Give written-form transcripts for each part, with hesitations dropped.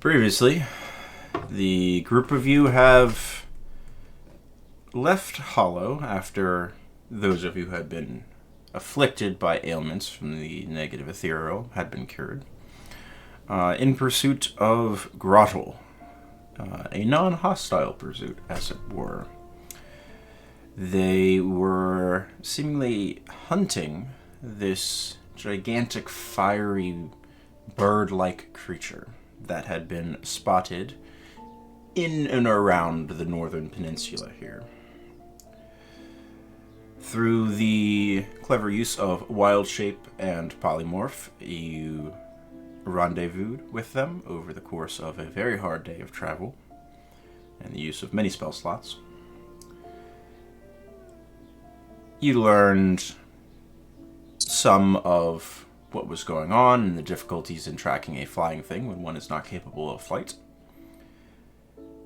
Previously, the group of you have left Hollow after those of you who had been afflicted by ailments from the negative ethereal had been cured, in pursuit of Grottle, a non-hostile pursuit, as it were. They were seemingly hunting this gigantic, fiery, bird-like creature that had been spotted in and around the northern peninsula here. Through the clever use of wild shape and polymorph, you rendezvoused with them over the course of a very hard day of travel and the use of many spell slots. You learned some of what was going on and the difficulties in tracking a flying thing when one is not capable of flight.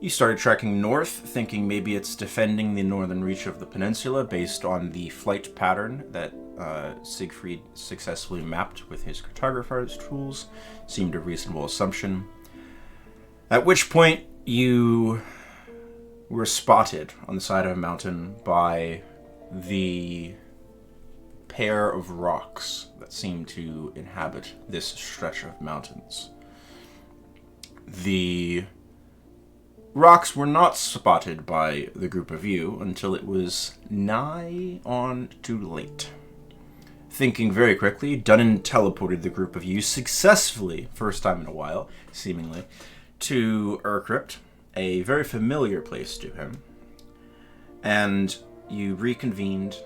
You started trekking north, thinking maybe it's defending the northern reach of the peninsula based on the flight pattern that Siegfried successfully mapped with his cartographer's tools. Seemed a reasonable assumption. At which point you were spotted on the side of a mountain by the pair of rocks that seem to inhabit this stretch of mountains. The rocks were not spotted by the group of you until it was nigh on too late. Thinking very quickly, Dunnan teleported the group of you successfully, first time in a while, seemingly, to Urcrypt, a very familiar place to him, and you reconvened,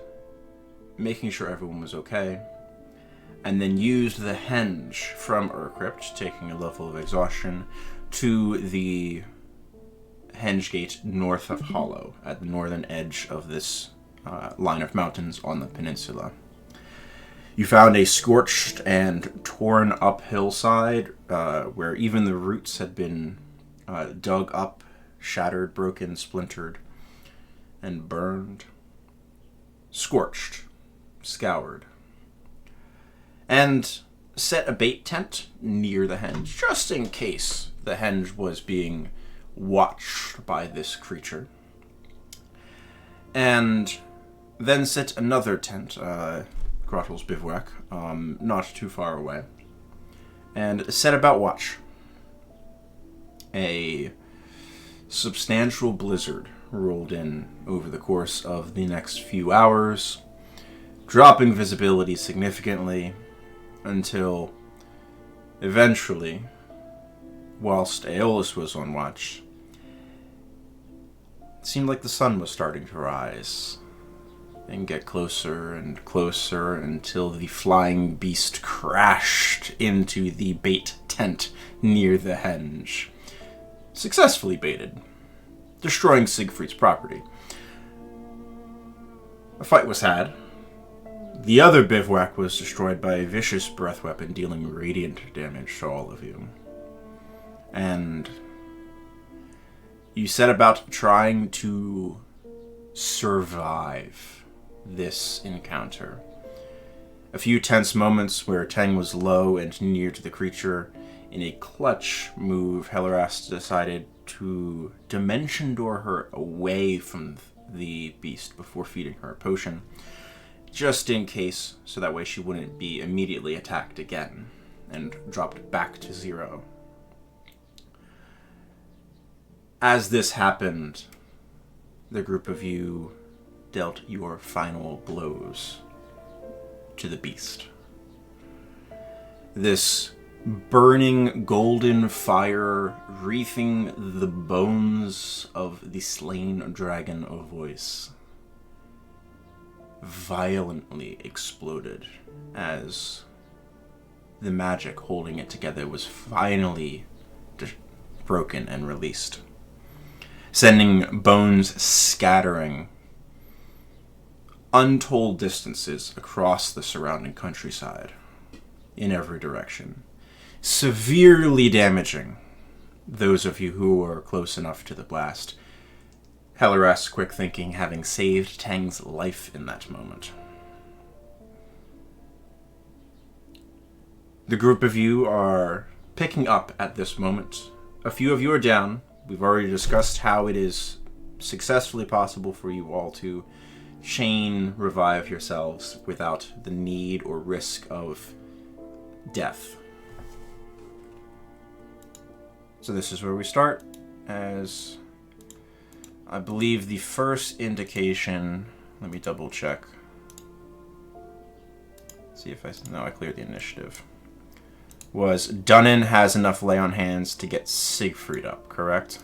making sure everyone was okay, and then used the henge from Urcrypt, taking a level of exhaustion, to the henge gate north of Hollow, at the northern edge of this line of mountains on the peninsula. You found a scorched and torn up hillside where even the roots had been dug up, shattered, broken, splintered, and burned. Scorched, scoured, and set a bait tent near the henge, just in case the henge was being watched by this creature. And then set another tent, Grottle's bivouac, not too far away, and set about watch. A substantial blizzard rolled in over the course of the next few hours, dropping visibility significantly until eventually, whilst Aeolus was on watch, it seemed like the sun was starting to rise and get closer and closer until the flying beast crashed into the bait tent near the henge, successfully baited, destroying Siegfried's property. A fight was had. The other bivouac was destroyed by a vicious breath weapon, dealing radiant damage to all of you. And you set about trying to survive this encounter. A few tense moments where Tang was low and near to the creature. In a clutch move, Hellerast decided to dimension door her away from the beast before feeding her a potion, just in case, so that way she wouldn't be immediately attacked again, and dropped back to 0. As this happened, the group of you dealt your final blows to the beast. This burning golden fire wreathing the bones of the slain dragon of voice violently exploded as the magic holding it together was finally broken and released, sending bones scattering untold distances across the surrounding countryside in every direction, severely damaging those of you who were close enough to the blast. Hellerast's quick thinking having saved Tang's life in that moment. The group of you are picking up at this moment a few of you are down. We've already discussed how it is successfully possible for you all to chain revive yourselves without the need or risk of death. So this is where we start, as I believe the first indication, let me double check. See if I cleared the initiative. Was Dunnan has enough lay on hands to get Siegfried up, correct?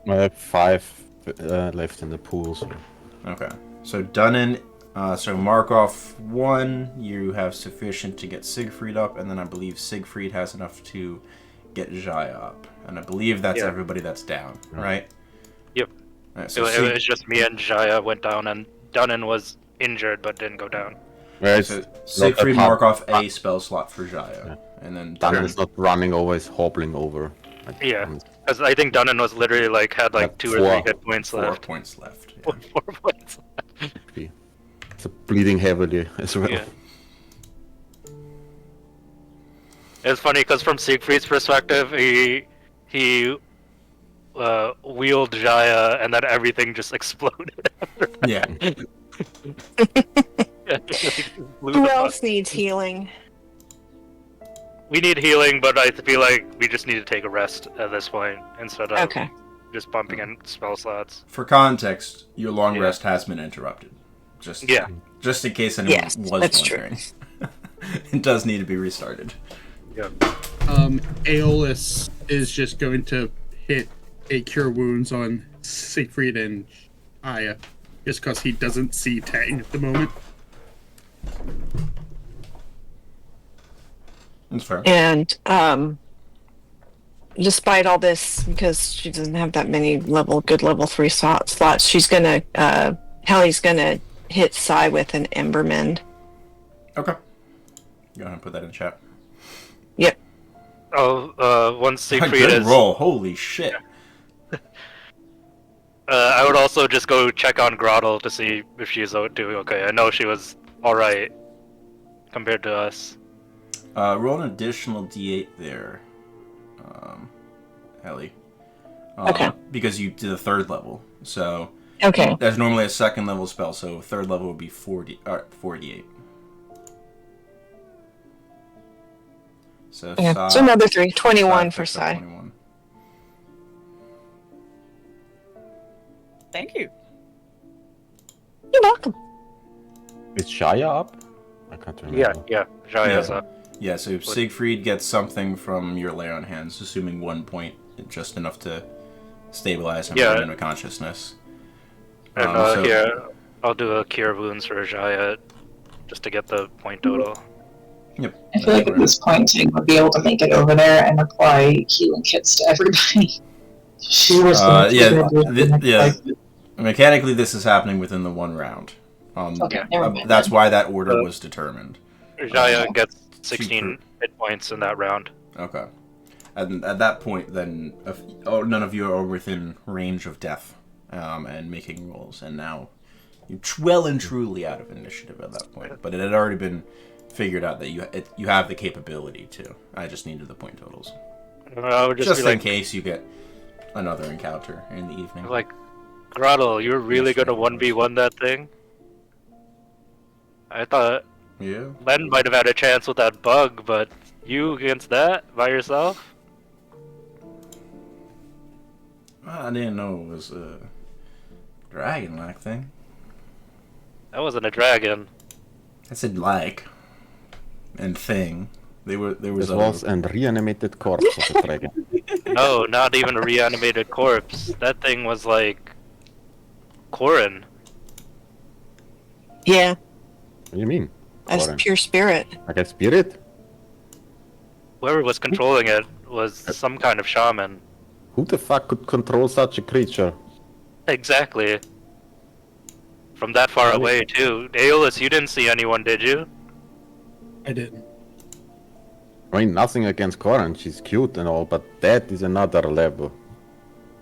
I have 5 left in the pool. So. Okay. So Dunnan, so mark off 1, you have sufficient to get Siegfried up, and then I believe Siegfried has enough to get Jaya up. And I believe that's everybody that's down, right? Yep. Right, so it was just me and Jaya went down, and Dunnan was injured but didn't go down. Right. So Siegfried mark off a spell slot for Jaya, and then Dunnan is not running, always hobbling over. Yeah, because I think Dunnan was literally had 2 or 3 hit points left. 4 points left. Yeah. 4 points left. It's bleeding heavily as well. Yeah. It's funny because from Siegfried's perspective, he wheeled Jaya and then everything just exploded. Yeah. Who else needs healing? We need healing, but I feel like we just need to take a rest at this point instead of just bumping in spell slots. For context, your long rest has been interrupted. Just in case anyone was wondering. It does need to be restarted. Yeah. Aeolus is just going to hit a Cure Wounds on Siegfried and Aya, just because he doesn't see Tang at the moment. That's fair. And despite all this, because she doesn't have that many good level 3 slots, she's gonna Hallie's gonna hit Sai with an Embermend. Okay. Go ahead and put that in chat. Yep. Oh, once Siegfried Good roll. Holy shit. I would also just go check on Grottle to see if she's doing okay. I know she was alright compared to us. Roll an additional d8 there, Ellie. Okay. Because you did a 3rd level, so that's normally a 2nd level spell. So 3rd level would be 48. So so another 3, 21 for Sai. 21. Thank you. You're welcome. Is Jaya up? I can't remember. Yeah. Jaya's up. Yeah, so Siegfried gets something from your lay on hands, assuming 1 point, just enough to stabilize him into consciousness. And here, I'll do a Cure Wounds for Jaya, just to get the point total. Yep. I feel like at this point, Ting would be able to make it over there and apply healing kits to everybody. She was Mechanically, this is happening within the 1 round. Okay, never mind. That's why that order was determined. Jaya gets 16 hit points in that round. Okay. And at that point, then, none of you are within range of death and making rolls, and now you're well and truly out of initiative at that point. But it had already been figured out that you have the capability to. I just needed the point totals. I would just in case you get another encounter in the evening. Grottle, you're really gonna 1v1 that thing? I thought Len might have had a chance with that bug, but you against that by yourself? I didn't know it was a dragon-like thing. That wasn't a dragon. I said like and thing. There was a reanimated corpse of a dragon. No, not even a reanimated corpse. That thing was like Corin. Yeah. What do you mean? As pure spirit. Like a spirit? Whoever was controlling it was some kind of shaman. Who the fuck could control such a creature? Exactly. From that far away, too. Aeolus, you didn't see anyone, did you? I didn't. I mean, nothing against Corin, she's cute and all, but that is another level.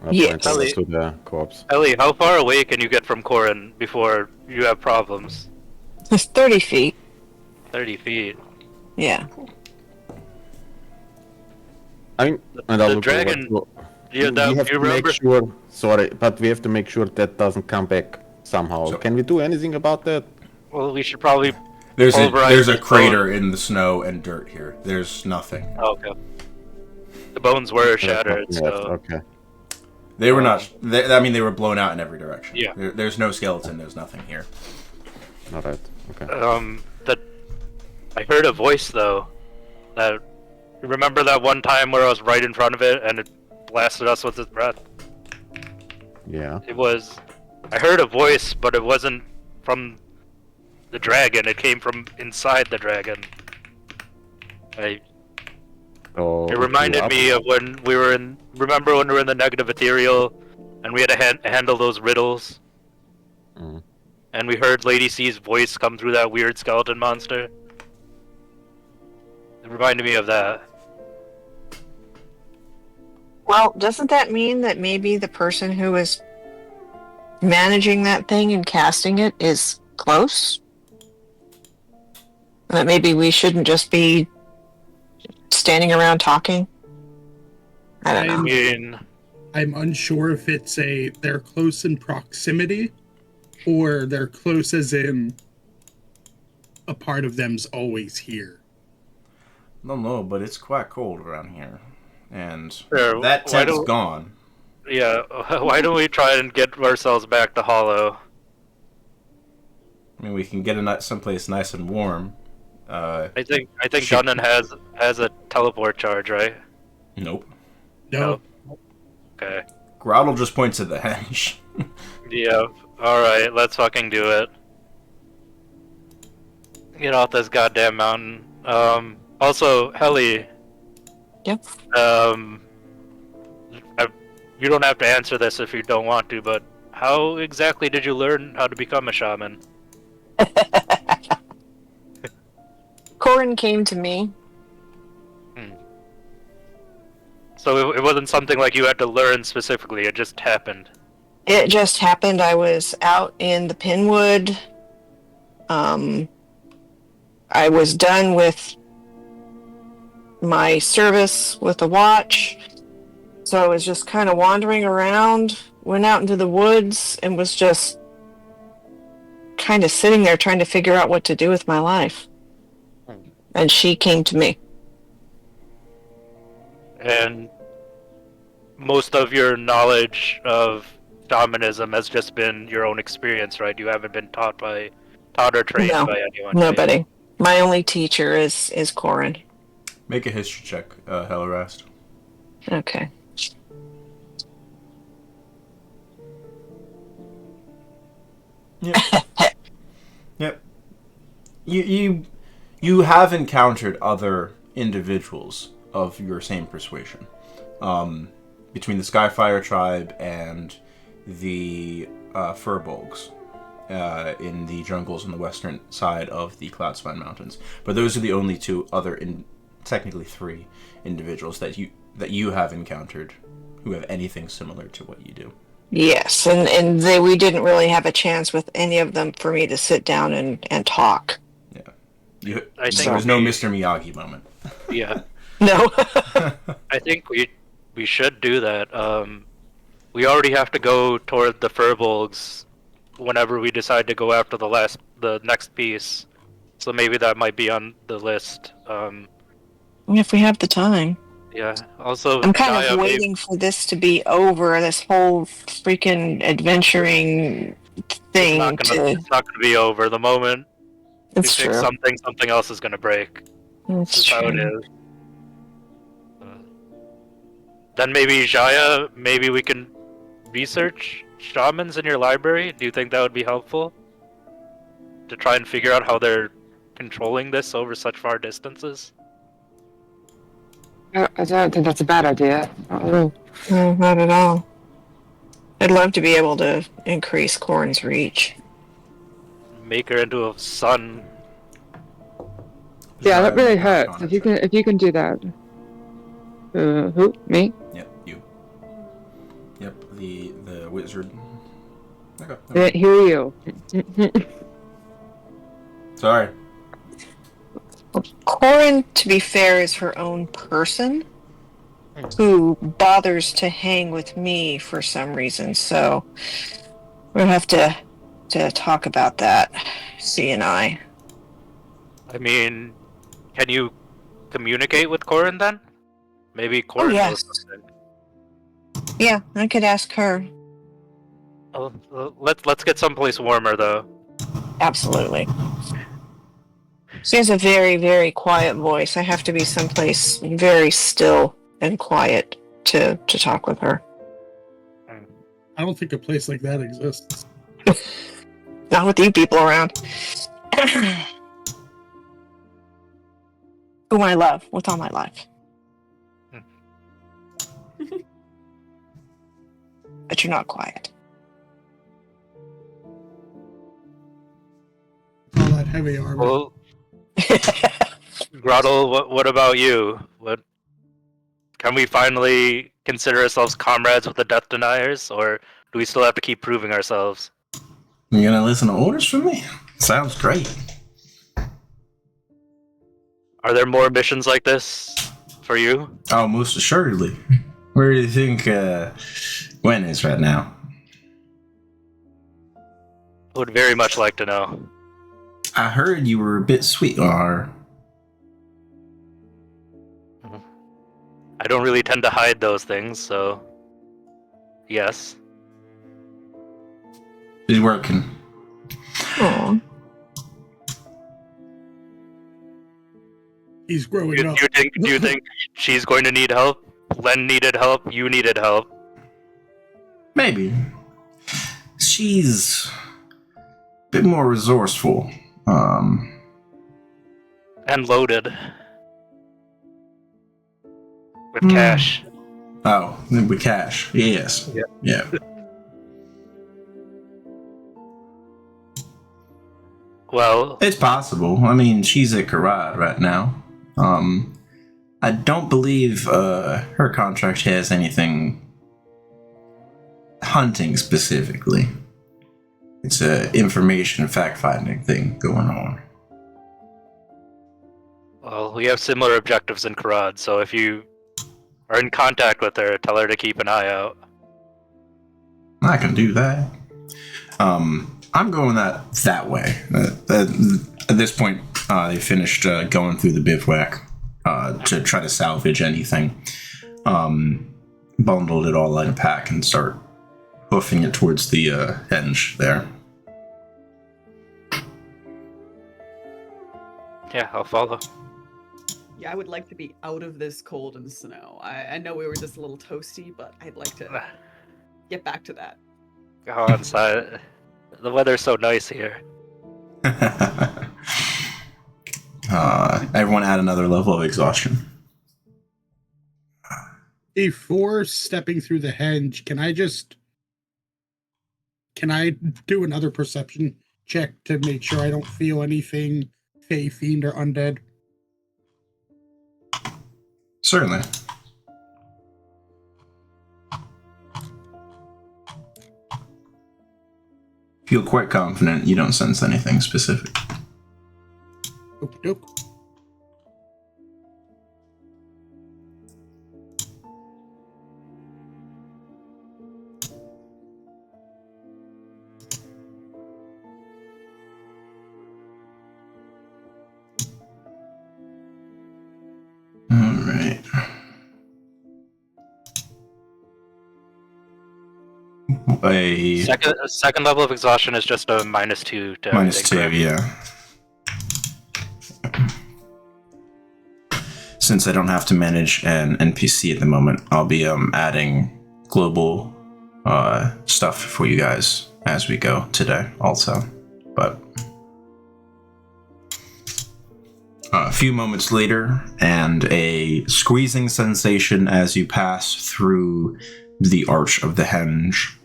Yes. To the corpse. Ellie, how far away can you get from Corin before you have problems? It's 30 feet. 30 feet. Yeah. I mean, and I'll The look dragon. over. Yeah, We have you to remember? make sure. Sorry, but we have to make sure that doesn't come back somehow. So- Can we do anything about that? Well, we should probably. There's a Pulverize the crater in the snow and dirt here. There's nothing. Oh, okay. The bones were shattered, Yes, so okay. They were not. They were blown out in every direction. Yeah. There's no skeleton. There's nothing here. All right. Okay. that I heard a voice though. That remember that one time where I was right in front of it and it blasted us with its breath. Yeah. It was. I heard a voice, but it wasn't from the dragon. It came from inside the dragon. So It reminded me of when we were in. Remember when we were in the negative ethereal, and we had to handle those riddles, Mm. and we heard Lady C's voice come through that weird skeleton monster. It reminded me of that. Well, doesn't that mean that maybe the person who is managing that thing and casting it is close? That maybe we shouldn't just be standing around talking? I don't I know. mean, I'm unsure if it's they're close in proximity, or they're close as in a part of them's always here. Don't know, but it's quite cold around here, and Sure, that why tent's don't- gone. yeah. Why don't we try and get ourselves back to Hollow? I mean, we can get someplace nice and warm. I think Shoot. Gunnan has a teleport charge, right? Nope. No, Okay. Groudle just points at the henge. Yeah. All right. Let's fucking do it. Get off this goddamn mountain. Also, Helly. Yep. You don't have to answer this if you don't want to, but how exactly did you learn how to become a shaman? Corin came to me. So it wasn't something like you had to learn specifically. It just happened. It just happened. I was out in the Pinwood. I was done with my service with the watch. So I was just kind of wandering around, went out into the woods, and was just kind of sitting there trying to figure out what to do with my life. And she came to me. And most of your knowledge of shamanism has just been your own experience, right? You haven't been taught or trained No, by anyone. right? Nobody. My only teacher is Corin. Make a history check, Hellerast. Okay. Yep. Yep. You have encountered other individuals of your same persuasion, between the Skyfire tribe and the Furbolgs in the jungles on the western side of the Cloudspine Mountains. But those are the only two other, technically three, individuals that you have encountered who have anything similar to what you do. Yes, and we didn't really have a chance with any of them for me to sit down and talk. Yeah. I think There was no Mr. Miyagi moment. Yeah. No. I think we should do that. We already have to go toward the Furbolgs whenever we decide to go after the next piece. So maybe that might be on the list. If we have the time. Yeah. Also, I'm kind Gaia, of waiting for this to be over, this whole freaking adventuring thing it's not gonna be over the moment It's we fix true. something else is gonna break. It's This is how it true. is. Then maybe Jaya, maybe we can research shamans in your library. Do you think that would be helpful? To try and figure out how they're controlling this over such far distances? I don't think that's a bad idea. Not at all. No, not at all. I'd love to be able to increase Corin's reach. Make her into a sun. Yeah, that really Desire hurts. Arcana If you can do that. Who? Me? Yep, you. Yep, the wizard. Okay. I didn't hear you. who bothers to hang with me for some reason. So we'll have to talk about that, C and I. I mean, can you communicate with Corin then? Maybe Corin knows yes. something. Yeah, I could ask her. Oh, let's get someplace warmer though. Absolutely. She has a very, very quiet voice. I have to be someplace very still and quiet to talk with her. I don't think a place like that exists. Not with you people around. Whom I love with all my life. But you're not quiet. All that heavy armor. Well, Grottle, what about you? What can we finally consider ourselves comrades with the Death Deniers, or do we still have to keep proving ourselves? You gonna listen to orders from me? Sounds great. Are there more missions like this for you? Oh, most assuredly. Where do you think Gwen is right now? Would very much like to know. I heard you were a bit sweet on her. I don't really tend to hide those things, so yes. She's working. Aww. He's growing up. Do you think she's going to need help? Len needed help. You needed help. Maybe. She's a bit more resourceful. And loaded with cash. Oh, with cash. Yes. Yeah. Well, It's possible. I mean, she's at Karad right now. I don't believe her contract has anything hunting specifically. It's a information fact-finding thing going on. well, we have similar objectives in Karad, so if you are in contact with her, tell her to keep an eye out. I can do that. I'm going that way. At this point, they finished going through the bivouac to try to salvage anything. Bundled it all in a pack and start hoofing it towards the henge there. Yeah, I'll follow. Yeah, I would like to be out of this cold and snow. I know we were just a little toasty, but I'd like to get back to that. Go inside. The weather's so nice here. Everyone add another level of exhaustion. Before stepping through the henge, can I do another perception check to make sure I don't feel anything Fey, Fiend, or Undead? Certainly. Feel quite confident you don't sense anything specific. Okie doke. Alright. A Second level of exhaustion is just a -2 to -2, everything, yeah. Since I don't have to manage an NPC at the moment, I'll be adding global stuff for you guys as we go today also. But a few moments later, and a squeezing sensation as you pass through the arch of the henge.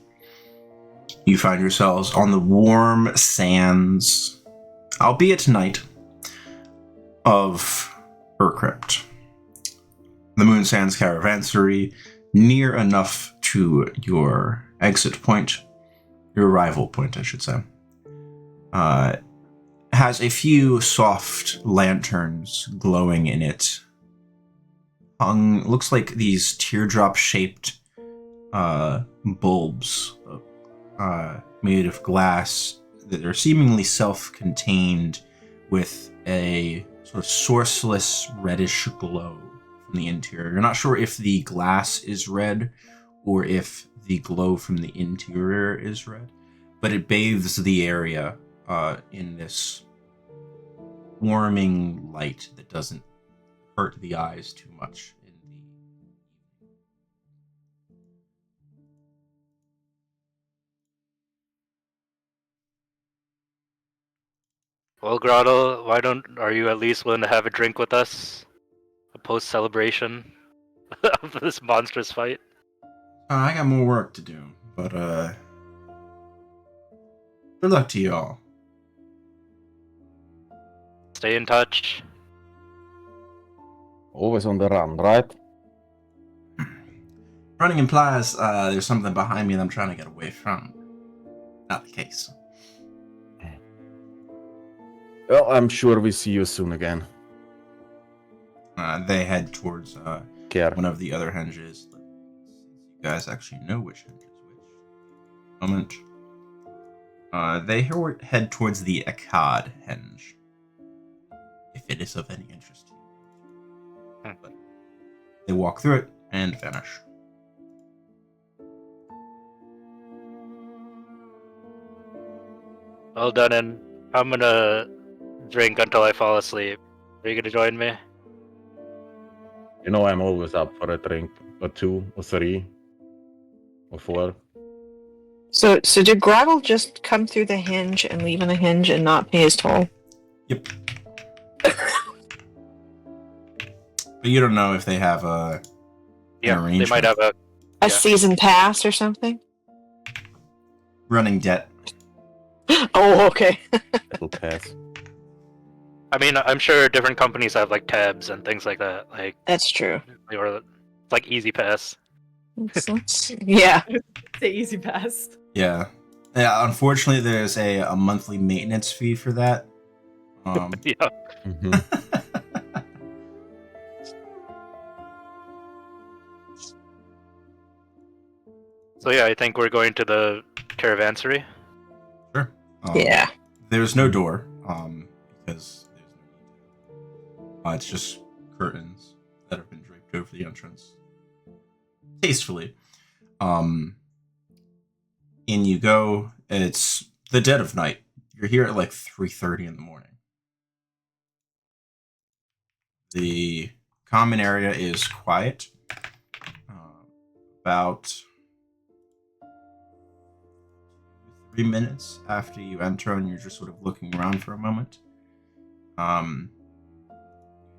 You find yourselves on the warm sands, albeit night, of Urcrypt. The Moon Sands Caravansary, near enough to your exit point, your arrival point, I should say, has a few soft lanterns glowing in it, hung, looks like these teardrop-shaped bulbs made of glass that are seemingly self-contained with a sort of sourceless reddish glow from the interior. You're not sure if the glass is red or if the glow from the interior is red, but it bathes the area in this warming light that doesn't hurt the eyes too much. Well, Grotto, are you at least willing to have a drink with us? A post-celebration of this monstrous fight? I got more work to do, but good luck to you all. Stay in touch. Always on the run, right? Running implies there's something behind me that I'm trying to get away from. Not the case. Well, I'm sure we see you soon again. They head towards Care. one of the other henges. You guys actually know which henge is which. Moment. They head towards the Akkad henge. If it is of any interest to you. But they walk through it and vanish. Well done, and I'm gonna drink until I fall asleep. Are you gonna join me? You know I'm always up for a drink, or 2, or 3, or 4. So did Grottle just come through the hinge and leave in the hinge and not pay his toll? Yep. But you don't know if they have an Yeah, they arrangement. might have a A Yeah. season pass or something? Running debt. Oh, okay. It'll pass. I mean, I'm sure different companies have like tabs and things like that. Like, That's true. or it's like Easy Pass. Yeah. Say easy pass. Yeah. Yeah, unfortunately, there's a monthly maintenance fee for that. Yeah. Mm-hmm. So yeah, I think we're going to the caravansary. Sure. Yeah. There's no door, because it's just curtains that have been draped over the entrance. Tastefully. In you go. It's the dead of night. You're here at like 3:30 in the morning. The common area is quiet. About 3 minutes after you enter, and you're just sort of looking around for a moment,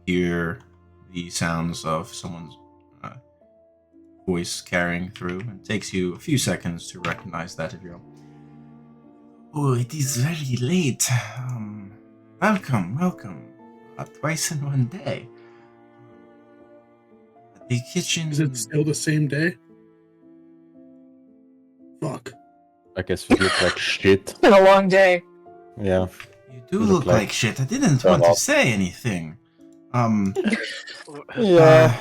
hear the sounds of someone's voice carrying through. It takes you a few seconds to recognize that of your own. Oh, it is very late. Welcome. Twice in one day. The kitchen. Is it still the same day? Fuck. I guess we look like shit. It's been a long day. Yeah. You do look like shit. I didn't want to say anything. Yeah.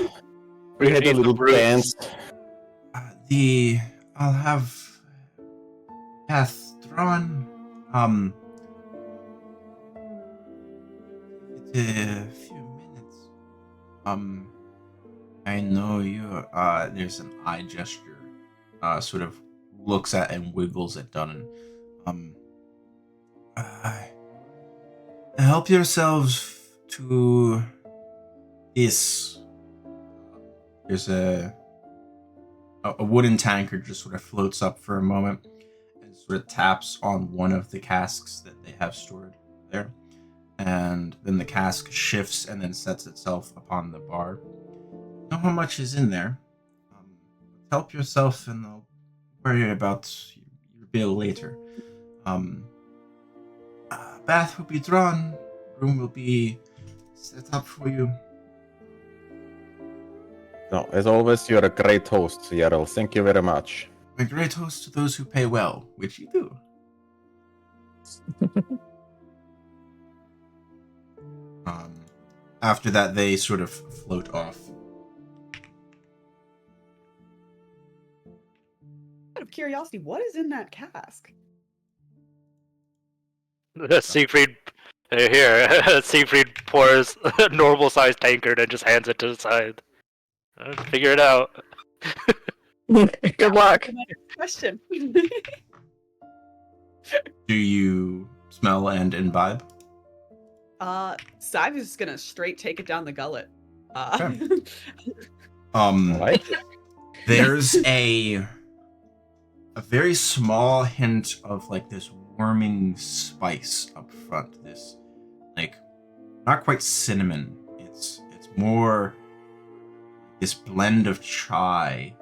We had a need little the brutes. dance. I'll have path drawn. A few minutes. I know you. There's an eye gesture. Sort of looks at and wiggles at Dunnan. Help yourselves to this. There's a wooden tankard just sort of floats up for a moment and sort of taps on one of the casks that they have stored there. And then the cask shifts and then sets itself upon the bar. Know how much is in there. Help yourself and I'll worry about your bill later. Bath will be drawn. Room will be set up for you. No, as always, you're a great host, Yarrell. Thank you very much. A great host to those who pay well, which you do. After that, they sort of float off. curiosity, what is in that cask? Siegfried, here. Siegfried pours a normal-sized tankard and just hands it to the side. Figure it out. Good luck. Question. Do you smell and imbibe? Sive is just gonna straight take it down the gullet. I like it. There's a very small hint of like this warming spice up front. This like not quite cinnamon. It's more this blend of chai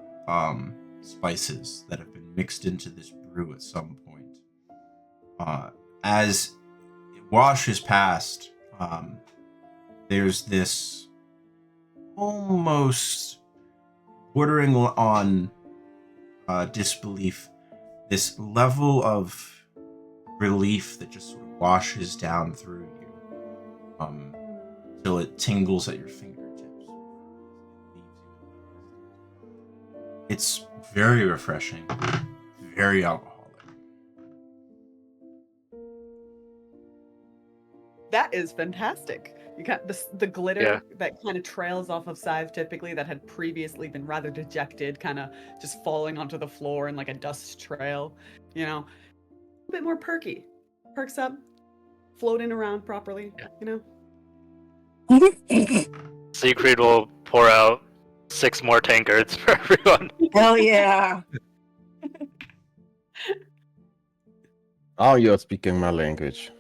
spices that have been mixed into this brew at some point. As it washes past, there's this almost bordering on disbelief, this level of relief that just sort of washes down through you till it tingles at your fingertips. It's very refreshing, very alcoholic. That is fantastic. You got the glitter that kind of trails off of Sive typically that had previously been rather dejected, kind of just falling onto the floor in like a dust trail, you know. A bit more perky. Perks up, floating around properly, you know. Siegfried will pour out 6 more tankards for everyone. Hell yeah. Oh, you're speaking my language.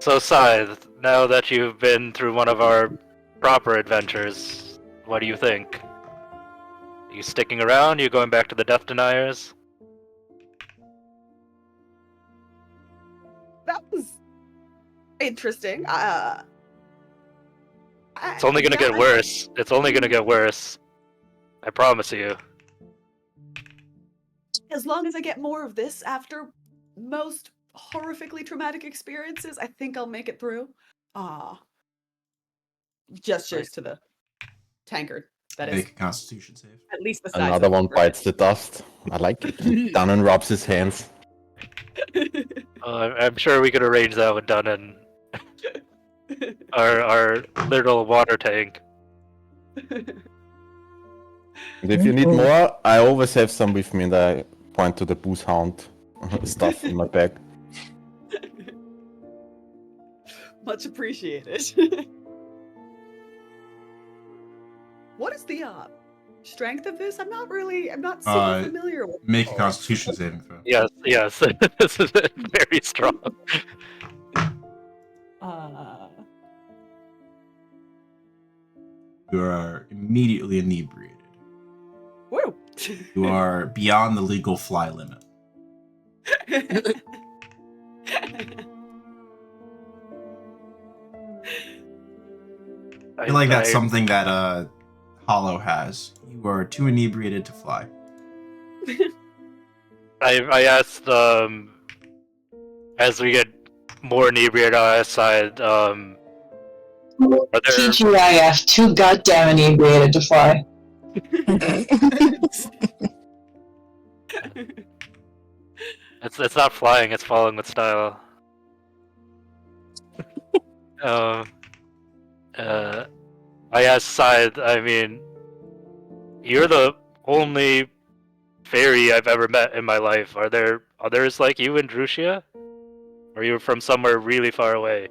So, Scythe, now that you've been through one of our proper adventures, what do you think? Are you sticking around? Are you going back to the Death Deniers? That was interesting. It's only gonna get worse. It's only gonna get worse. I promise you. As long as I get more of this after most horrifically traumatic experiences, I think I'll make it through. Gestures to the tankard. That is Make a Constitution save. at least the size Another of one it. bites the dust. I like it. Dunnan rubs his hands. I'm sure we could arrange that with Dunnan. Our little water tank. And if you need more, I always have some with me, and I point to the booze hound stuff in my bag. Much appreciated. What is the strength of this? I'm not super familiar with Make a it. Constitution saving throw. Yes. This is very strong. You are immediately inebriated. Woo! You are beyond the legal fly limit. I feel like that's something that Hollow has. You are too inebriated to fly. I asked, as we get more inebriated on our side, are there... TGIF, too goddamn inebriated to fly. It's not flying, it's falling with style. I asked Scythe, I mean, you're the only fairy I've ever met in my life. Are there others like you in Droucia? Or are you from somewhere really far away?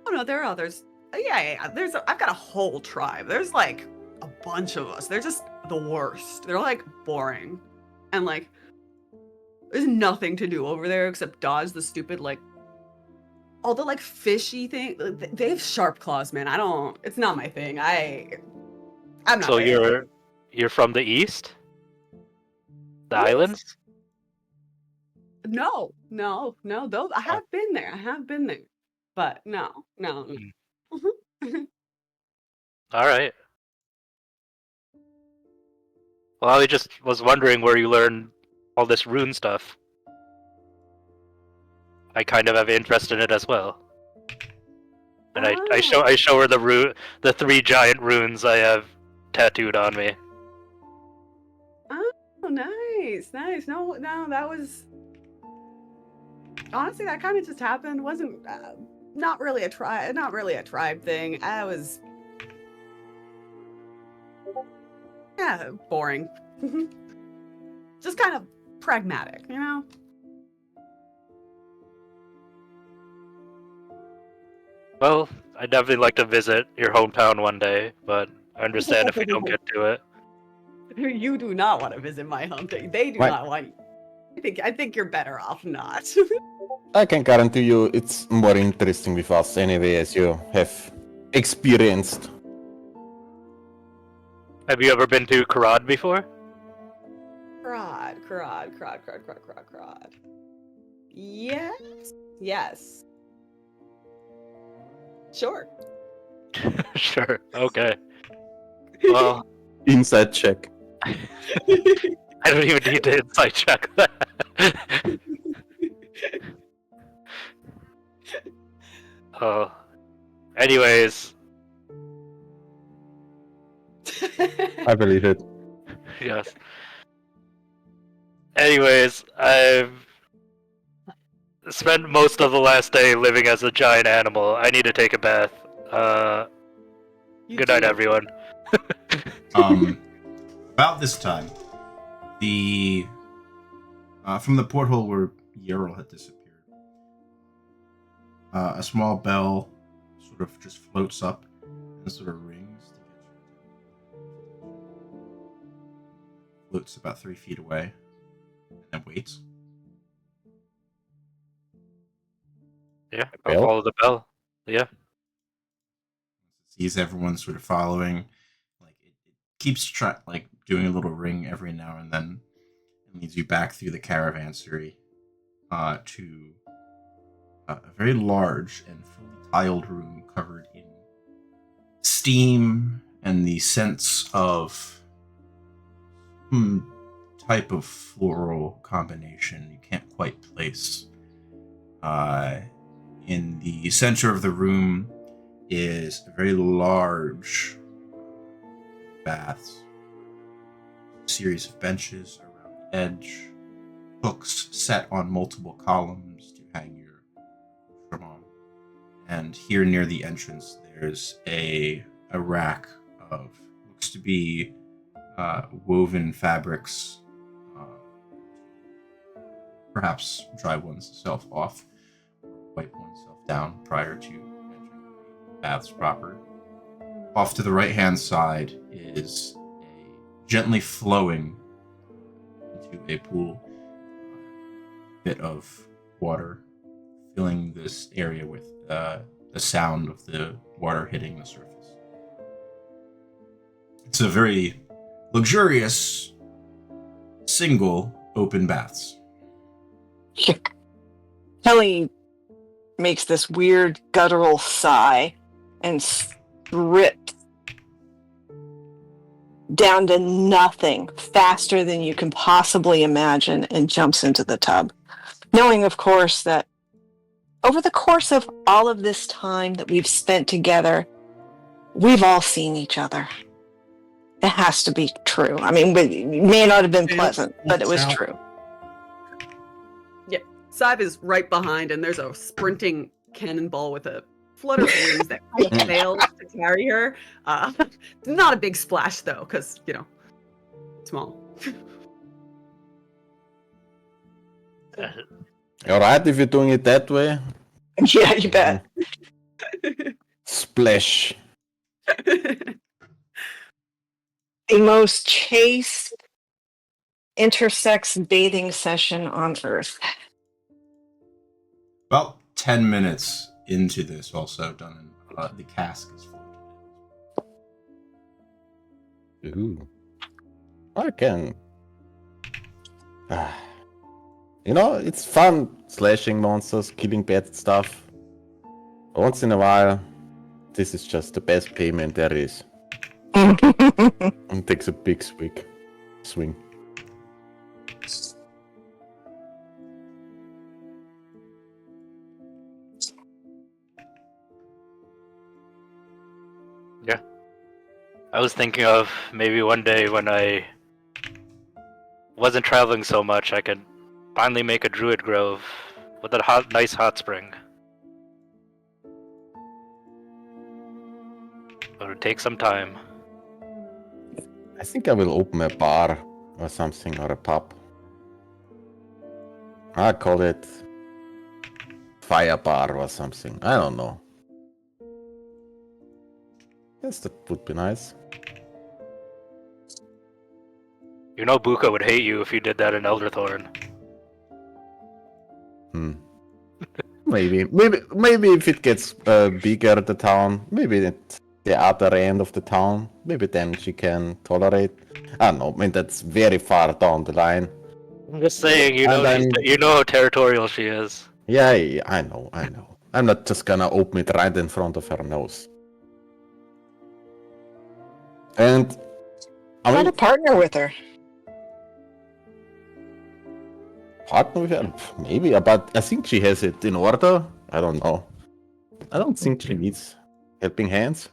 Oh no, there are others. Yeah. I've got a whole tribe. There's like a bunch of us. They're just the worst. They're like boring, and like there's nothing to do over there except dodge the stupid like all the like fishy thing. They have sharp claws, man. It's not my thing. I'm not. So there. you're from the east? The islands? No. Those I have been there. But no. All right. Well, I just was wondering where you learned all this rune stuff. I kind of have interest in it as well. And I show her the 3 giant runes I have tattooed on me. Oh, nice. No, that was honestly that kind of just happened. Wasn't not really a tribe thing. I was boring. Just kind of pragmatic, you know. Well, I'd definitely like to visit your hometown one day, but I understand if we don't get to it. You do not want to visit my hometown. They do Right. not want. I think you're better off not. I can guarantee you it's more interesting with us anyway, as you have experienced. Have you ever been to Karad before? Crod. Yes. Sure. Sure. Okay. Well, Inside check. I don't even need to insight check that. Anyways, I believe it. yes. Anyways, I've spent most of the last day living as a giant animal. I need to take a bath. Good night, everyone. About this time, the from the porthole where Yerl had disappeared, a small bell sort of just floats up and sort of rings to get you. Floats about 3 feet away and then waits. Yeah, I'll Bell? follow the bell. Yeah. Sees everyone sort of following, like it keeps doing a little ring every now and then, and leads you back through the caravansary to a very large and fully tiled room covered in steam and the sense of some type of floral combination you can't quite place. In the center of the room is a very large baths, a series of benches around the edge, hooks set on multiple columns to hang your from on. And here near the entrance, there's a rack of looks to be woven fabrics, perhaps dry oneself off, wipe oneself down prior to entering the baths proper. Off to the right-hand side is a gently flowing into a pool bit of water, filling this area with the sound of the water hitting the surface. It's a very luxurious single open baths. Kelly makes this weird guttural sigh and strips down to nothing faster than you can possibly imagine and jumps into the tub. Knowing, of course, that over the course of all of this time that we've spent together, we've all seen each other. It has to be true. I mean, it may not have been pleasant, but it was true. Yep. Saib is right behind, and there's a sprinting cannonball with a flutter of wings that kind of fails to carry her. Not a big splash, though, because, you know, small. Alright, if you're doing it that way. Yeah, you bet. Splash. The most chaste intersex bathing session on Earth. About 10 minutes into this, also done, the cask is floated. Ooh. I can. You know, it's fun slashing monsters, killing bad stuff. Once in a while, this is just the best payment there is. And takes a big swing. Yeah. I was thinking of maybe one day when I wasn't traveling so much, I could finally make a druid grove with a nice hot spring. But it would take some time. I think I will open a bar or something, or a pub. I call it fire bar or something. I don't know. Yes, that would be nice. You know Buka would hate you if you did that in Elderthorn. Maybe if it gets bigger, the town, maybe at the other end of the town, maybe then she can tolerate. I don't know. I mean, that's very far down the line. I'm just saying, you And know how territorial she is. Yeah, I know. I'm not just gonna open it right in front of her nose. And I Try mean, to partner with her. partner with her, maybe, but I think she has it in order. I don't know. I don't think she needs helping hands.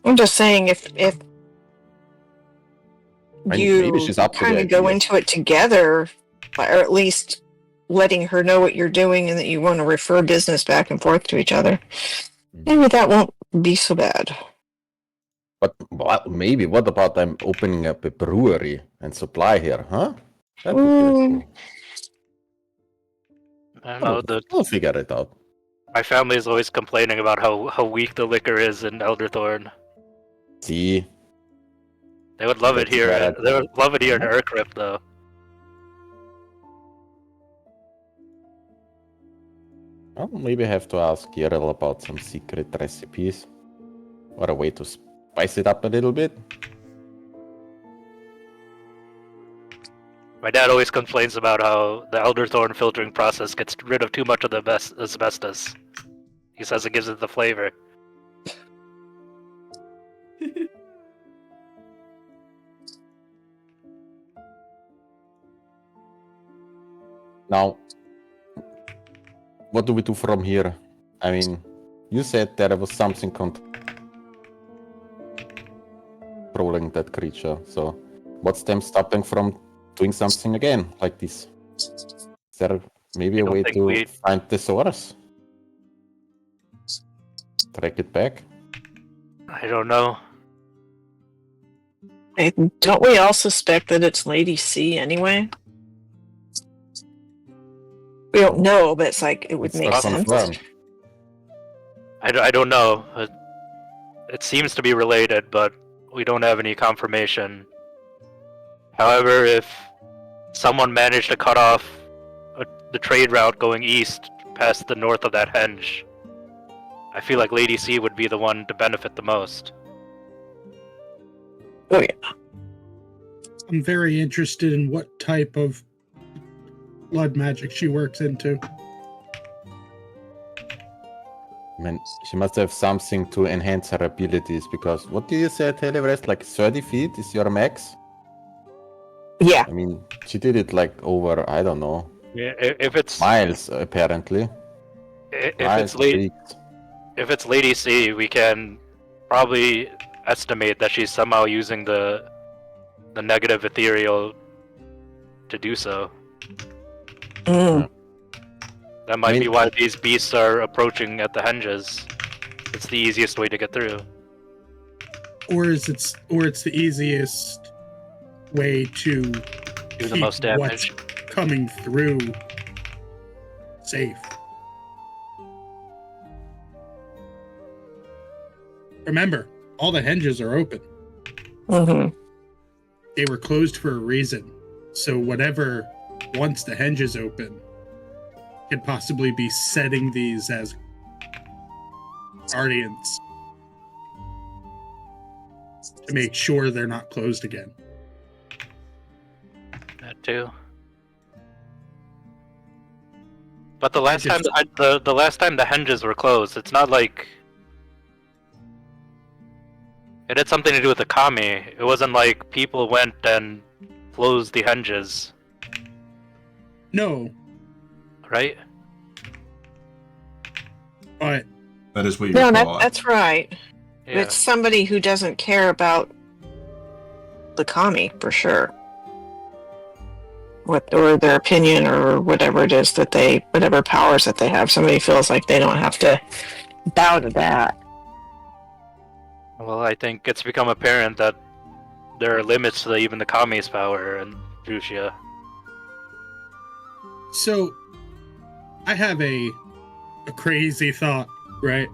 I'm just saying if mean, you maybe she's up to the kind of go idea. into it together, or at least letting her know what you're doing and that you want to refer business back and forth to each other, maybe that won't be so bad. But what about I'm opening up a brewery and supply here, huh? That would be cool. I don't know, We'll figure it out. my family is always complaining about how weak the liquor is in Elderthorn. See, They would love it That's here. bad. They would love it here in Urkrip, though. well, maybe I have to ask Kirill about some secret recipes or a way to spice it up a little bit. My dad always complains about how the Elderthorn filtering process gets rid of too much of the asbestos. He says it gives it the flavor. Now, what do we do from here? I mean, you said there was something controlling that creature, so what's them stopping from doing something again like this? Is there maybe a don't way think to find the source? Track it back? I don't know. Hey, don't we all suspect that it's Lady C anyway? We don't know, but it's like it would It's make not sense. confirmed. I don't know. It seems to be related, but we don't have any confirmation. However, if someone managed to cut off the trade route going east past the north of that henge, I feel like Lady C would be the one to benefit the most. Oh yeah. I'm very interested in what type of blood magic she works into. I mean, she must have something to enhance her abilities, because what do you say, Televrest? Like 30 feet is your max? Yeah. I mean, she did it like over, I don't know, Yeah, if it's miles apparently. Miles, weeks. if it's Lady C, we can probably estimate that she's somehow using the negative ethereal to do so. Mm. That might be why these beasts are approaching at the henges. It's the easiest way to get through. Or it's the easiest way to Do the keep most damage. what's coming through safe. Remember, all the henges are open. Mm-hmm. They were closed for a reason. So whatever, once the henges open, could possibly be setting these as guardians to make sure they're not closed again. That too. But the last time the last time the henges were closed, it's not like it had something to do with the kami. It wasn't like people went and closed the henges, No, right? but That is what you No, recall. that's right. Yeah. It's somebody who doesn't care about the kami for sure. Or their opinion or whatever it is that whatever powers that they have, somebody feels like they don't have to bow to that. Well, I think it's become apparent that there are limits to even the kami's power in Droucia. So, I have a crazy thought, right?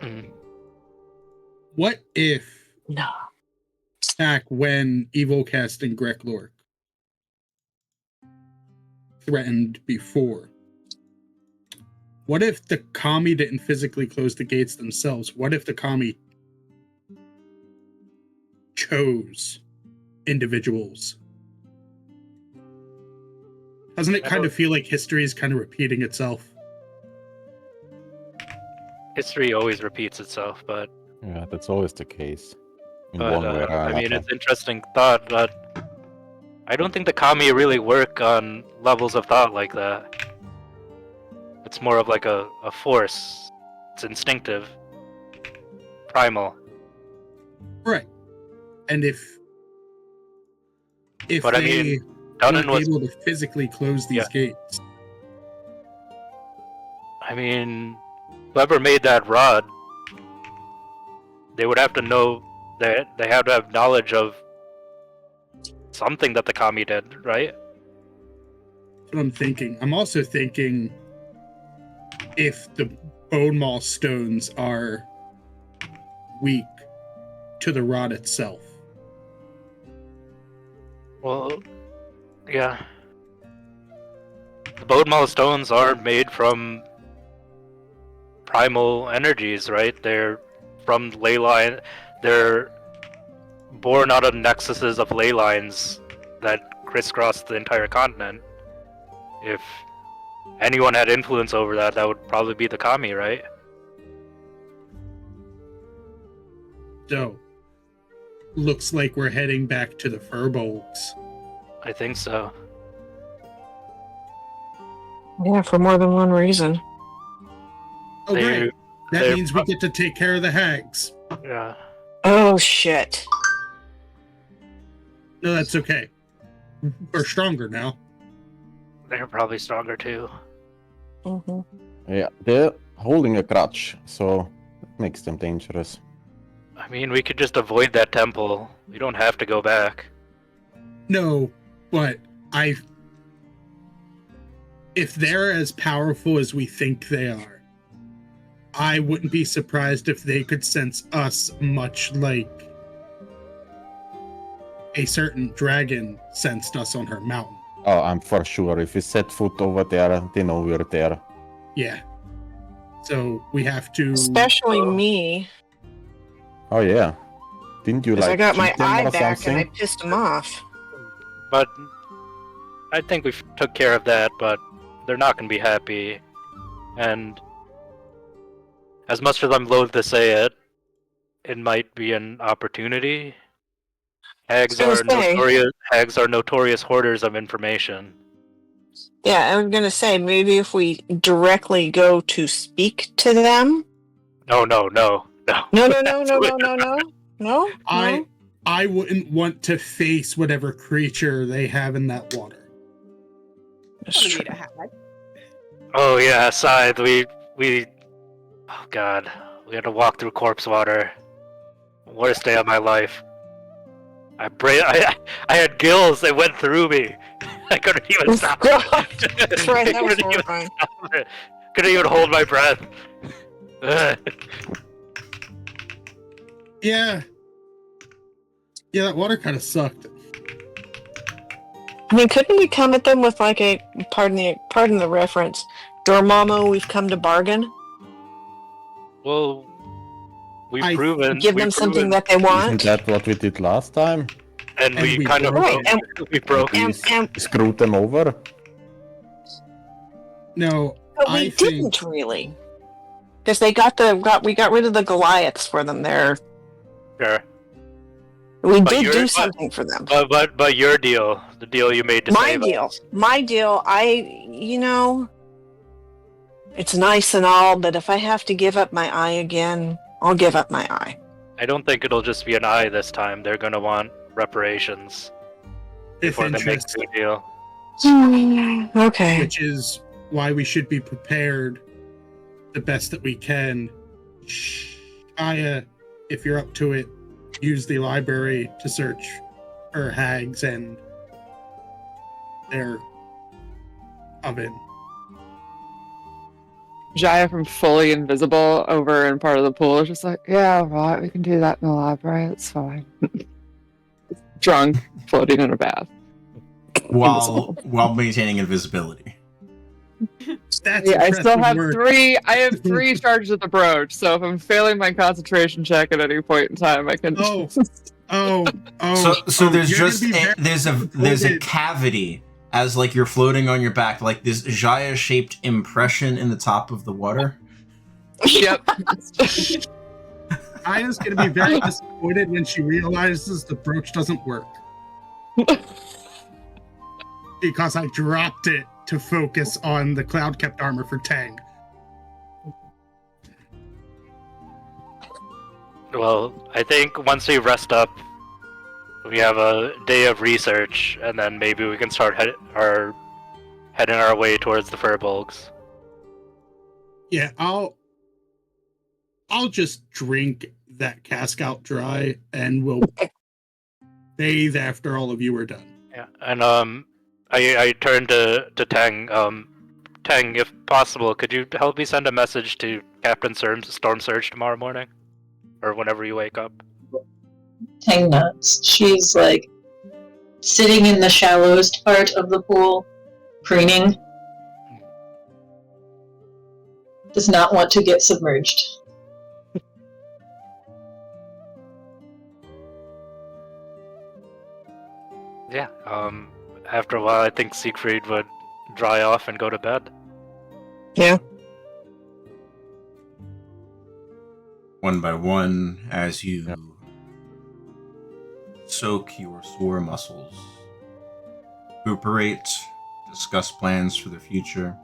Mhm. What if No. back when Evilcast and Greklork threatened before, what if the kami didn't physically close the gates themselves? What if the kami chose individuals? Doesn't it kind of feel like history is kind of repeating itself? History always repeats itself, but Yeah, that's always the case. In one way or I mean, another. it's interesting thought, but I don't think the kami really work on levels of thought like that. It's more of like a force. It's instinctive, primal. Right. And if But I they mean, Dunnan weren't was. able to physically close these gates, I mean, whoever made that rod, they would have to know that they have to have knowledge of something that the kami did, right? that's what I'm thinking. I'm also thinking if the bone maw stones are weak to the rod itself. Well, yeah. The bone maw stones are made from primal energies, right? They're from ley line. They're born out of nexuses of ley lines that crisscross the entire continent. If anyone had influence over that, that would probably be the kami, right? So, looks like we're heading back to the Furbolgs. I think so. Yeah, for more than one reason. Oh, They- great. That they're means we get to take care of the hags. Yeah. Oh shit. No, that's okay. We're stronger now. They're probably stronger too. Mm-hmm. Yeah, they're holding a crutch, so that makes them dangerous. I mean, we could just avoid that temple. We don't have to go back. No, but if they're as powerful as we think they are, I wouldn't be surprised if they could sense us much like a certain dragon sensed us on her mountain. Oh, I'm for sure. If we set foot over there, they know we're there. Yeah. So we have to... Especially me, Oh yeah. Didn't you because like I got my cheat them eye or back something? and I pissed him off. But I think we took care of that, but they're not going to be happy. And as much as I'm loath to say it, it might be an opportunity. Hags I was are gonna say. notorious hoarders of information. Yeah, I was gonna say maybe if we directly go to speak to them. No. No. I wouldn't want to face whatever creature they have in that water. That's true. Oh yeah, Scythe, we oh god, we had to walk through corpse water. Worst day of my life. I had gills that went through me. I couldn't even stop. That's right, that was horrifying. Couldn't even hold my breath. Yeah. Yeah, that water kind of sucked. I mean, couldn't we come at them with like a pardon the reference, Dormammu, we've come to bargain? Well, we've proven Give them something that they Isn't want. that what we did last time? and and we we kind of broke. broke. We broke. And Screwed them over? No, but we I think didn't really, because we got rid of the Goliaths for them there. Sure. We But did you're- do but- something for them. But your deal, the deal you made to My save deal. us. My deal. It's nice and all, but if I have to give up my eye again, I'll give up my eye. I don't think it'll just be an eye this time. They're gonna want reparations If before they make interest, a deal. Okay. which is why we should be prepared the best that we can. Aya, if you're up to it, use the library to search for hags and their oven. Jaya from fully invisible over in part of the pool is just like, yeah, right, we can do that in the library. It's fine. Drunk, floating in a bath. While maintaining invisibility. That's Yeah, I still impressive have work. three. I have 3 charges of the brooch, so if I'm failing my concentration check at any point in time, I can. Oh. So there's you're just gonna be very there's a disappointed. cavity as like you're floating on your back, like this Jaya shaped impression in the top of the water. Yep. Aya's gonna be very disappointed when she realizes the brooch doesn't work. Because I dropped it to focus on the cloud kept armor for Tang. Well, I think once we rest up, we have a day of research, and then maybe we can start heading our way towards the Furbolgs. Yeah, I'll just drink that cask out dry and we'll bathe after all of you are done. Yeah, and I turned to Tang. Tang, if possible, could you help me send a message to Captain Storm Surge tomorrow morning, or whenever you wake up? Tang nuts. She's like sitting in the shallowest part of the pool, preening. Does not want to get submerged. Yeah. After a while, I think Siegfried would dry off and go to bed. Yeah. One by one, as you soak your sore muscles, recuperate, discuss plans for the future,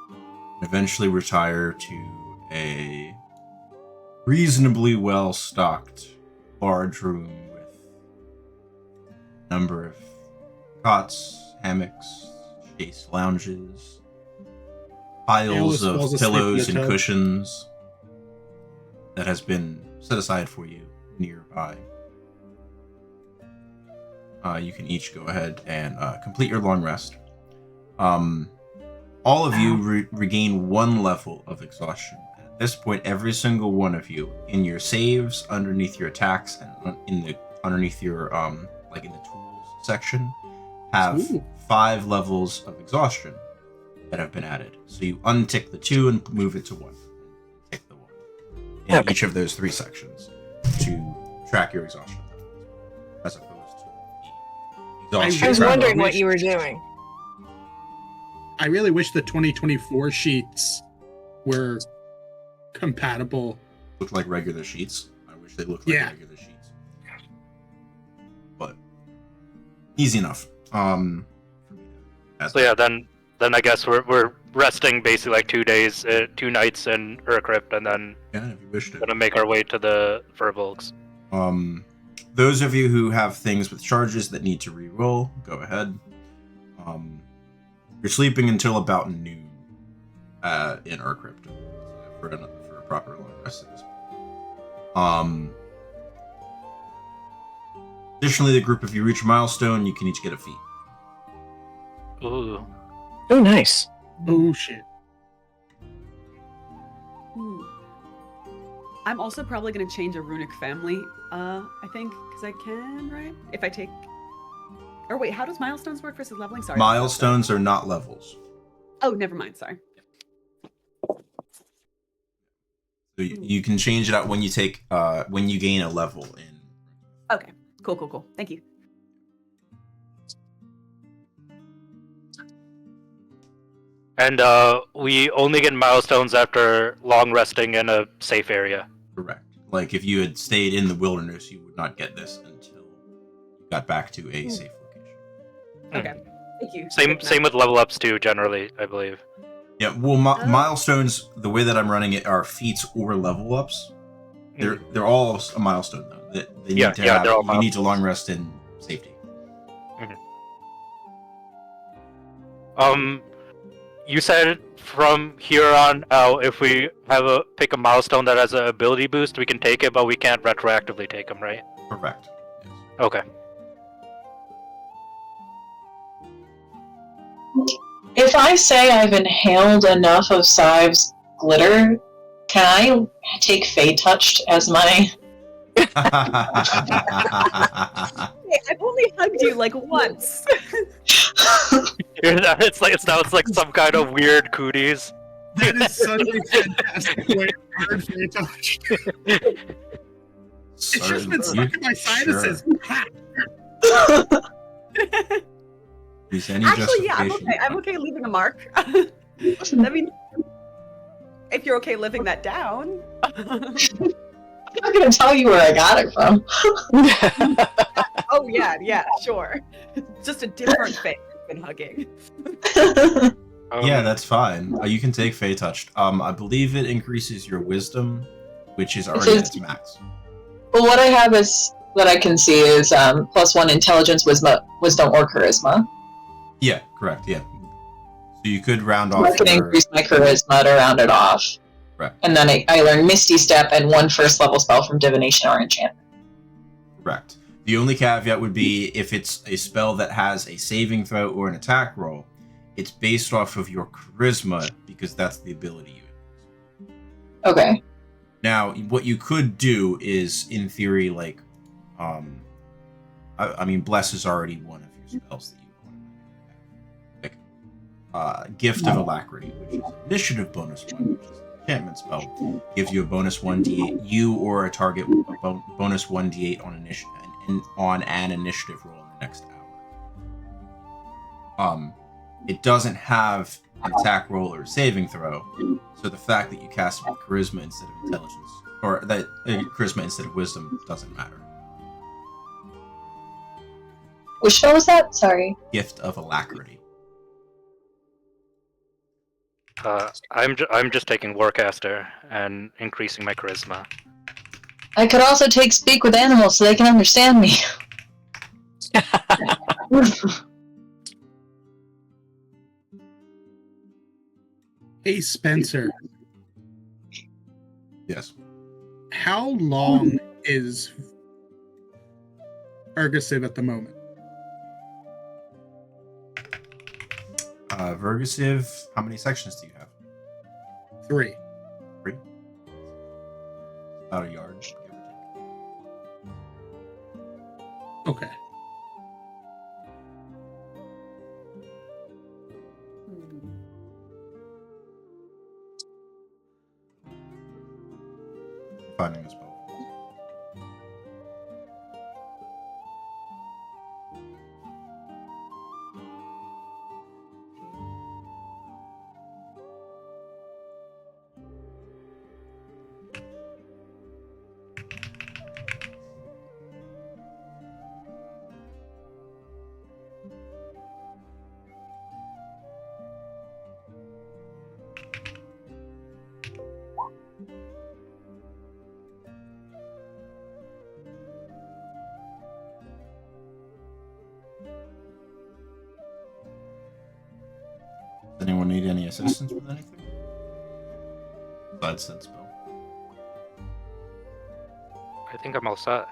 and eventually retire to a reasonably well-stocked large room with a number of cots, hammocks, chaise lounges, piles of falls asleep pillows in the and tub. cushions that has been set aside for you nearby. You can each go ahead and complete your long rest. All of you regain 1 level of exhaustion. At this point, every single one of you, in your saves, underneath your attacks, and underneath your like in the tools section, have Ooh. 5 levels of exhaustion that have been added. So you untick the 2 and move it to 1. Tick the 1 in Okay. each of those 3 sections to track your exhaustion levels, as opposed to the exhaustion I was tracker. wondering what you were doing. I really wish the 2024 sheets were compatible. Look like regular sheets. I wish they looked like Yeah. regular sheets. But easy enough. For me to- So yeah, then I guess we're resting basically like 2 days, 2 nights in Urcrypt, and then Yeah, if you wish to. gonna make our way to the Furbolgs. Those of you who have things with charges that need to re-roll, go ahead. You're sleeping until about noon in Urcrypt for a proper long rest at this point. Additionally, the group of you reach a milestone, you can each get a feat. Ooh. Oh, nice. Oh shit. Ooh. I'm also probably going to change a runic family, I think, because I can, right? If I take... Or wait, how does milestones work versus leveling? Sorry. Milestones are not levels. Oh, never mind, sorry. So you can change it out when you take when you gain a level in. Okay, cool. Thank you. And we only get milestones after long resting in a safe area. Correct. Like if you had stayed in the wilderness, you would not get this until you got back to a safe location. Okay, thank you. Same with level ups too, generally, I believe. Yeah, well, milestones, the way that I'm running it, are feats or level ups. They're all a milestone though. They need Yeah, to yeah, have, they're all you need to long rest in safety. You said from here on out, if we pick a milestone that has an ability boost, we can take it, but we can't retroactively take them, right? Correct. Yes. Okay. If I say I've inhaled enough of Sive's glitter, can I take Fey Touched as my... Hey, I've only hugged you like once. It's like some kind of weird cooties. That is such a fantastic way to word Fey Touched. It's just been stuck in my sinuses. Actually, yeah, I'm okay. I'm okay leaving a mark. I mean, if you're okay living that down. I'm not gonna tell you where I got it from. Oh yeah, sure. Just a different face than hugging. Yeah, that's fine. You can take Fey Touched. I believe it increases your wisdom, which is already at its max. Well, what I have is that I can see is +1 intelligence, wisdom, or charisma. Yeah, correct. Yeah. So you could round off. I can increase my charisma to round it off. Right. And then I learn Misty Step and 1 first level spell from divination or enchantment. Correct. The only caveat would be if it's a spell that has a saving throw or an attack roll, it's based off of your charisma because that's the ability you use. Okay. Now, what you could do is, in theory, like, I mean, Bless is already one of your spells that you want. Like, Gift of Alacrity, which is initiative bonus 1, which is an enchantment spell, gives you a bonus 1d8. You or a target bonus 1d8 on an initiative roll in the next hour. It doesn't have an attack roll or a saving throw, so the fact that you cast it with charisma instead of intelligence, or that charisma instead of wisdom, doesn't matter. Which spell was that? Sorry. Gift of Alacrity. I'm just taking Warcaster and increasing my charisma. I could also take Speak with Animals so they can understand me. Hey, Spencer. Yes. How long is Ergosiv at the moment? Vergosiv, how many sections do you have? 3. 3? About a yard. Give or take. Okay. Finding a spell. Does anyone need any assistance with anything? Besides that spell. I think I'm all set.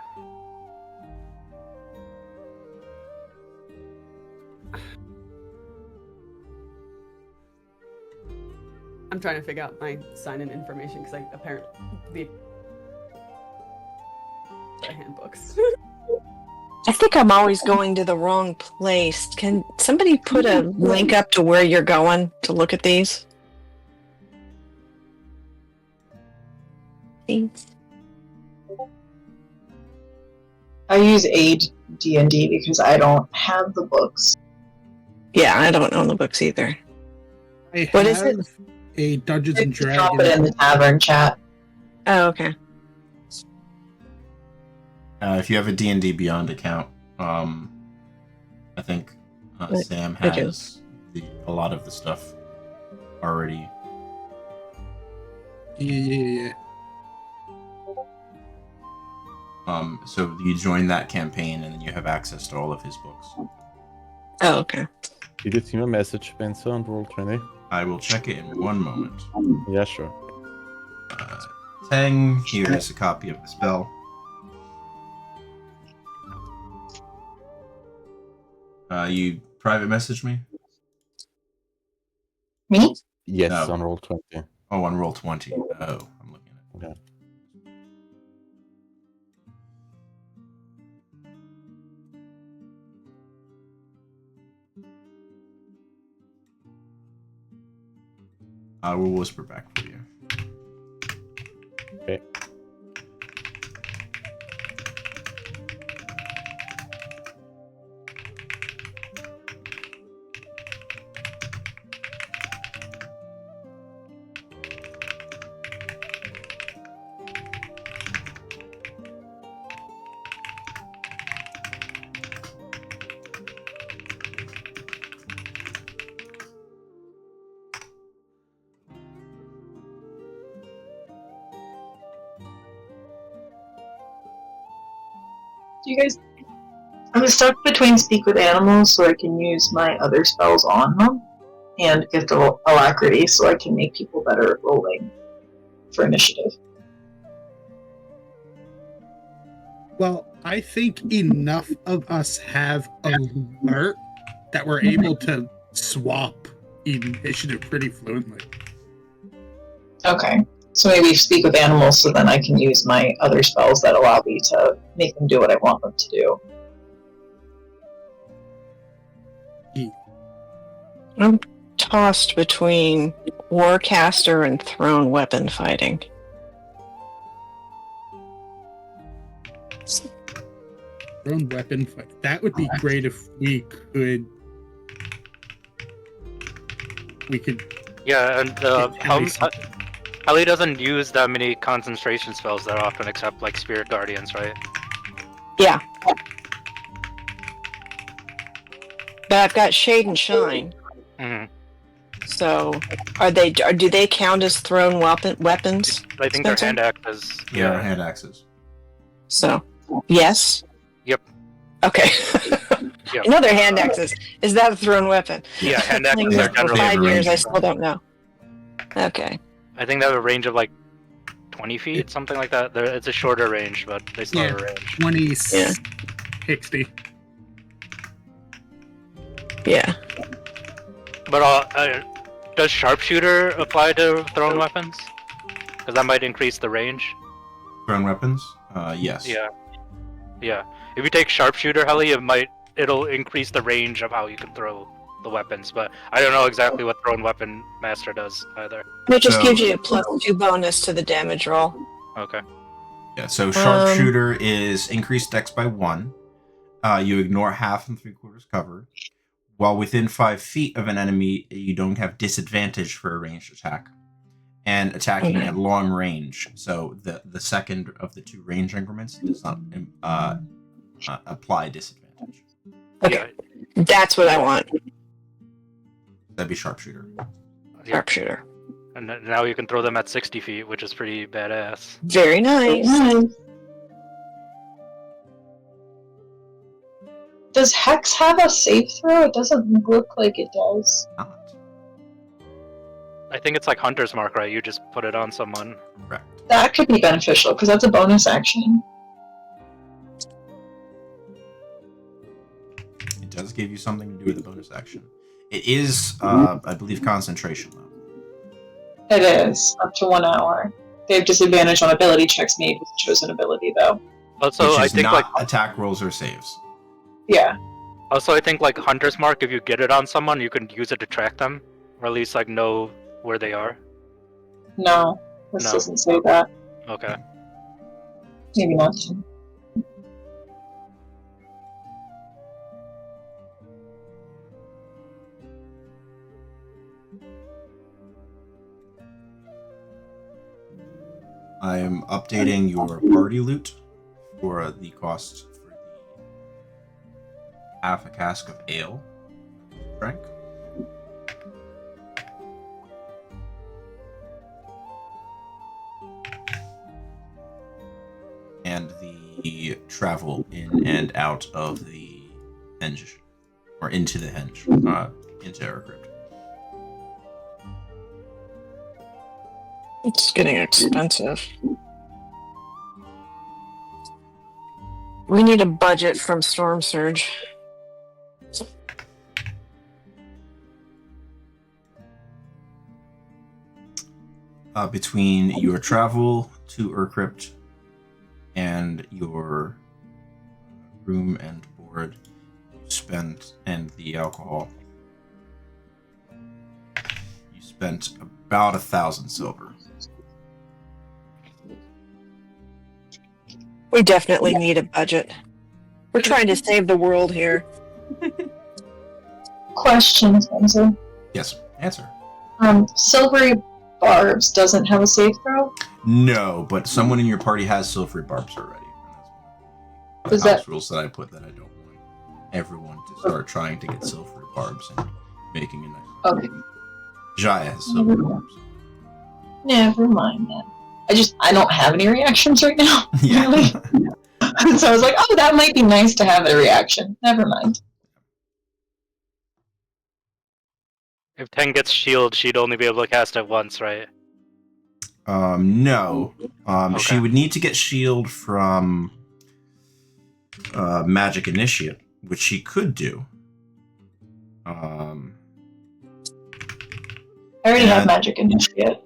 I'm trying to figure out my sign-in information because I apparently the handbooks. I think I'm always going to the wrong place. Can somebody put a link up to where you're going to look at these? Thanks. I use D&D because I don't have the books. Yeah, I don't own the books either. I What is it? have a Dungeons and Drop it in Dragons. the tavern chat. Oh, okay. If you have a D&D Beyond account, I think Sam I do. has a lot of the stuff already. Yeah. So you join that campaign, and then you have access to all of his books. Oh, okay. Did you see my message, Spencer, on Roll20? I will check it in one moment. Yeah, sure. Tang, here is a copy of the spell. You private message me? Me? Yes, No. on Roll20. Oh, on Roll20. Oh, I'm looking at it. Okay. I will whisper back for you. Okay. Do you guys? I'm stuck between speak with animals, so I can use my other spells on them, and gift of alacrity, so I can make people better at rolling for initiative. Well, I think enough of us have alert that we're able to swap initiative pretty fluently. Okay. So maybe speak with animals, so then I can use my other spells that allow me to make them do what I want them to do. I'm tossed between Warcaster and thrown weapon fighting. Thrown weapon fight. That would be great if we could. Yeah, and Helly doesn't use that many concentration spells that often, except like Spirit Guardians, right? Yeah. But I've got Shade and Shine. Mm-hmm. So, do they count as thrown weapons? I think Spencer? they're hand axes. Yeah, hand axes. So, yes? Yep. Okay. Yep. I know they're hand axes. Is that a thrown weapon? Yeah, hand axes Playing are this for generally. 5 years, I range. still don't know. Okay. I think they have a range of like 20 feet, something like that. It's a shorter range, but they still have a range. 20, Yeah. 60. Yeah. But does sharpshooter apply to thrown weapons? Because that might increase the range. Thrown weapons? Yes. Yeah. Yeah. If you take sharpshooter, Helly, it'll increase the range of how you can throw the weapons. But I don't know exactly what thrown weapon master does either. It just So- gives you a +2 bonus to the damage roll. Okay. Yeah, so sharpshooter is increased dex by 1. You ignore half and 3/4 cover. While within 5 feet of an enemy, you don't have disadvantage for a ranged attack. And attacking Okay. at long range, so the second of the 2 range increments does not apply disadvantage. Okay. That's what I want. That'd be sharpshooter. Yeah. Sharpshooter. And now you can throw them at 60 feet, which is pretty badass. Very nice. Does Hex have a save throw? It doesn't look like it does. Not. I think it's like Hunter's Mark, right? You just put it on someone. Correct. That could be beneficial, because that's a bonus action. It does give you something to do with a bonus action. It is, I believe, concentration, though. It is, up to 1 hour. They have disadvantage on ability checks made with chosen ability, though. Also, which I is think not like attack rolls or saves. Yeah. also I think like Hunter's Mark, if you get it on someone, you can use it to track them, or at least like know where they are. No, this No. doesn't say that. Okay. Maybe not. I am updating your party loot for the cost for the half a cask of ale. Frank? And the the travel in and out of the henge, or into the henge, into our crypt. It's getting expensive. We need a budget from Storm Surge. Between your travel to Urcrypt and your room and board spent, and the alcohol, you spent about 1,000 silver. We definitely need a budget. We're trying to save the world here. Question, Spencer. Yes, answer. Silvery Barbs doesn't have a safe throw? No, but someone in your party has silvery barbs already. And that's one of the house rules that I put, that I don't want everyone to start trying to get silvery barbs and making a nice. Okay. Jaya has silvery barbs. Never mind that. I don't have any reactions right now. Yeah. Really. So I was like, oh, that might be nice to have a reaction. Never mind. If Ten gets shield, she'd only be able to cast it once, right? No. Okay. She would need to get shield from Magic Initiate, which she could do. I already have Magic Initiate.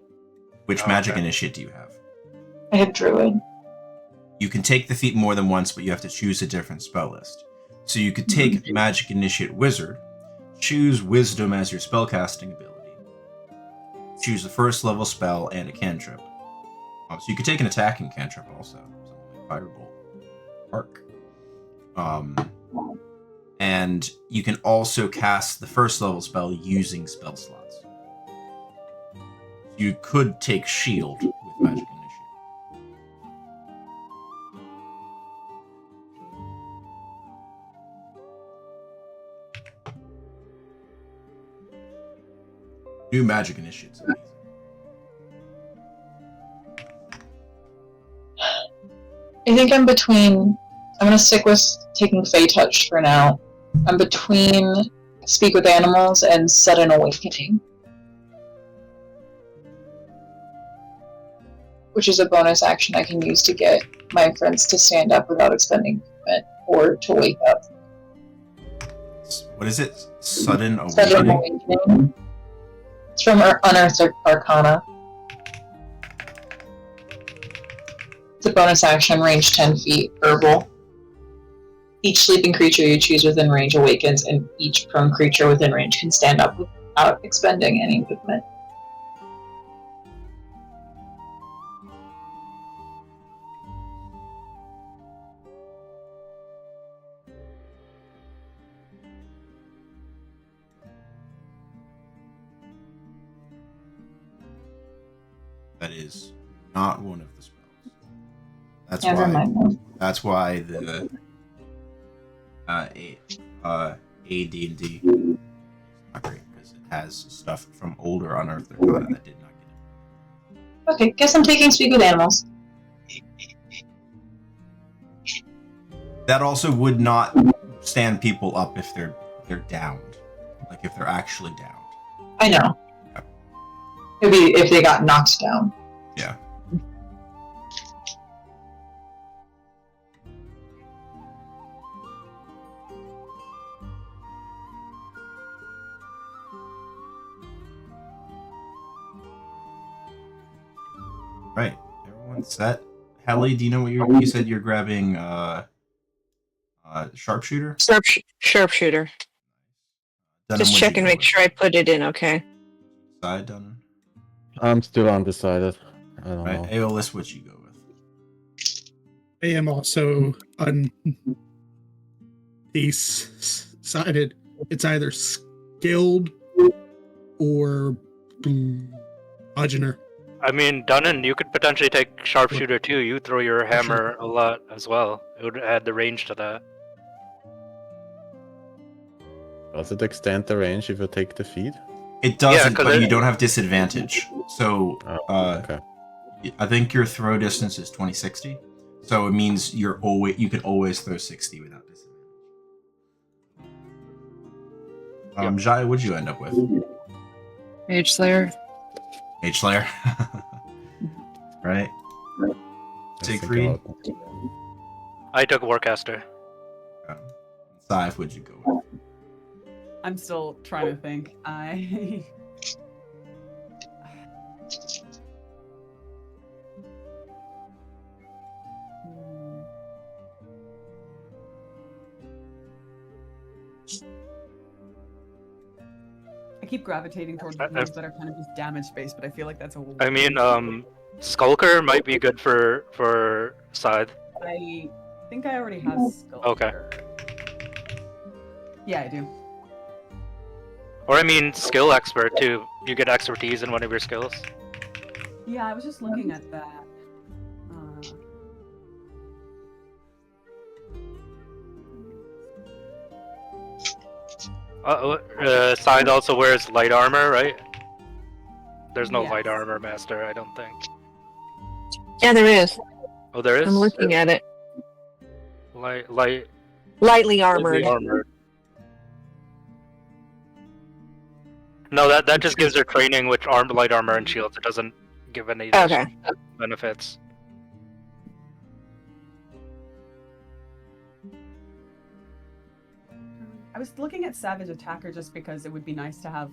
Which Magic Initiate do you have? I have Druid. You can take the feat more than once, but you have to choose a different spell list. So you could take Magic Initiate Wizard, choose Wisdom as your spellcasting ability, choose the first level spell and a cantrip. So you could take an attacking cantrip also, something like Firebolt, Arc. And you can also cast the first level spell using spell slots. You could take Shield with Magic Initiate. New Magic Initiates. I think I'm between. I'm gonna stick with taking Fey Touch for now. I'm between Speak with Animals and Sudden Awakening, which is a bonus action I can use to get my friends to stand up without expending movement or to wake up. What is it? Sudden Sudden Awakening? Awakening. It's from Unearthed Arcana. It's a bonus action, range 10 feet, herbal. Each sleeping creature you choose within range awakens, and each prone creature within range can stand up without expending any movement. That is not one of the spells. That's Never why. mind. That's why the AD&D is not great, because it has stuff from older Unearthed Arcana that did not get it. Okay, guess I'm taking Speak with Animals. That also would not stand people up if they're downed, like if they're actually downed. I know. Maybe if they got knocked down. Yeah. Right. Everyone's set. Helly, do you know what you said you're grabbing sharpshooter? Sharpshooter. Dunham, Just what'd check you and go make with? sure I put it in okay. Side done. I'm still undecided. I don't Right. know. Aeolus, what you go with? I am also decided. It's either skilled or bludgeoner. I mean, Dunnan, you could potentially take Sharpshooter too. You throw your hammer a lot as well. It would add the range to that. Does it extend the range if you take the feed? It doesn't, 'cause but it- you don't have disadvantage. So, Okay. I think your throw distance is 2060. So it means you can always throw 60 without disadvantage. Jai, what'd you end up with? Mage Slayer. Mage Slayer. Right. Siegfried. I took Warcaster. Scythe, what'd you go with? I'm still trying to think. I keep gravitating towards the ones that are kind of just damage based, but I feel like that's a. I mean, Skulker might be good for Scythe. I think I already have Skulker. Okay. Yeah, I do. Or I mean, Skill Expert too. You get expertise in one of your skills. Yeah, I was just looking at that. Scythe also wears light armor, right? There's no Yes. light armor master, I don't think. Yeah, there is. Oh, there is? I'm looking at it. Lightly Lightly armored. armored. No, that just gives her training with light armor and shields. It doesn't give any Okay. benefits. I was looking at Savage Attacker just because it would be nice to have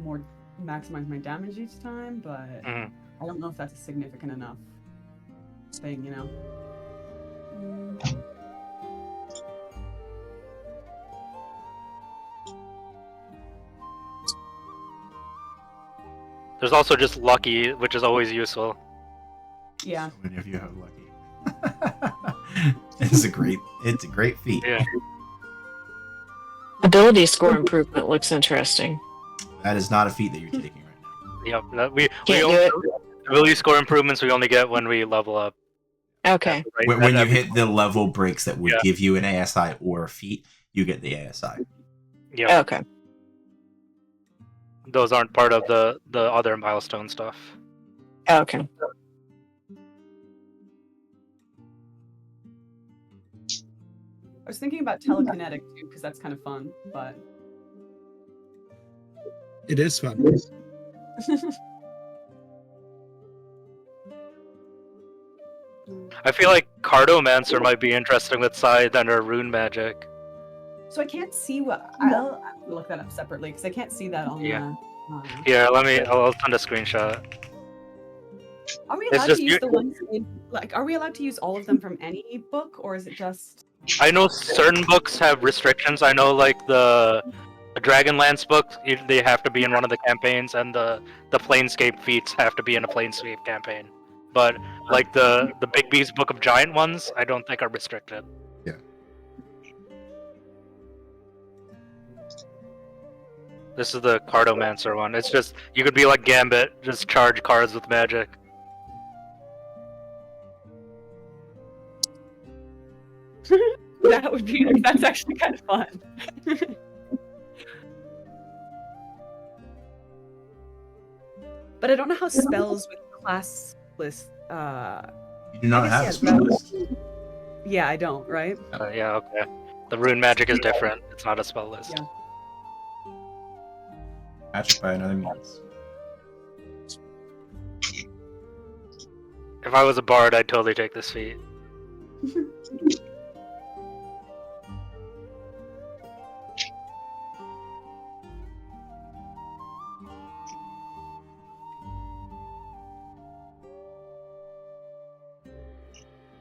more maximize my damage each time, but Mhm. I don't know if that's a significant enough thing, you know. There's also just lucky, which is always useful. Yeah. So many of you have lucky. it's a great feat. Yeah. Ability score improvement looks interesting. That is not a feat that you're taking right now. Yep. We Can't only, do it. ability score improvements we only get when we level up. Okay. Right, When you every- hit the level breaks that would Yeah. give you an ASI or a feat, you get the ASI. Yeah. Okay. Those aren't part of the other milestone stuff. Okay. I was thinking about telekinetic too, because that's kind of fun, but It is fun. I feel like Cardomancer might be interesting with Scythe and her rune magic. so I can't see what I'll have to look that up separately because I can't see that on Yeah. the. Here, I'll send a screenshot. Are we It's allowed just to use you- the ones are we allowed to use all of them from any book, or is it just? I know certain books have restrictions. I know like the Dragonlance book, they have to be in one of the campaigns, and the Planescape feats have to be in a Planescape campaign. But like the Big B's Book of Giant ones, I don't think are restricted. Yeah. This is the Cardomancer one. It's just you could be like Gambit, just charge cards with magic. That's actually kind of fun. But I don't know how spells with class list. You do not I guess, have yeah, a spell list. Yeah, I don't. Right? Yeah, okay. The rune magic is different. It's not a spell list. Yeah. Magic by another means. If I was a bard, I'd totally take this feat.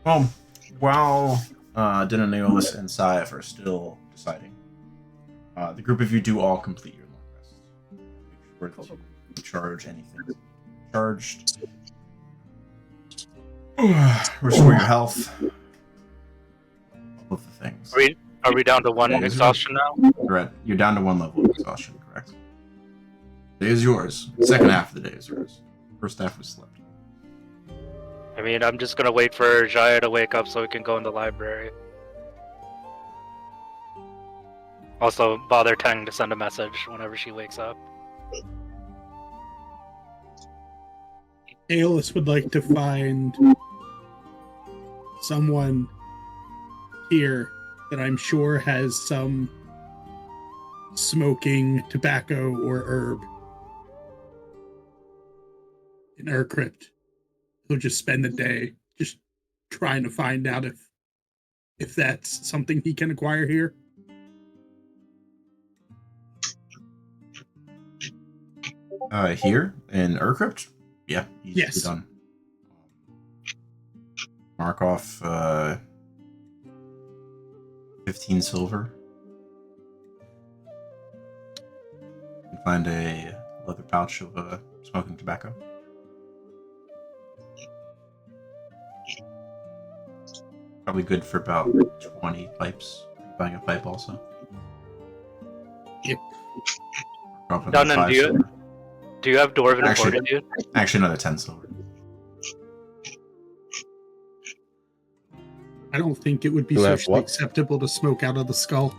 Well, while Dinaneolus and Scythe are still deciding, the group of you do all complete your long rest. Make sure to charge anything charged. Restore your health. All of the things. Are we down to one exhaustion now? You're down to one level of exhaustion, correct? The day is yours. Second half of the day is yours. First half was slept. I mean, I'm just gonna wait for Jaya to wake up so we can go in the library. Also, bother Teng to send a message whenever she wakes up. Aeolus would like to find someone here that I'm sure has some smoking tobacco or herb in her crypt. He'll just spend the day just trying to find out if that's something he can acquire here. Here in Urcrypt? Yeah, easily Yes. done. Mark off 15 silver. You can find a leather pouch of smoking tobacco. Probably good for about 20 pipes. Buying a pipe also. Yep. Drop Done, and 5 silver. do you have Dwarven Actually- Fortitude? Actually, another 10 silver. I don't think it would be You have socially what? acceptable to smoke out of the skull.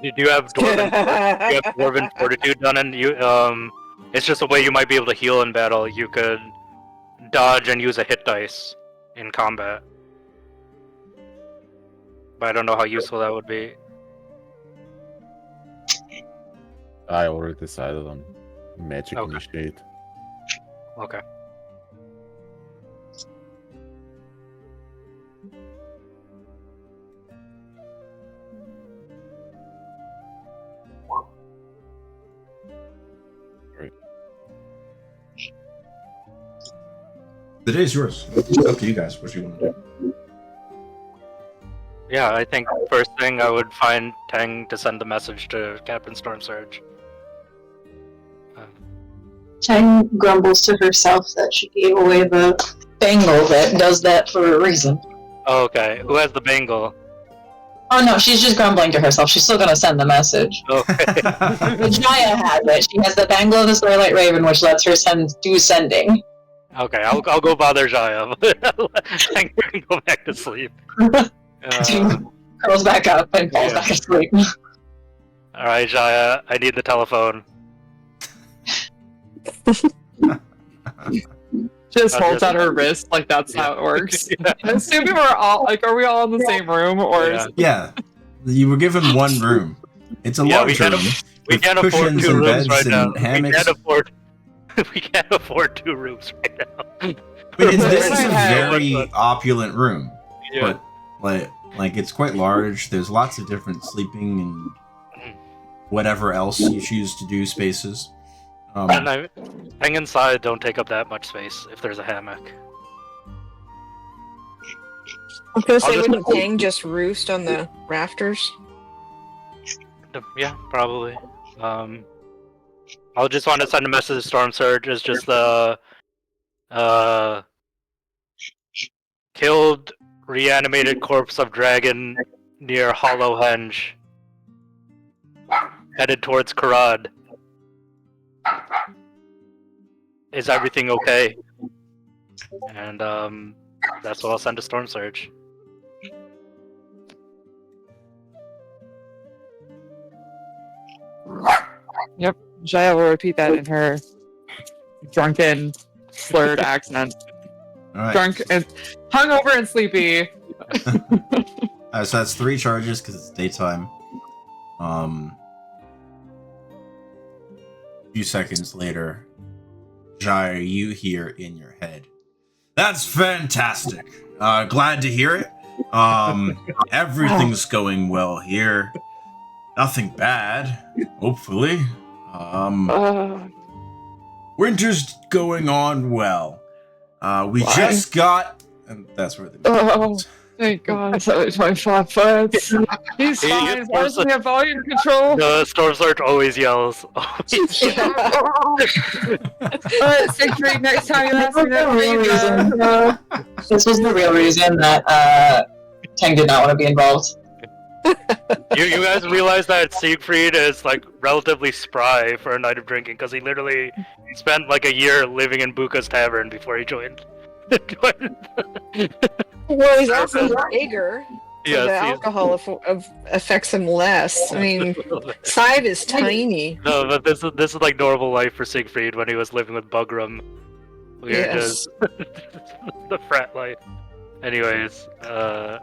Do you have Dwarven Fortitude done? And it's just a way you might be able to heal in battle. You could dodge and use a hit dice in combat. But I don't know how useful that would be. I already decided on magic Okay. initiate. Okay. The day's yours. It's up to you guys. What do you want to do? Yeah, I think first thing I would find Tang to send a message to Captain Storm Surge. Chang grumbles to herself that she gave away the bangle that does that for a reason. Oh, okay, who has the bangle? Oh no, she's just grumbling to herself. She's still gonna send the message. Okay. But Jaya has it. She has the bangle of the Starlight Raven, which lets her do sending. Okay, I'll go bother Jaya. Tang can go back to sleep. She curls back up and falls Yeah. back asleep. Alright, Jaya, I need the telephone. Just Not holds just- out her wrist like that's how it works. Yeah. Assuming we're all like, are we all in the same room or? Yeah. Yeah, you were given one room. It's a Yeah, large room. We with can't afford cushions 2 and rooms beds right now. and hammocks. We can't afford 2 rooms right now. I mean, this is a Yeah. very opulent room, Yeah. but like it's quite large. There's lots of different sleeping and whatever else you choose to do spaces. And hang inside, don't take up that much space if there's a hammock. I was gonna say, I'll just- wouldn't Tang just roost on the rafters? Yeah, probably. I'll just want to send a message to Storm Surge. It's just the killed reanimated corpse of dragon near Hollow Henge, headed towards Karad. Is everything okay? And that's what I'll send to Storm Surge. Yep. Jaya will repeat that in her drunken, slurred accent. All right. Drunk and hungover and sleepy. So that's 3 charges because it's daytime. A few seconds later, Jaya, you hear in your head, "That's fantastic. Glad to hear it. Everything's going well here. Nothing bad, hopefully. Winter's going on well. We Why? just got..." And that's where the Oh, thank God. It's only 25 foot. He's He- fine. Why doesn't he have volume control? The Storm Surge always yells. Siegfried, next time you ask me The real that, reason. This was the real reason that Tang did not want to be involved. You guys realize that Siegfried is like relatively spry for a night of drinking because he literally spent like a year living in Buka's tavern before he joined. Well, he's also bigger, so the Yes, alcohol affects him less. I mean, Side is tiny. no, but this is like normal life for Siegfried when he was living with Bugram. We are Yes. just the frat life. Anyways, so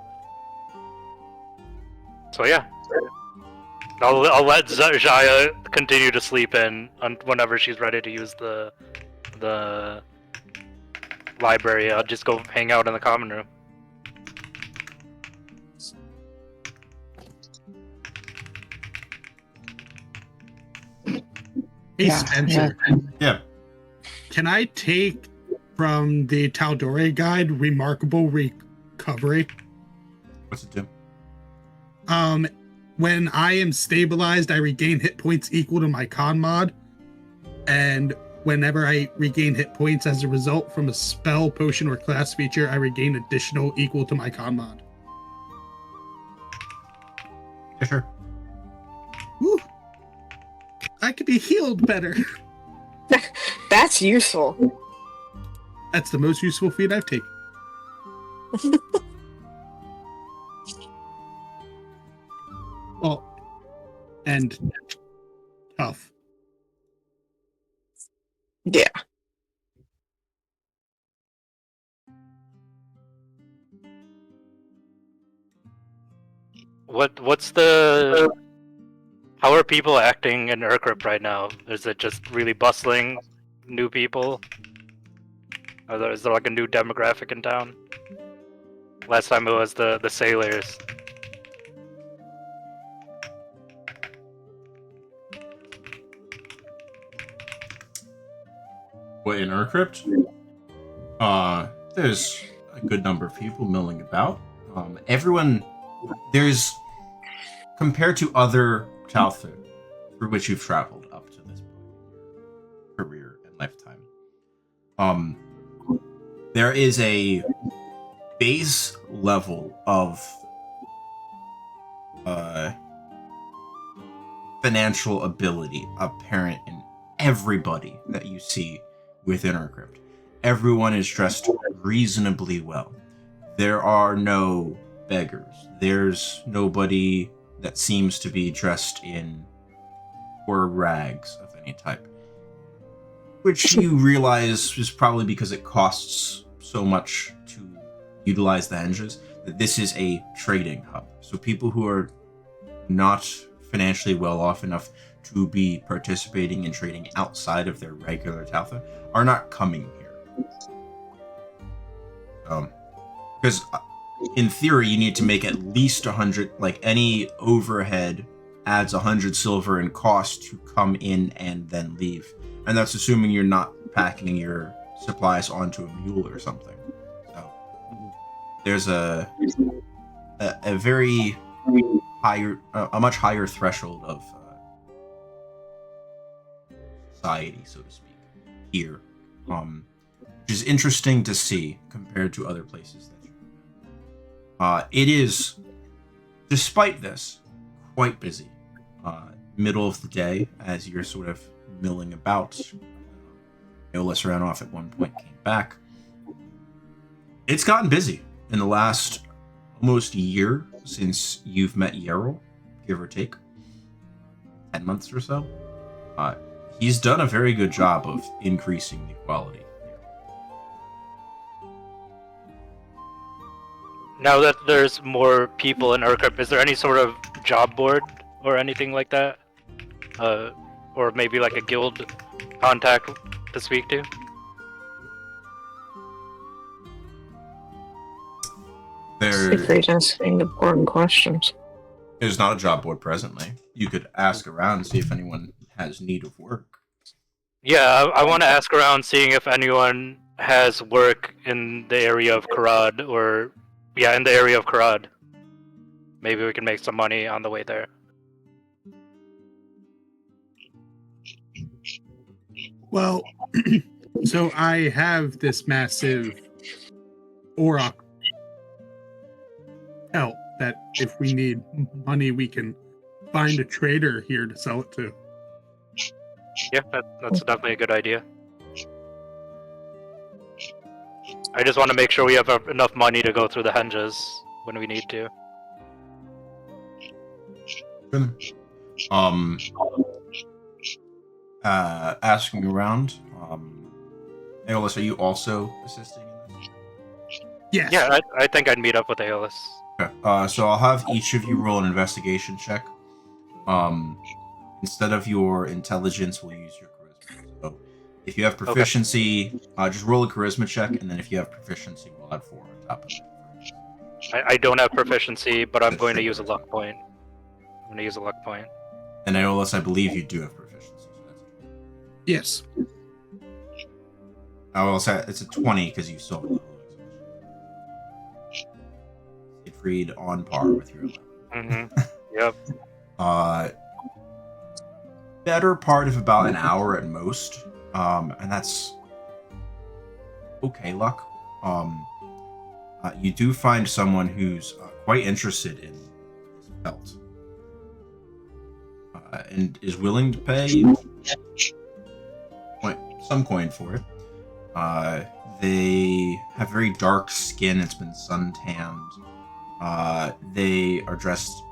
yeah, I'll let Jaya continue to sleep in whenever she's ready to use the library. I'll just go hang out in the common room. Hey, Yeah, Spencer. Yeah. Can I take from the Taldore guide Remarkable Recovery? What's it do? When I am stabilized, I regain hit points equal to my con mod. And whenever I regain hit points as a result from a spell, potion, or class feature, I regain additional equal to my con mod. Yeah, sure. Woo! I could be healed better. That's useful. That's the most useful feat I've taken. Well, and tough. Yeah. What's the... How are people acting in Urkrip right now? Is it just really bustling new people? Is there like a new demographic in town? Last time it was the sailors. What, in Urcrypt? There's a good number of people milling about. Everyone, there's, compared to other Talthur through which you've traveled up to this point, career and lifetime, there is a base level of financial ability apparent in everybody that you see within Urcrypt. Everyone is dressed reasonably well. There are no beggars. There's nobody that seems to be dressed in poor rags of any type. Which you realize is probably because it costs so much to utilize the henges, that this is a trading hub. So people who are not financially well off enough to be participating in trading outside of their regular Taltha are not coming here. Because in theory, you need to make at least 100, like any overhead adds 100 silver in cost to come in and then leave. And that's assuming you're not packing your supplies onto a mule or something. So there's a very higher, a much higher threshold of society, so to speak, here, which is interesting to see compared to other places that it is, despite this, quite busy. Middle of the day, as you're sort of milling about. Eolus ran off at one point, came back. It's gotten busy in the last almost year since you've met Yerl, give or take. 10 months or so. He's done a very good job of increasing the quality. Now that there's more people in Urkrip, is there any sort of job board or anything like that? Or maybe like a guild contact to speak to? Secret asking important questions. There's not a job board presently. You could ask around and see if anyone has need of work. Yeah, I want to ask around, seeing if anyone has work in the area of Karad, or yeah, in the area of Karad. Maybe we can make some money on the way there. Well, so I have this massive Auroch help that if we need money, we can find a trader here to sell it to. Yeah, that's definitely a good idea. I just want to make sure we have enough money to go through the henges when we need to. Asking around, Aeolus, are you also assisting in this? Yes. Yeah, I think I'd meet up with Aeolus. Okay. So I'll have each of you roll an investigation check. Instead of your intelligence, we'll use your charisma. So if you have proficiency, just roll a charisma check, and then if you have proficiency, we'll add 4 on top of it. I don't have proficiency, but I'm going to use a luck point. I'm going to use a luck point. And Aeolus, I believe you do have proficiency. So that's Yes. I will say it's a 20 because you still have a level of Siegfried on par with your level. Mm-hmm. Yep. Better part of about an hour at most, and that's okay luck. You do find someone who's quite interested in this belt, and is willing to pay some coin for it. They have very dark skin. It's been suntanned. They are dressed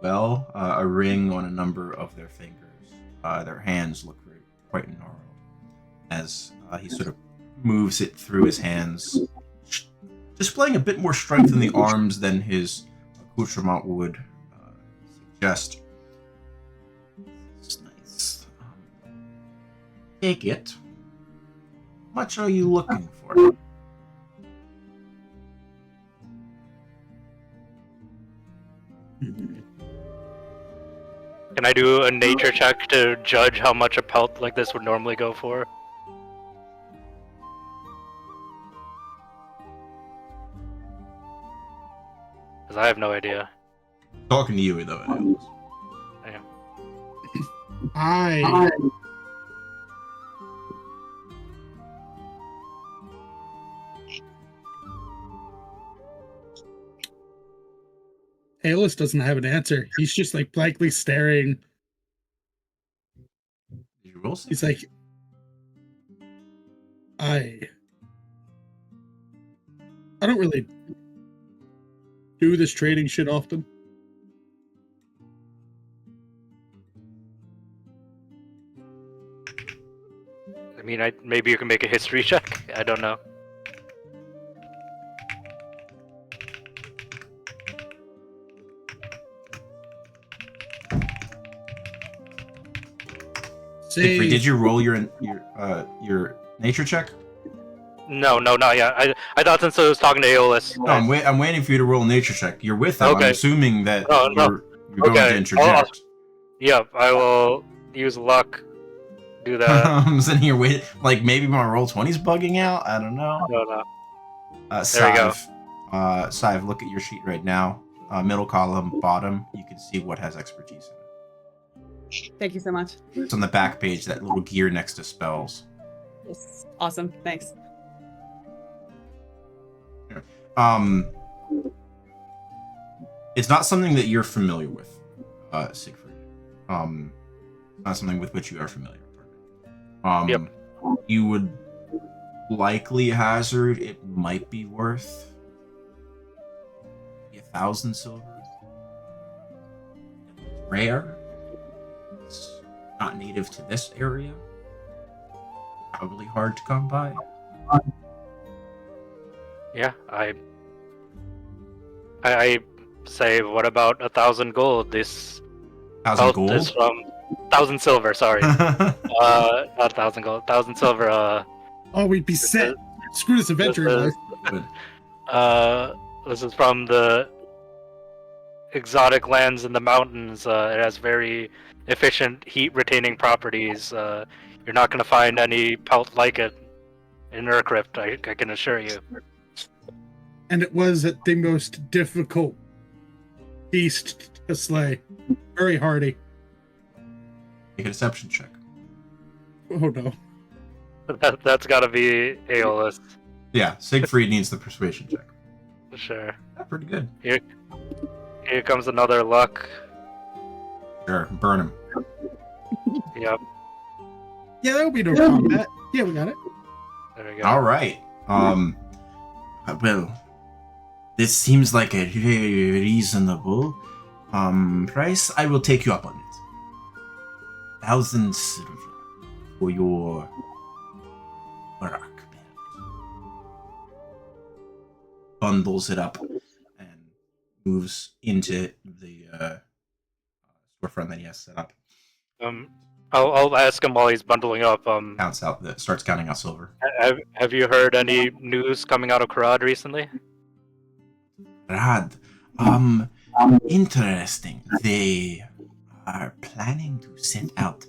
well. A ring on a number of their fingers. Their hands look quite gnarled as he sort of moves it through his hands, displaying a bit more strength in the arms than his accoutrement would suggest. It's nice. Take it. How much are you looking for? Can I do a nature check to judge how much a pelt like this would normally go for? Because I have no idea. Talking to you, though. Yeah. I Aeolus doesn't have an answer. He's just like blankly staring. Did you roll something? He's like, I don't really do this trading shit often. I mean, maybe you can make a history check. I don't know. Siegfried, did you roll your nature check? No, not yet. I thought since I was talking to Aeolus. No, I'm waiting for you to roll a nature check. You're with them. Okay. I'm assuming that No. you're going to interject. Yep, I will use luck. Do that. I'm sitting here waiting. Like, maybe my roll 20's bugging out? I don't know. No. There we go. Sive, look at your sheet right now. Middle column, bottom. You can see what has expertise in it. Thank you so much. It's on the back page, that little gear next to spells. Yes. Awesome. Thanks. It's not something that you're familiar with, Siegfried. Not something with which you are familiar. Yep. You would likely hazard it might be worth 1,000 silver. Rare. It's not native to this area. Probably hard to come by. Yeah, I say, what about 1,000 gold? This 1,000 belt is gold? from 1,000 silver. Sorry, not 1,000 gold. 1,000 silver. Oh, we'd be set. Screw this adventure. This is from the exotic lands in the mountains. It has very efficient heat-retaining properties. You're not going to find any pelt like it in Urcrypt, I can assure you. And it was the most difficult beast to slay. Very hardy. Make a deception check. Oh no. That's got to be Aeolus. Yeah, Siegfried needs the persuasion check. Sure. Yeah, pretty good. Here comes another luck. Sure, burn him. Yep. Yeah, that would be no combat. Yeah, we got it. There we go. All right. Well, this seems like a very reasonable price. I will take you up on it. 1,000 silver for your rock belt. bundles it up and moves into the storefront that he has set up. I'll ask him while he's bundling up. Starts counting out silver. Have you heard any news coming out of Karad recently? Rad, interesting. They are planning to send out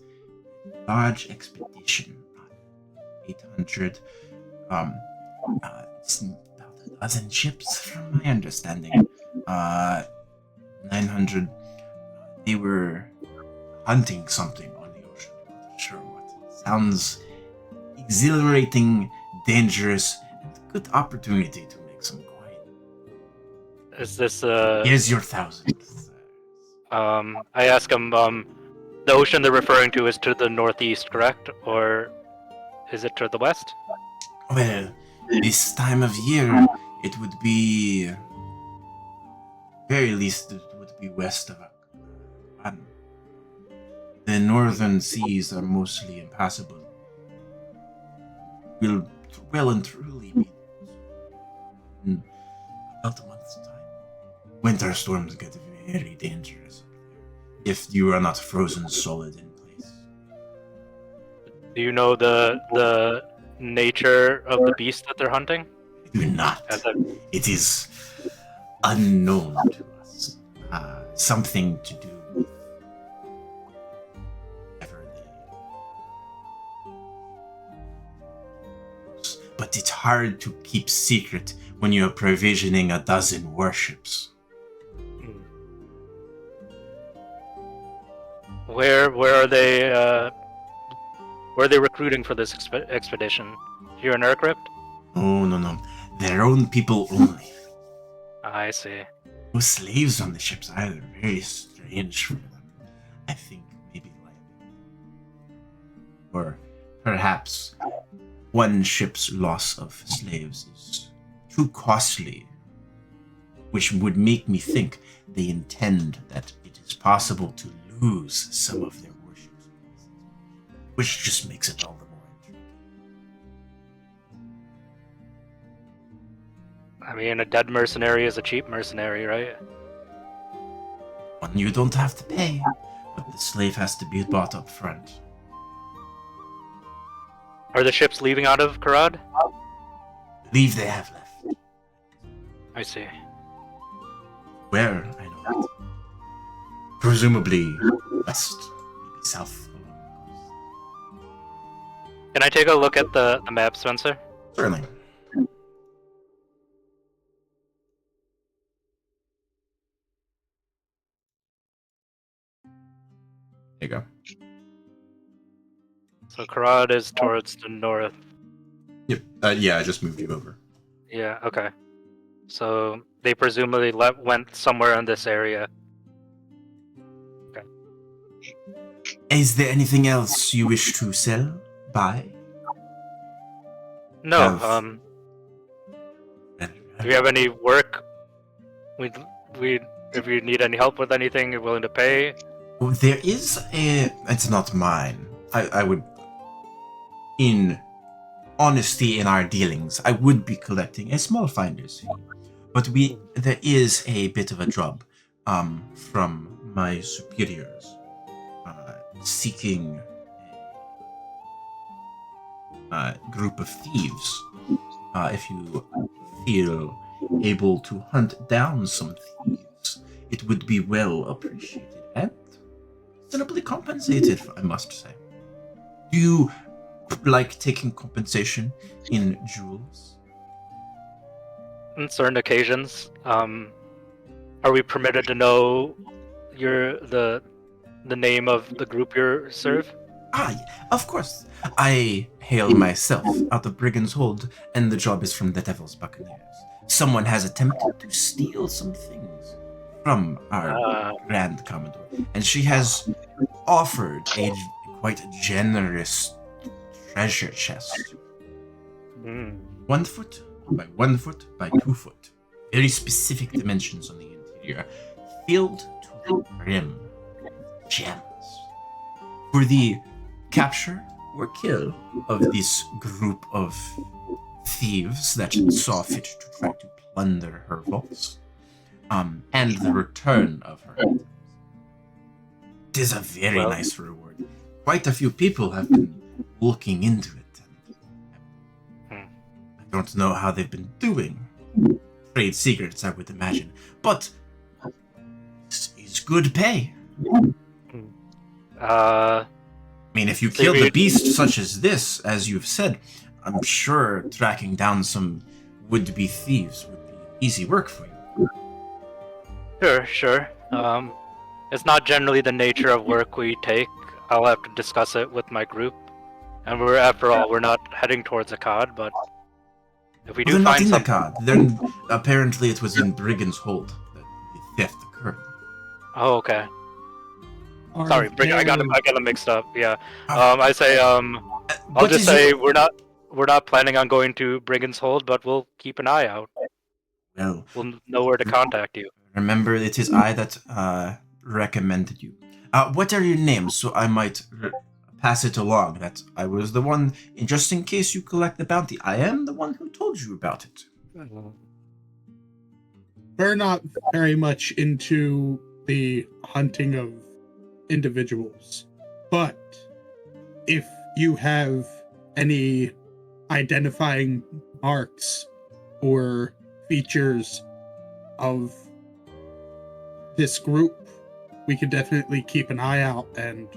a large expedition. 800, it's about a dozen ships, from my understanding. 900. They were hunting something on the ocean. Not sure what. Sounds exhilarating, dangerous, and a good opportunity to make some coin. Is this Here's your 1,000. I ask him, the ocean they're referring to is to the northeast, correct? Or is it to the west? Well, this time of year, it would be... very least, it would be west of Aden. The northern seas are mostly impassable. Will well and truly be in about a month's time. Winter storms get very dangerous if you are not frozen solid in place. Do you know the nature of the beast that they're hunting? I do not. It is unknown to us. Something to do with whatever but it's hard to keep secret when you're provisioning a dozen warships. Where are they? Where are they recruiting for this expedition? Here in Urcrypt? Oh, no. Their own people only. I see. No slaves on the ships either. Very strange for them. I think maybe or perhaps one ship's loss of slaves is too costly, which would make me think they intend that it is possible to lose some of their warships, which just makes it all the more intriguing. I mean, a dead mercenary is a cheap mercenary, right? One you don't have to pay, but the slave has to be bought up front. Are the ships leaving out of Karad? Leave they have left. I see. Where? I know not. Presumably west, maybe south. Can I take a look at the map, Spencer? Certainly. There you go. So Karad is towards the north. Yep. Yeah, I just moved you over. Yeah, okay. So they presumably went somewhere in this area. Okay. Is there anything else you wish to sell? Buy? No, do you have any work? If you need any help with anything, you're willing to pay? Well, there is a... It's not mine. I would... In honesty in our dealings, I would be collecting a small finder's fee. But there is a bit of a job from my superiors seeking a group of thieves. If you feel able to hunt down some thieves, it would be well appreciated and reasonably compensated, I must say. Do you like taking compensation in jewels? On certain occasions. Are we permitted to know the name of the group you serve? Of course. I hail myself out of Brigand's Hold, and the job is from the Devil's Buccaneers. Someone has attempted to steal some things from our Grand Commodore, and she has offered a quite generous treasure chest. 1 foot by 1 foot by 2 foot. Very specific dimensions on the interior, filled to the brim with gems. For the capture or kill of this group of thieves that saw fit to try to plunder her vaults, and the return of her items. It is a very Well- nice reward. Quite a few people have been looking into it. And I don't know how they've been doing. Trade secrets, I would imagine. But this is good pay. I mean, if you killed a beast such as this, as you've said, I'm sure tracking down some would-be thieves would be easy work for you. Sure. It's not generally the nature of work we take. I'll have to discuss it with my group. And after all, we're not heading towards a COD, but if we do They're not find in the something... cod. Then apparently it was in Brigand's Hold that the theft occurred. Oh, okay. Are Sorry, I got there- them mixed up. Yeah. Uh, I say I'll what just is say your- we're not planning on going to Brigand's Hold, but we'll keep an eye out. Well, We'll know where to contact you. remember, it is I that recommended you. What are your names, so I might pass it along that I was the one, just in case you collect the bounty. I am the one who told you about it. We're not very much into the hunting of individuals, but if you have any identifying marks or features of this group, we could definitely keep an eye out, and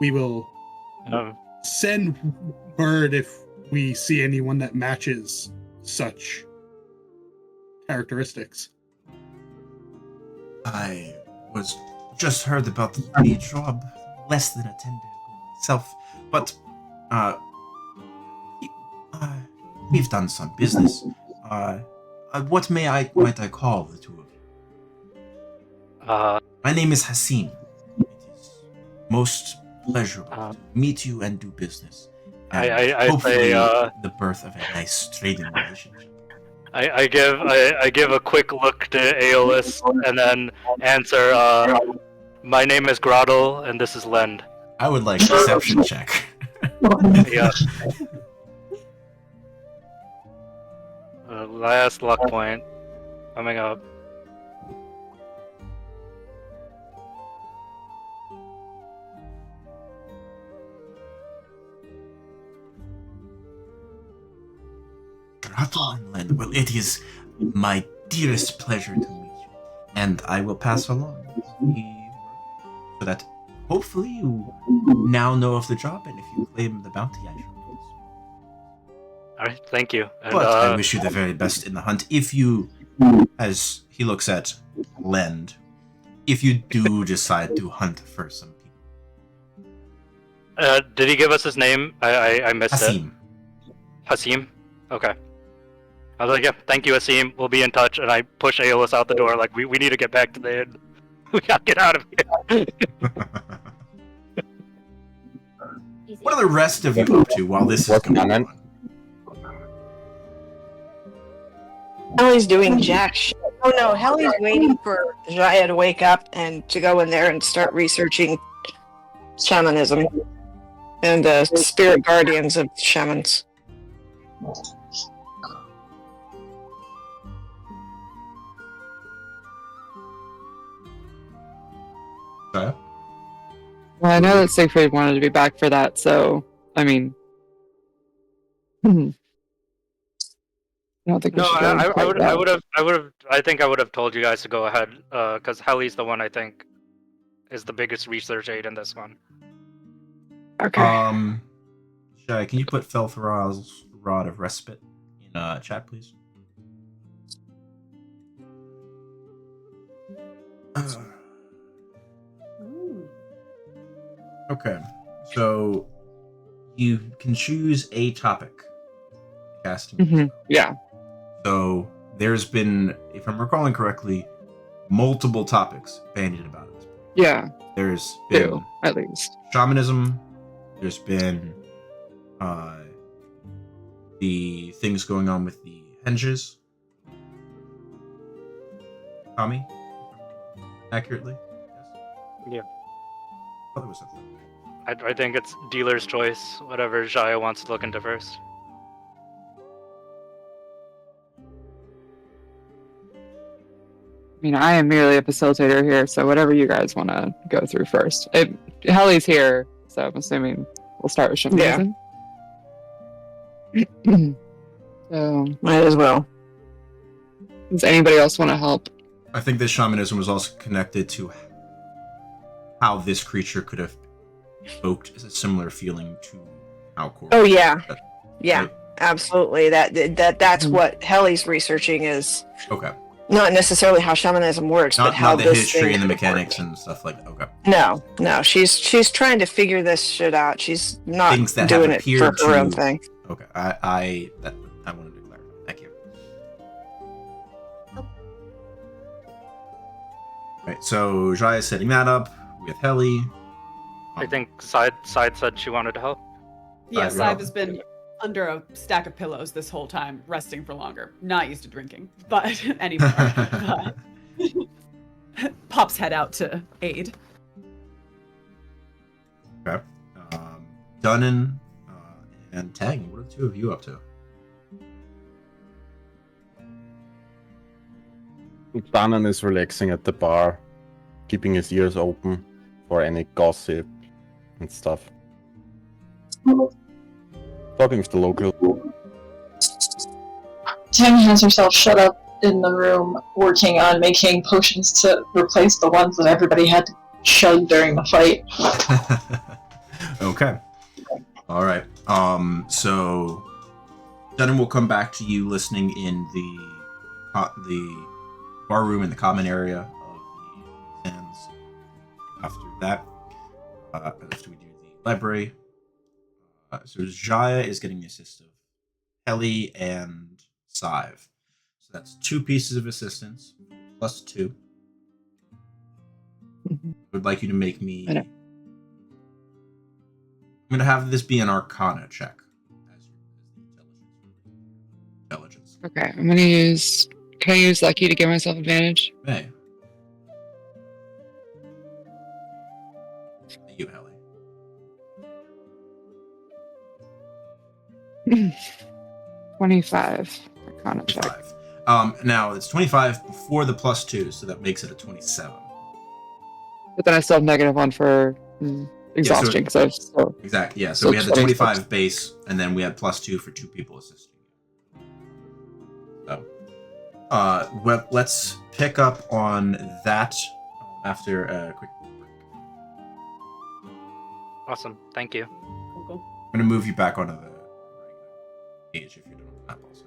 we will send word if we see anyone that matches such characteristics. I was just heard about the job less than a 10 day ago myself, but we've done some business. What might I call the two of you? My name is Hassim. It is most pleasurable to meet you and do business. And I hopefully say, the birth of a nice trading relationship. I give a quick look to Aeolus and then answer. My name is Grottle, and this is Lend. I would like a deception check. Yeah. Last luck point coming up. Grottle and Lend. Well, it is my dearest pleasure to meet you, and I will pass along so that hopefully you now know of the job, and if you claim the bounty, I shall. All right, thank you. And, But I wish you the very best in the hunt. If you, as he looks at Lend, if you do decide to hunt for some people. Did he give us his name? I missed Hassim. it. Hassim? Okay. I was like, yeah, thank you, Hassim. We'll be in touch. And I push Aeolus out the door, like, we need to get back to the inn. We gotta get out of here. What are the rest of you up to while this is going on? Helly's doing jack shit. Oh no, Helly's waiting for Jaya to wake up and to go in there and start researching shamanism and spirit guardians of shamans. Jaya? Well, I know that Siegfried wanted to be back for that, so I mean, I don't think we No, should go I quite would yet. I think I would have told you guys to go ahead, because Helly's the one I think is the biggest research aid in this one. Okay. Jaya, can you put Feltharal's Rod of Respite in chat, please? Okay, so you can choose a topic. Casting. Mhm, yeah. So there's been, if I'm recalling correctly, multiple topics bandied about it. Yeah. There's been Two, at least. shamanism. There's been the things going on with the henges. Tommy, accurately. Yes. Yeah. Oh, there was something. I think it's dealer's choice, whatever Jaya wants to look into first. mean, I am merely a facilitator here, so whatever you guys want to go through first. Helly's here, so I'm assuming we'll start with shamanism. So, Might as well. does anybody else want to help? I think this shamanism was also connected to how this creature could have evoked a similar feeling to how Cor. Oh yeah, yeah, Right? absolutely. That's what Helly's researching is Okay. not necessarily how shamanism works, but how not the this history thing and the could mechanics work. and stuff like that. Okay. No. She's trying to figure this shit out. She's not Things that doing have it for appeared her own to- thing. Okay. I wanted to clarify. Thank you. Right. So Jai is setting that up with Helly. I think Side said she wanted to help. Yes, Right, I've just been under a stack of pillows this whole time, resting for longer. Not used to drinking, but anymore. But Pop's head out to aid. Okay. Dunnan and Tang, what are the two of you up to? Bannon is relaxing at the bar, keeping his ears open for any gossip and stuff. Talking with the local. Tammy has herself shut up in the room, working on making potions to replace the ones that everybody had to chug during the fight. Okay. All right. So Dunnan will come back to you listening in the bar room in the common area of the sands. After that, after we do the library, so Jaya is getting the assist of Helly and Sive. So that's 2 pieces of assistance plus 2. I would like you to make me. I'm going to have this be an Arcana check. As intelligence. Okay, I'm gonna use. Can I use Lucky to give myself advantage? May. You, Helly. 25. Arcana check. 25. Now it's 25 before the plus 2, so that makes it a 27. But then I still have -1 for exhaustion because I've still. Exactly. Yeah. So So we had the 26. 25 base, and then we had plus 2 for 2 people assisting you. So, well, let's pick up on that after a quick. Awesome. Thank you. Cool. I'm gonna move you back onto the page if you're doing that also.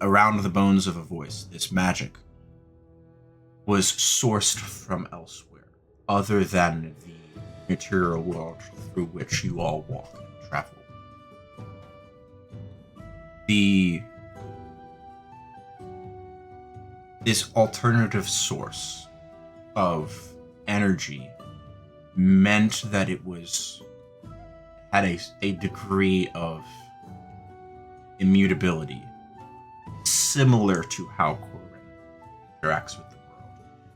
around the bones of a voice, this magic was sourced from elsewhere, other than the material world through which you all walk and travel. This alternative source of energy meant that it had a degree of immutability similar to how Corin interacts with the world.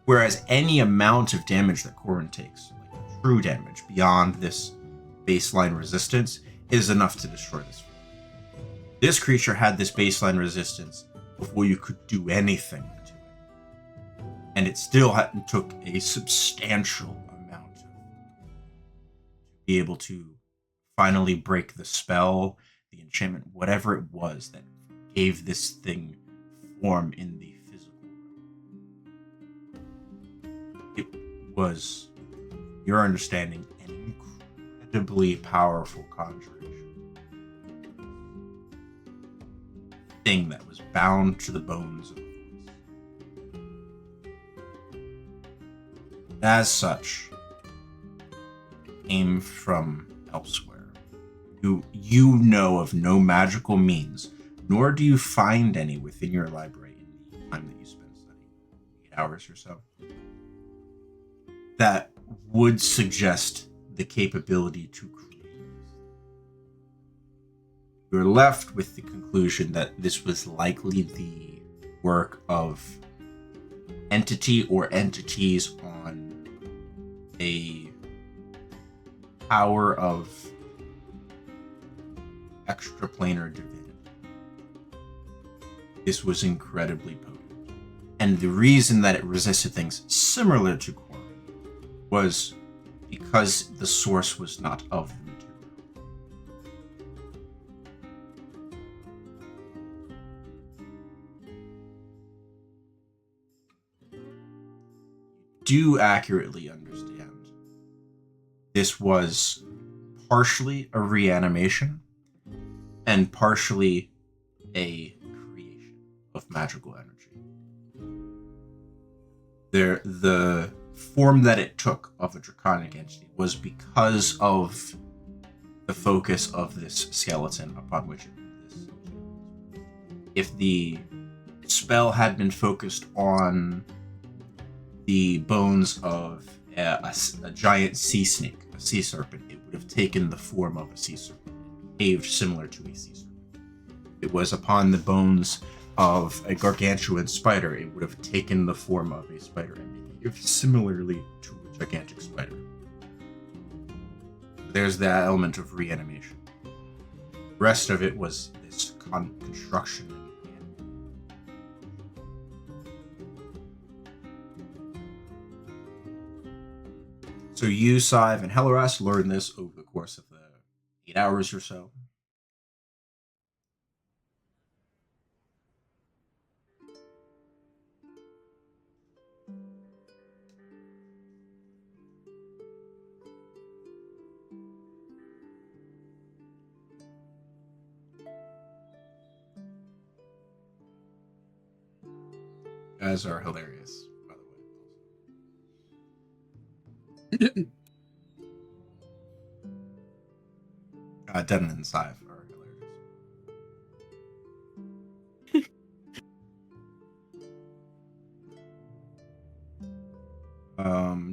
Whereas any amount of damage that Corin takes, like true damage beyond this baseline resistance, is enough to destroy this world. This creature had this baseline resistance before you could do anything to it. And it still took a substantial amount to be able to finally break the spell, the enchantment, whatever it was that gave this thing form in the physical realm. It was, your understanding, an incredibly powerful conjuration. Thing that was bound to the bones of the voice. As such, came from elsewhere. You know of no magical means, nor do you find any within your library in the time that you spend studying, 8 hours or so, that would suggest the capability to create. You're left with the conclusion that this was likely the work of entity or entities on a power of extraplanar divinity. This was incredibly potent. And the reason that it resisted things similar to Corin was because the source was not of the material. Do accurately understand this was partially a reanimation and partially a creation of magical energy. The form that it took of a draconic entity was because of the focus of this skeleton upon which this. If the spell had been focused on the bones of a giant sea snake, a sea serpent, it would have taken the form of a sea serpent, behaved similar to a sea serpent. If it was upon the bones of a gargantuan spider, it would have taken the form of a spider and behaved similarly to a gigantic spider. There's that element of reanimation. The rest of it was this construction. So you, Sive, and Helleras learned this over the course of the 8 hours or so. Guys are hilarious, by the way. Devin and Sive are hilarious.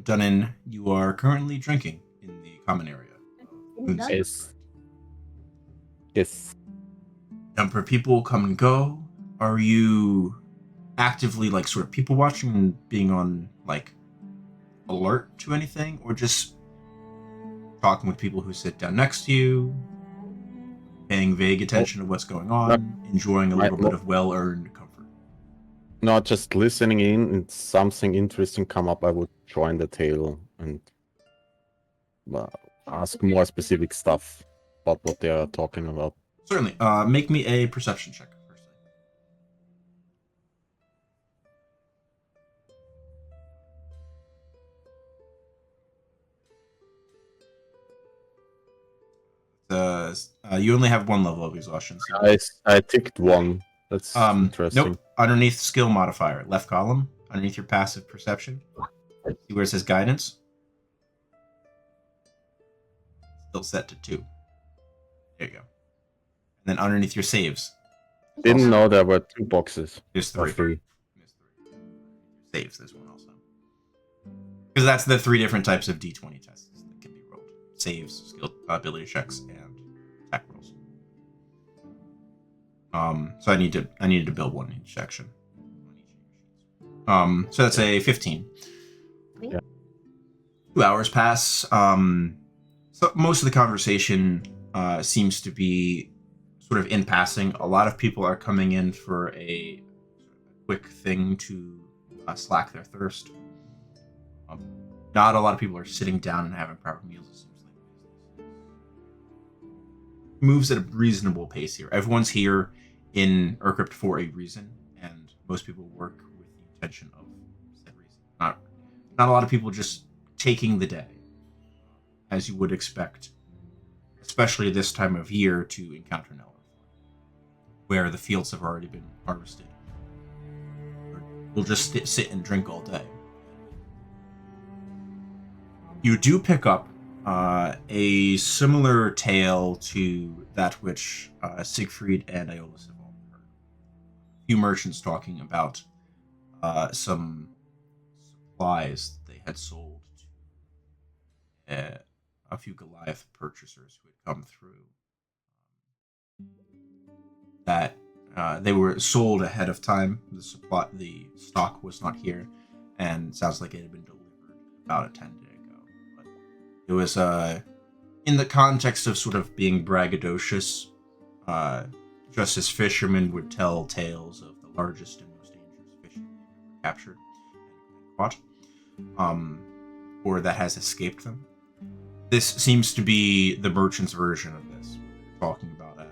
Dunnan, you are currently drinking in the common area. Yes. Yes. Number of people come and go. Are you actively sort of people watching and being on alert to anything, or just talking with people who sit down next to you, paying vague attention to what's going on, enjoying a little bit of well-earned comfort? Not just listening in, and something interesting come up, I would join the table and ask more specific stuff about what they are talking about. Certainly. Make me a perception check. You only have one level of exhaustion. So I ticked one. That's interesting. Nope. Underneath skill modifier, left column, underneath your passive perception. See where it says guidance? Still set to 2. There you go. And then underneath your saves. Didn't know there were 2 boxes. There's Or 3. 3. There's 3. Saves, there's one also. Because that's the 3 different types of D20 tests that can be rolled. Saves, skill ability checks, and attack rolls. So I needed to build one in each section. So that's a 15. Yeah. 2 hours pass. So most of the conversation seems to be sort of in passing. A lot of people are coming in for a quick thing to slack their thirst. Not a lot of people are sitting down and having proper meals. It seems like moves at a reasonable pace here. Everyone's here in Urcrypt for a reason, and most people work with the intention of said reason. Not a lot of people just taking the day, as you would expect, especially this time of year, to encounter Nella, where the fields have already been harvested. We'll just sit and drink all day. You do pick up a similar tale to that which Siegfried and Aeolus have all heard. A few merchants talking about some supplies they had sold to a few Goliath purchasers who had come through. That they were sold ahead of time. The stock was not here, and sounds like it had been delivered about a 10 day ago. But it was in the context of sort of being braggadocious, just as fishermen would tell tales of the largest and most dangerous fish captured and caught, or that has escaped them. This seems to be the merchant's version of this. We're talking about a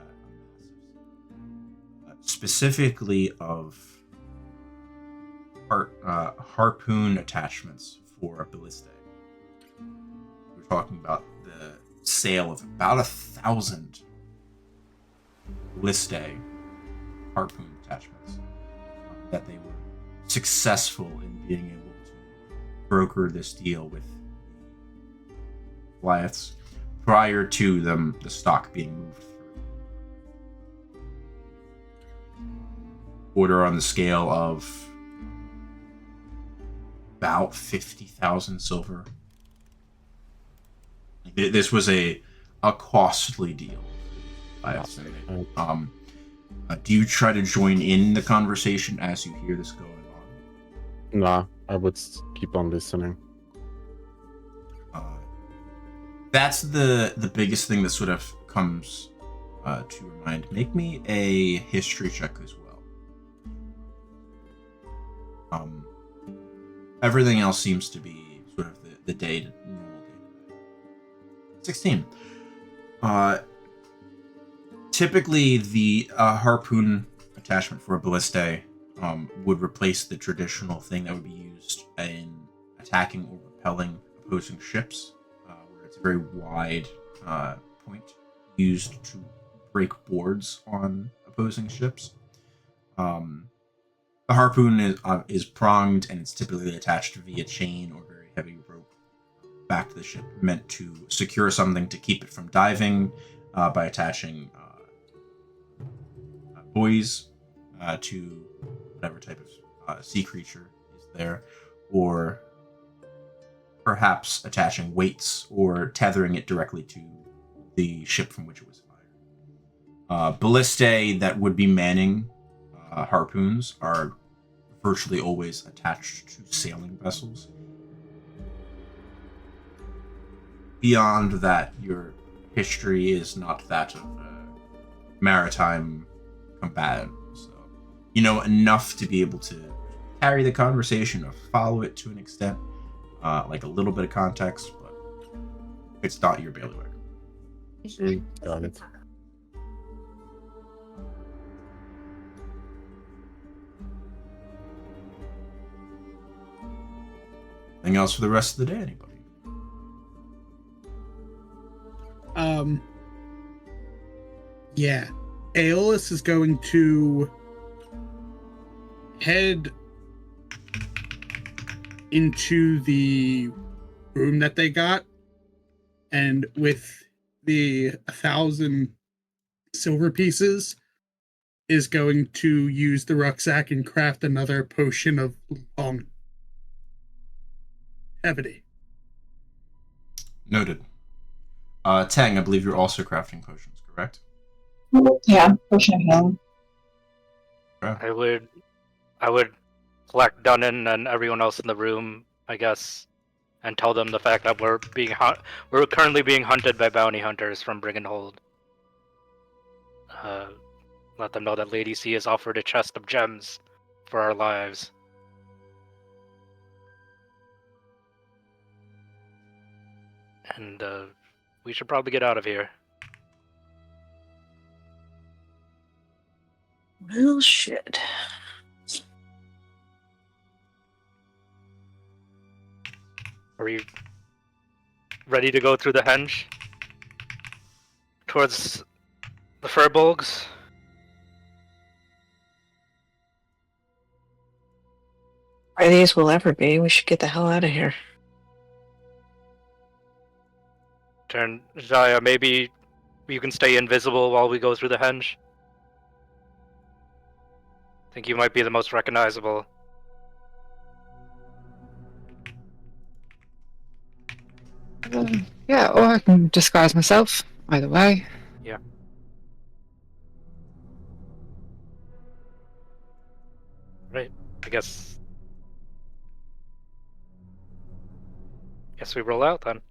massive, specifically of harpoon attachments for a ballista. We're talking about the sale of about 1,000 ballistae harpoon attachments that they were successful in being able to broker this deal with Goliaths prior to the stock being moved through. Order on the scale of about 50,000 silver. This was a costly deal, I have to say. Do you try to join in the conversation as you hear this going on? Nah, I would keep on listening. That's the biggest thing that sort of comes to your mind. Make me a history check as well. Everything else seems to be sort of the day to normal day. 16. Typically, the harpoon attachment for a ballistae would replace the traditional thing that would be used in attacking or repelling opposing ships. It's a very wide point used to break boards on opposing ships. The harpoon is pronged, and it's typically attached via chain or very heavy rope back to the ship, meant to secure something to keep it from diving by attaching buoys to whatever type of sea creature is there, or perhaps attaching weights or tethering it directly to the ship from which it was fired. Ballistae that would be manning harpoons are virtually always attached to sailing vessels. Beyond that, your history is not that of a maritime combatant, so you know enough to be able to carry the conversation or follow it to an extent. Like a little bit of context, but it's not your bailiwick. Got it. Anything else for the rest of the day, anybody? Yeah. Aeolus is going to head into the room that they got, and with the 1,000 silver pieces is going to use the rucksack and craft another potion of longevity. Noted. Tang, I believe you're also crafting potions, correct? Yeah, potion of healing. I would collect Dunnan and everyone else in the room, I guess, and tell them the fact that we're currently being hunted by bounty hunters from Brigandhold. Let them know that Lady C has offered a chest of gems for our lives. And we should probably get out of here. Well, shit. Are you ready to go through the henge? Towards the Furbolgs? Ready as we'll ever be. We should get the hell out of here. Turn, Zaya, maybe you can stay invisible while we go through the henge? I think you might be the most recognizable. Yeah, or I can disguise myself. Either way. Yeah. Right. I guess we roll out then.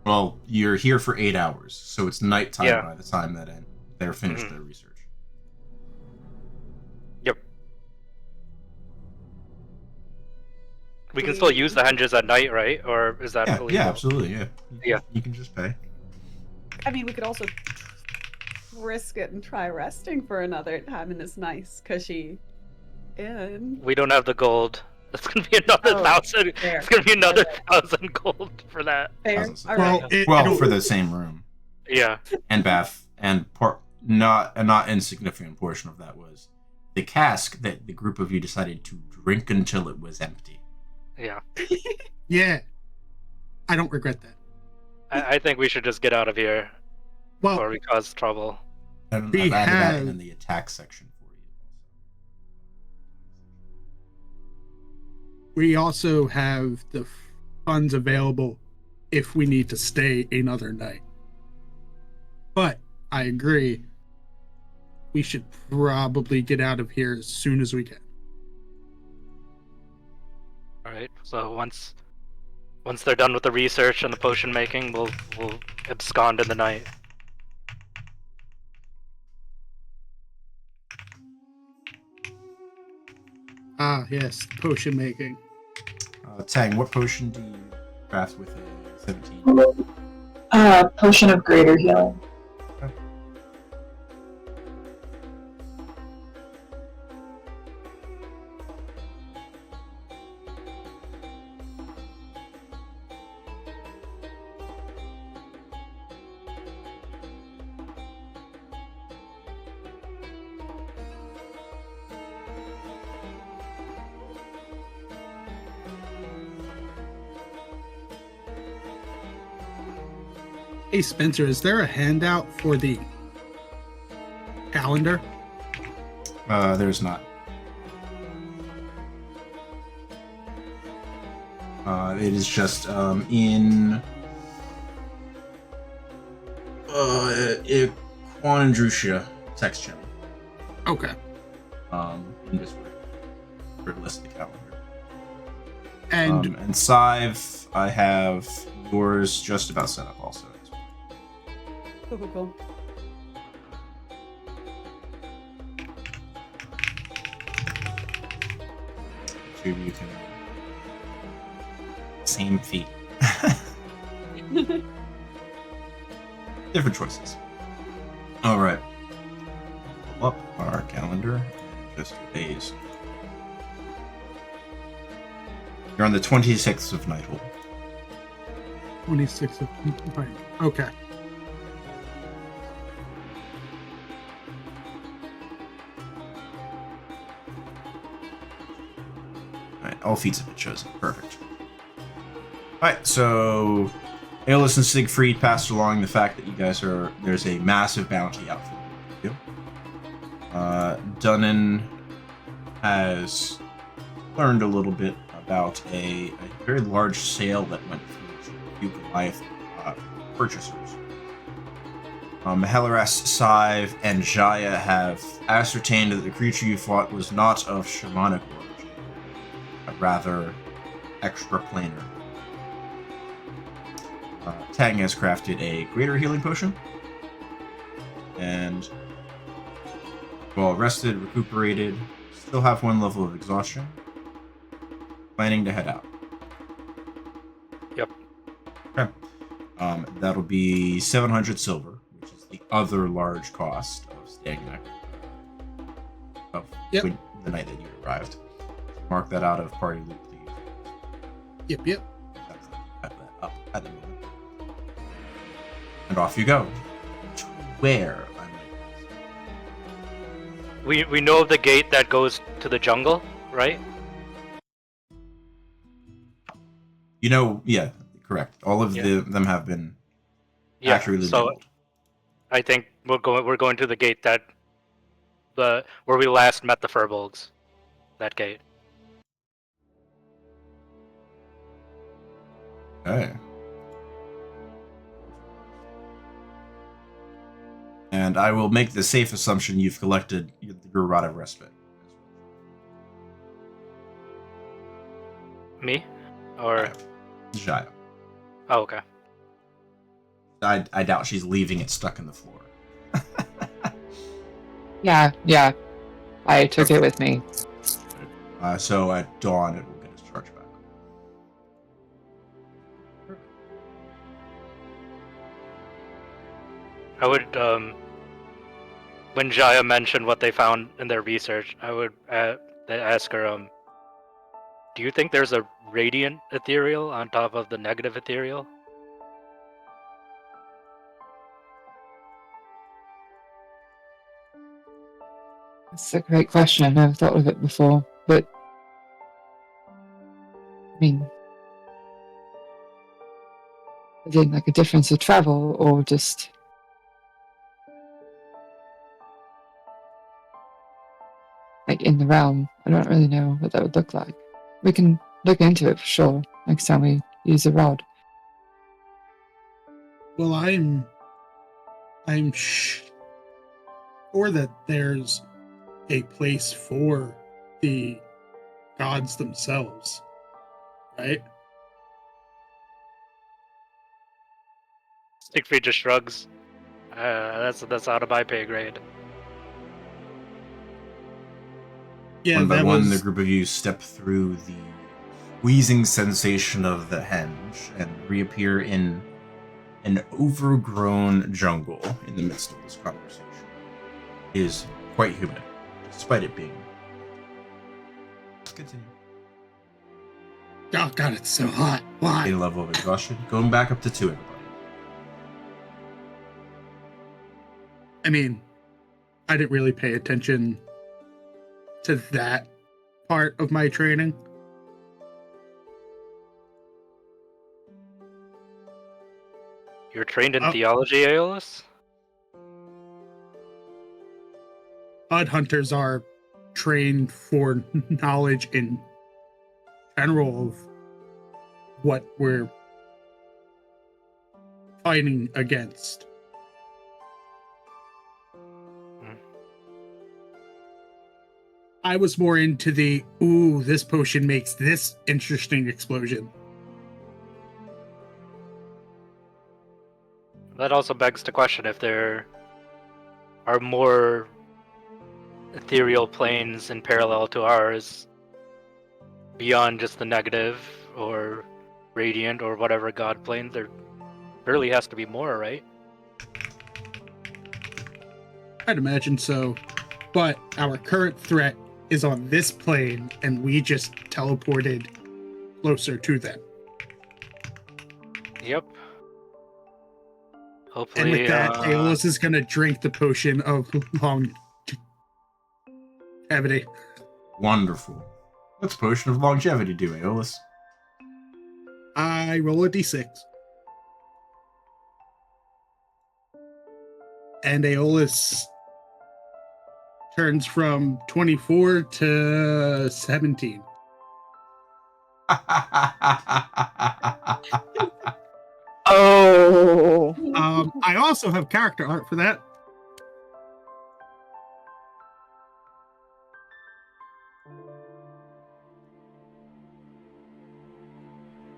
Well, you're here for 8 hours, so it's nighttime Yeah. by the time that they're finished their research. Yep. We can still use the henges at night, right? Or is that illegal? Yeah, absolutely, yeah. Yeah. You can just pay. I mean, we could also risk it and try resting for another time in this nice cushy inn. We don't have the gold. It's gonna be another 1,000. fair. It's gonna be another 1,000 gold for that. Fair. Doesn't All Well, right. it'll- for the same room Yeah. and bath, and not insignificant portion of that was the cask that the group of you decided to drink until it was empty. Yeah. Yeah, I don't regret that. I think we should just get out of here Well, before we cause trouble. And We I've added that have- in the attack section for you. we also have the funds available if we need to stay another night. But I agree, we should probably get out of here as soon as we can. All right. So once they're done with the research and the potion making, we'll abscond in the night. Ah, yes, potion making. Tang, what potion do you craft with a 17? Potion of greater healing. Hey, Spencer, is there a handout for the calendar? There's not. It is just in e112 Droucia text channel. Okay. In Discord for the list of the calendar. And And Scythe, I have yours just about set up also. Cool. Two of you can same feat. Different choices. All right. Pull up our calendar and just days. You're on the 26th of Nighthold. 26th of right. Okay. Alright, all feats have been chosen. Perfect. Alright, so Aeolus and Siegfried passed along the fact that you guys are... There's a massive bounty out for you. Dunnan has learned a little bit about a very large sale that went through to Duke Goliath purchasers. Helaras, Sive, and Jaya have ascertained that the creature you fought was not of shamanic origin, but rather extraplanar. Tang has crafted a greater healing potion, and well rested, recuperated, still have 1 level of exhaustion. Planning to head out. Yep. Okay. That'll be 700 silver, which is the other large cost of staying there. Of the night that you arrived. Mark that out of party loot, please. Yep. That's up at the moment. And off you go. To where? We know of the gate that goes to the jungle, right? You know, yeah, correct. All of them have been accurately labeled. I think we're going to the gate that where we last met the Furbolgs. That gate. Okay. And I will make the safe assumption you've collected your Rod of Respite. Me? Or Jaya. Oh, okay. I doubt she's leaving it stuck in the floor. Yeah. I took it with me. So at dawn, it will get its charge back. I would, when Jaya mentioned what they found in their research, I would ask her, do you think there's a radiant ethereal on top of the negative ethereal? That's a great question. I've never thought of it before, but I mean, is it like a difference of travel or just like in the realm? I don't really know what that would look like. We can look into it for sure next time we use a rod. Well, I'm sure that there's a place for the gods themselves, right? Siegfried just shrugs. That's out of my pay grade. Yeah, one by that one, was... the group of you step through the wheezing sensation of the henge and reappear in an overgrown jungle in the midst of this conversation. It is quite humid, despite it being. Let's continue. Oh god, it's so hot. Why? A level of exhaustion. Going back up to 2, everybody. I mean, I didn't really pay attention to that part of my training. You're trained in theology, Aeolus? Bud hunters are trained for knowledge in general of what we're fighting against. I was more into the, ooh, this potion makes this interesting explosion. That also begs the question if there are more ethereal planes in parallel to ours beyond just the negative or radiant or whatever god plane. There surely has to be more, right? I'd imagine so. But our current threat is on this plane, and we just teleported closer to them. Yep. Hopefully, and with that, Aeolus is going to drink the potion of longevity. Wonderful. What's Potion of Longevity do, Aeolus? I roll a d6. And Aeolus turns from 24 to 17. Oh. I also have character art for that.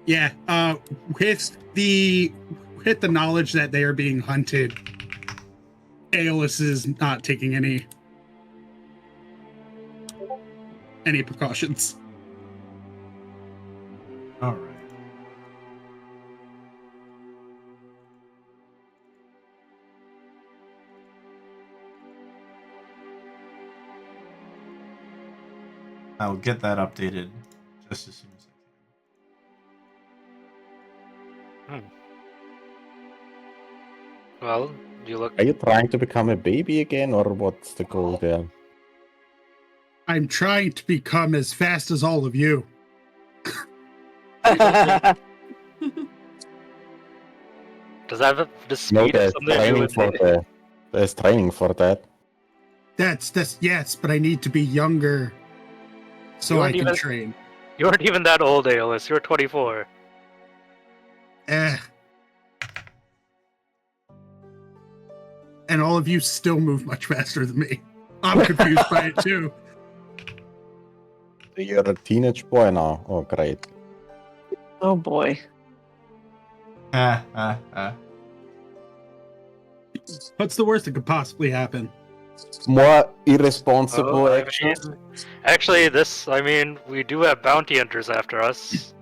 Yeah, with the knowledge that they are being hunted, Aeolus is not taking any precautions. All right. I'll get that updated just as soon as I can. Well, you look. Are you trying to become a baby again, or what's the goal there? I'm trying to become as fast as all of you. Does that have the No, speed have there's something to do training with for it? there's training for that. That's yes, but I need to be younger so You I aren't can even- train. You aren't even that old, Aeolus. You're 24. And all of you still move much faster than me. I'm confused by it too. You're a teenage boy now. Oh, great. Oh boy. What's the worst that could possibly happen? More irresponsible Oh, actions. Actually, we do have bounty hunters after us.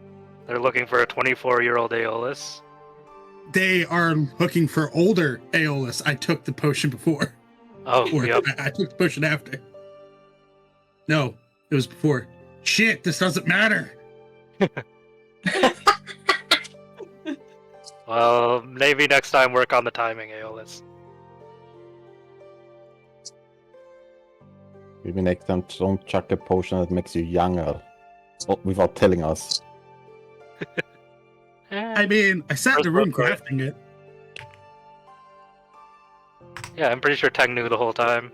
They're looking for a 24-year-old Aeolus. They are looking for older Aeolus. I took the potion before. Oh, Or yep. I took the potion after. No, it was before. Shit, this doesn't matter. Well, maybe next time work on the timing, Aeolus. Maybe next time don't chuck a potion that makes you younger without telling us. I mean, I sat in the room crafting it. Yeah, I'm pretty sure Teng knew the whole time.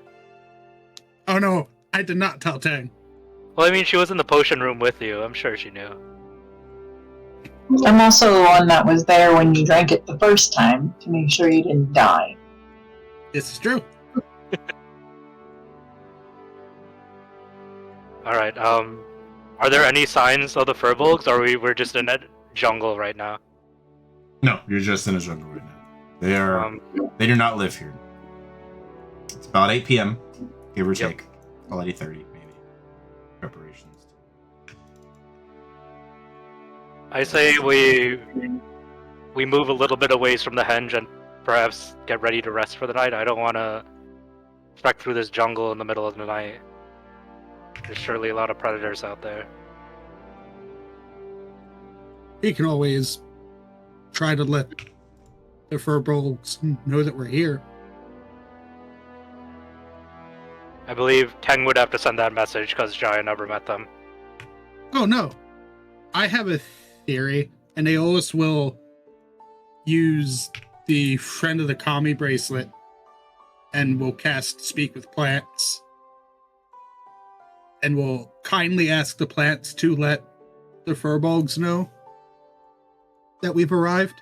Oh no, I did not tell Tang. Well, I mean, she was in the potion room with you. I'm sure she knew. I'm also the one that was there when you drank it the first time to make sure you didn't die. This is true. Alright, are there any signs of the furbolgs, or we're just in a jungle right now? No, you're just in a jungle right now. They do not live here. It's about 8 p.m., give or take. Well, 8:30 maybe. Preparations. I say we move a little bit away from the henge and perhaps get ready to rest for the night. I don't want to trek through this jungle in the middle of the night. There's surely a lot of predators out there. You can always try to let the furbolgs know that we're here. I believe Teng would have to send that message because Jaya never met them. Oh no, I have a theory, and Aeolus will use the Friend of the Kami bracelet and will cast Speak with Plants, and will kindly ask the plants to let the furbolgs know that we've arrived.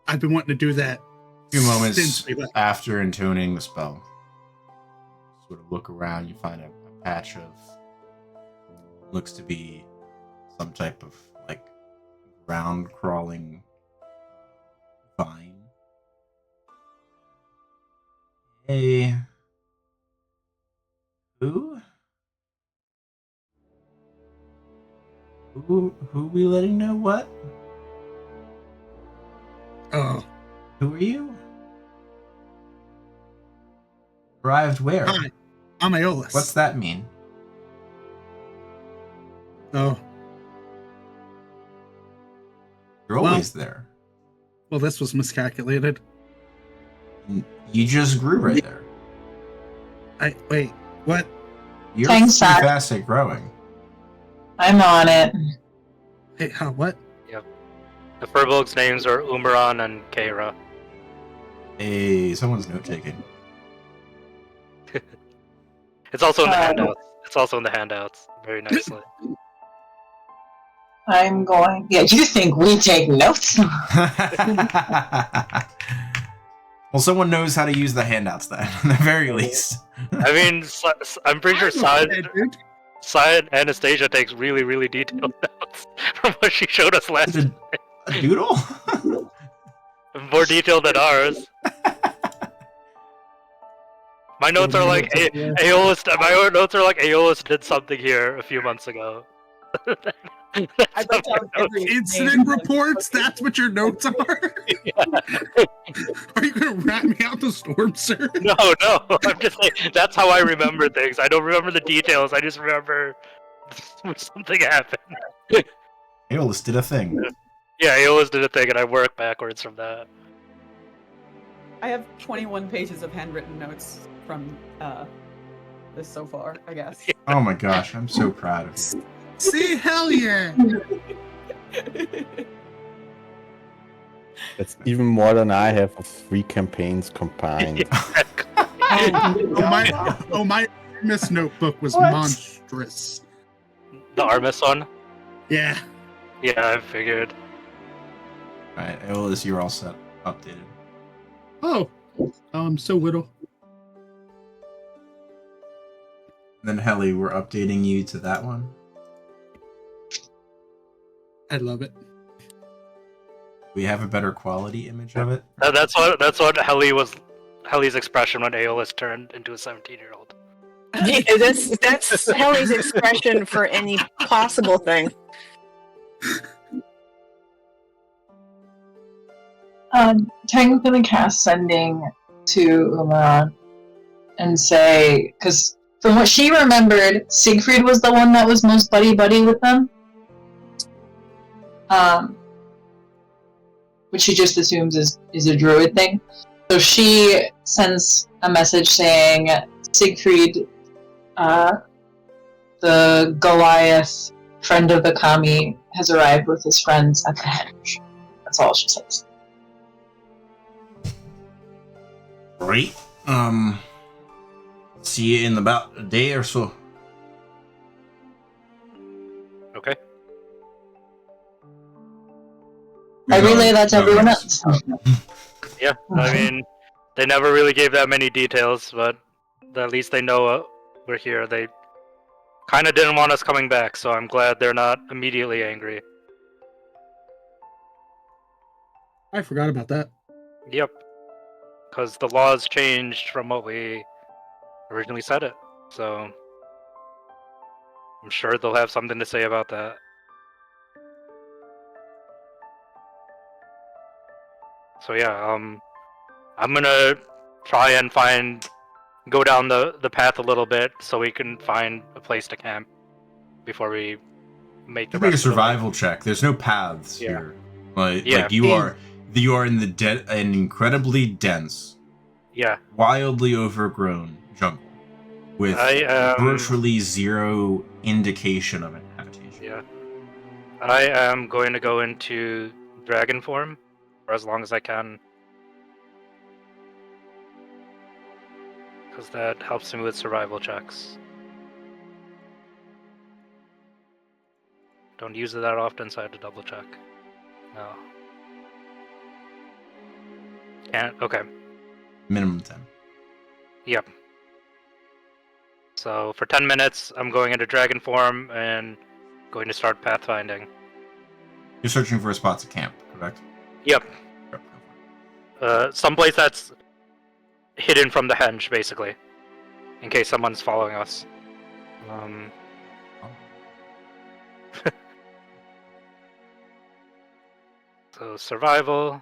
I've been wanting to do that. A few moments since we left. after intoning the spell, sort of look around, you find a patch of looks to be some type of like ground crawling vine. Hey, who we letting know what? Oh, Who are you? Arrived where? hi, I'm Aeolus. What's that mean? Oh, You're Well- always there. well, this was miscalculated. You just grew right there. Wait, what? You're Thanks, pretty Zach. fast at growing. I'm on it. Hey, huh, what? The Furbolg's names are Umaran and Keira. Hey, someone's note taking. It's also in the Um, handouts. It's also in the handouts. Very nicely. I'm going. Yeah, you think we take notes? Well, someone knows how to use the handouts then, at the very least. I mean, I'm pretty sure Dude. Side Anastasia takes really, really detailed notes from what she showed us last Is it a doodle? More detailed than ours. My notes are like Aeolus. My notes are like Aeolus did something here a few months ago. I wrote down every Incident name. reports? That's what your notes are? Are you going to rat me out the storm, sir? No. I'm just saying that's how I remember things. I don't remember the details. I just remember something happened. Aeolus did a thing. Yeah, Aeolus did a thing, and I work backwards from that. I have 21 pages of handwritten notes from this so far, I guess. Oh my gosh, I'm so proud of you. See, hell yeah! That's even more than I have of 3 campaigns combined. My Artemis notebook was monstrous. The Armis one? Yeah. Yeah, I figured. Alright, Aeolus, you're all set. Updated. Oh, so little. Then Helly, we're updating you to that one. I love it. We have a better quality image of it. That's what Helly's expression when Aeolus turned into a 17-year-old. Yeah, that's Helly's expression for any possible thing. Tang's gonna cast Sending to Umaran and say, because from what she remembered, Siegfried was the one that was most buddy-buddy with them. Which she just assumes is a druid thing. So she sends a message saying, Siegfried, the Goliath, friend of the Kami, has arrived with his friends at the henge. That's all she says. Great. See you in about a day or so. Okay. I relay that to everyone else. Yeah, I mean, they never really gave that many details, but at least they know we're here. They kind of didn't want us coming back, so I'm glad they're not immediately angry. I forgot about that. Yep. Because the laws changed from what we originally said it, so I'm sure they'll have something to say about that. So yeah, I'm gonna try and go down the path a little bit so we can find a place to camp before we make the Make a rest of the way. survival check. There's no paths here. Like Yeah. you are in the an incredibly dense, wildly overgrown jungle with virtually zero indication of inhabitation. Yeah. I am going to go into dragon form for as long as I can. Because that helps me with survival checks. Don't use it that often, so I had to double check. No. Can't. Okay. Minimum 10. Yep. So for 10 minutes, I'm going into dragon form and going to start pathfinding. You're searching for a spot to camp, correct? Yep. Someplace that's hidden from the henge, basically, in case someone's following us. So survival.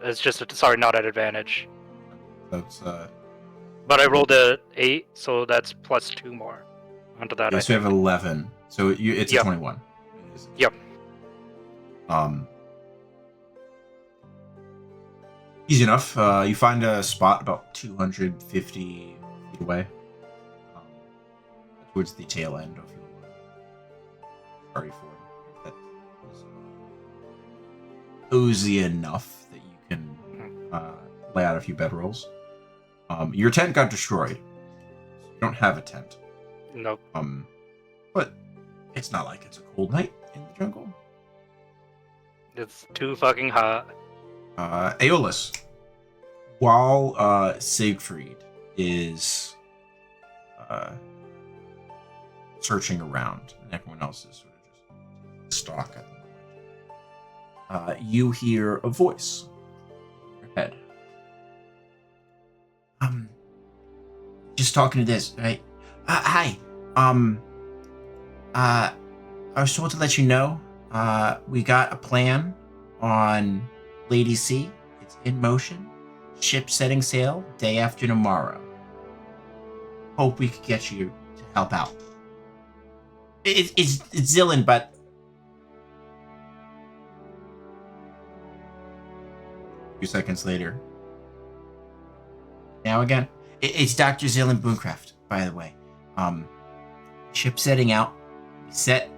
It's just sorry, not at advantage. That's But I rolled a 8, so that's plus 2 more onto that. yeah, so you have 11. So it's a 21. Yep. Easy enough. You find a spot about 250 feet away, towards the tail end of your party ford. That is cozy enough that you can lay out a few bedrolls. Your tent got destroyed. So you don't have a tent. Nope. But it's not like it's a cold night in the jungle. It's too fucking hot. Aeolus, while Siegfried is searching around and everyone else is sort of just stock at the moment, you hear a voice in your head. Just talking to this, right? Hi. I was told to let you know, we got a plan on Lady Sea. It's in motion. Ship setting sail day after tomorrow. Hope we could get you to help out. It's Zillin, but a few seconds later. Now again, it's Dr. Zillin Booncraft, by the way. Ship setting out. We set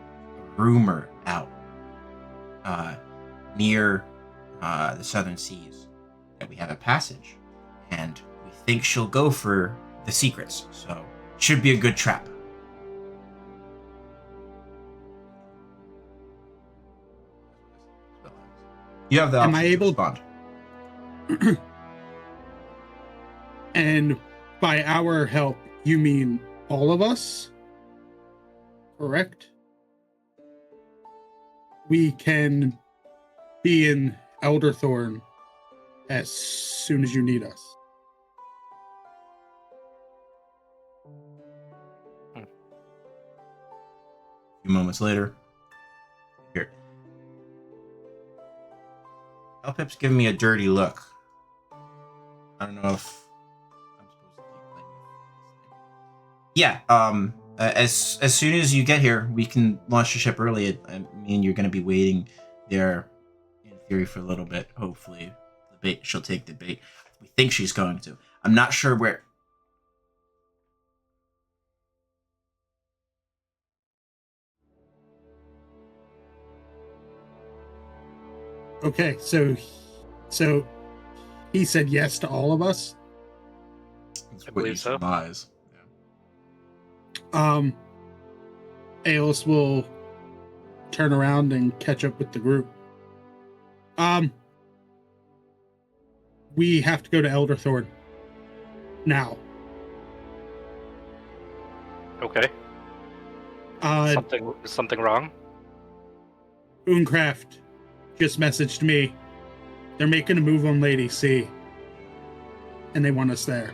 a rumor out near the southern seas that we have a passage, and we think she'll go for the secrets, so should be a good trap. You have the Am option I to able- respond. And by our help, you mean all of us? Correct? We can be in Elderthorn as soon as you need us. A few moments later, here. Elpip's giving me a dirty look. I don't know if I'm supposed to keep playing with this thing. Yeah, as soon as you get here, we can launch the ship early. I mean, you're going to be waiting there, in theory, for a little bit. Hopefully, she'll take the bait. We think she's going to. I'm not sure where. Okay, so he said yes to all of us. That's I what believe you so. surmise. Aeolus will turn around and catch up with the group. We have to go to Elderthorn now. Okay. Something wrong? Booncraft just messaged me. They're making a move on Lady C, and they want us there.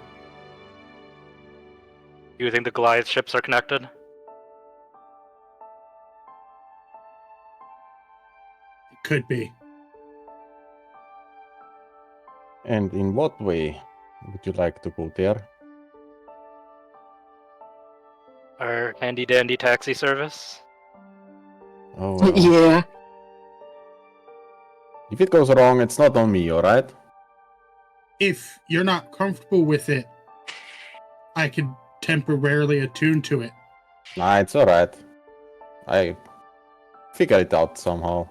You think the Goliath ships are connected? It could be. And in what way would you like to go there? Our handy dandy taxi service? Oh, well. Yeah. If it goes wrong, it's not on me, alright? If you're not comfortable with it, I could temporarily attune to it. Nah, it's alright. I figure it out somehow.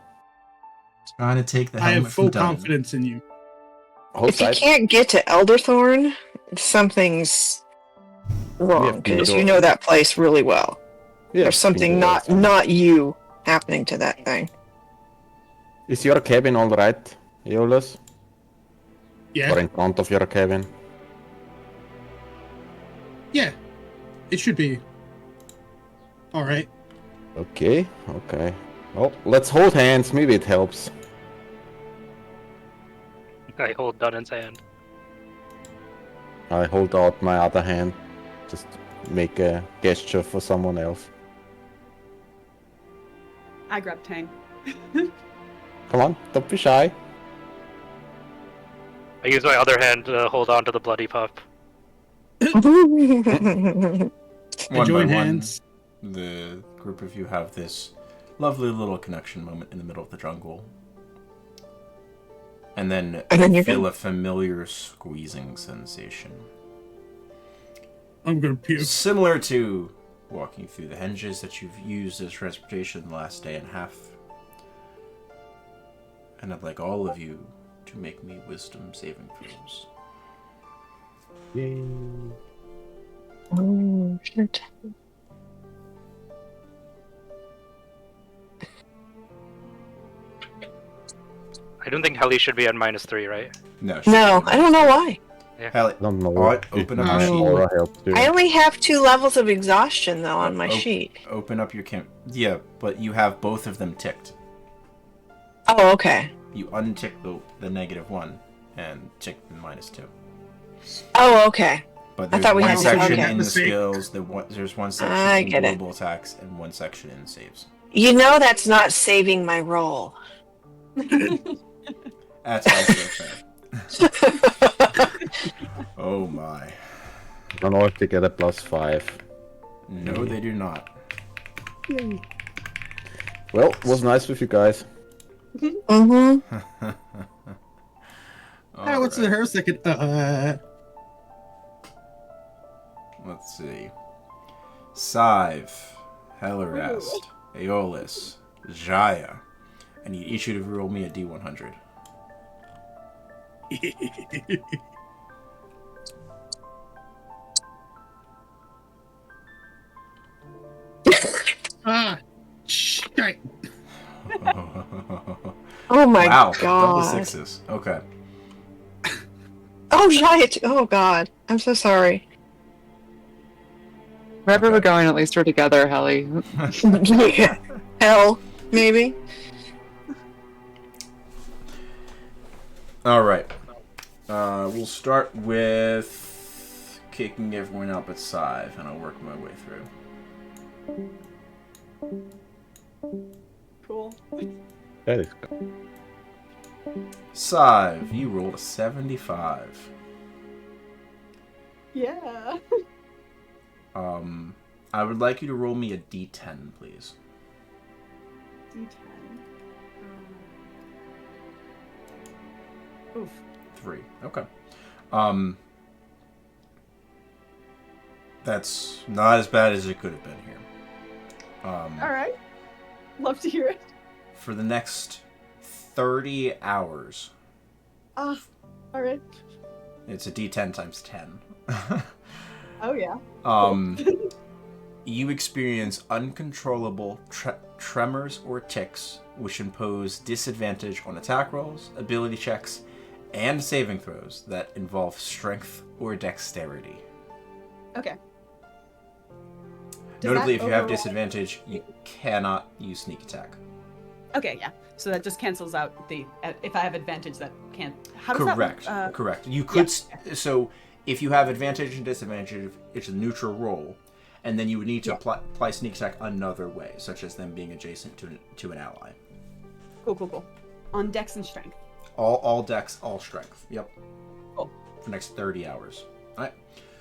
Trying to take the I helmet have full from Dunn. confidence in you. Hold If you tight. can't get to Elderthorn, something's wrong, been because to- you know that place really well. Yeah, There's something not you happening to that thing. Is your cabin alright, Aeolus? Yeah, Or in front of your cabin? yeah. It should be all right. Okay, okay. Well, let's hold hands, maybe it helps. I hold Dunnan's hand. I hold out my other hand, just make a gesture for someone else. I grab Tang. Come on, don't be shy. I use my other hand to hold on to the bloody pup. I One join by one, hands. the group of you have this lovely little connection moment in the middle of the jungle. And then you're feel good. a familiar squeezing sensation. I'm gonna puke. Similar to walking through the hinges that you've used as transportation the last day and a half. And I'd like all of you to make me wisdom saving throws. Yay. Oh, shit. I don't think Heli should be at -3, right? No, No, I don't know why. Hell, I don't know. Alright, open up your My sheet. aura helps too. I only have 2 levels of exhaustion, though, on my Oh, sheet. open up your camp. Yeah, but you have both of them ticked. Oh, okay. You untick the -1 and tick the -2. Oh, okay. But I there's thought we one had to- section okay. in the Mistake. skills, there's one section I in get it. global attacks, and one section in saves. You know that's not saving my roll. That's also fair. Oh my. I don't know if they get a +5. No, they do not. Well, it was nice with you guys. Mm-hmm. Ah, what's the her second? Let's see. Scythe, Hellerast, Aeolus, Jaya. I need each of you to roll me a D100. Shit. Oh my Wow, double god. sixes. Okay. Oh, Giant. Oh god. I'm so sorry. Wherever Okay. we're going, at least we're together, Helly. Yeah. Hell, maybe. All right. We'll start with kicking everyone up at Scythe, and I'll work my way through. Cool. That is Scythe, you rolled a 75. Yeah. I would like you to roll me a D10, please. D10. Oof. 3. Okay. That's not as bad as it could have been here. All right. Love to hear it. For the next 30 hours, All right. it's a D10 times 10. Oh yeah. You experience uncontrollable tremors or tics, which impose disadvantage on attack rolls, ability checks, and saving throws that involve strength or dexterity. Okay. Does Notably, that if you have overall- disadvantage, you cannot use sneak attack. Okay, yeah. So that just cancels out the if I have advantage that can't. How does Correct. that work? Correct. You could. yeah. So, if you have advantage and disadvantage, it's a neutral roll, and then you would need to apply sneak attack another way, such as them being adjacent to an ally. Cool. On dex and strength. All dex, all strength. Yep. Cool. For the next 30 hours. All right.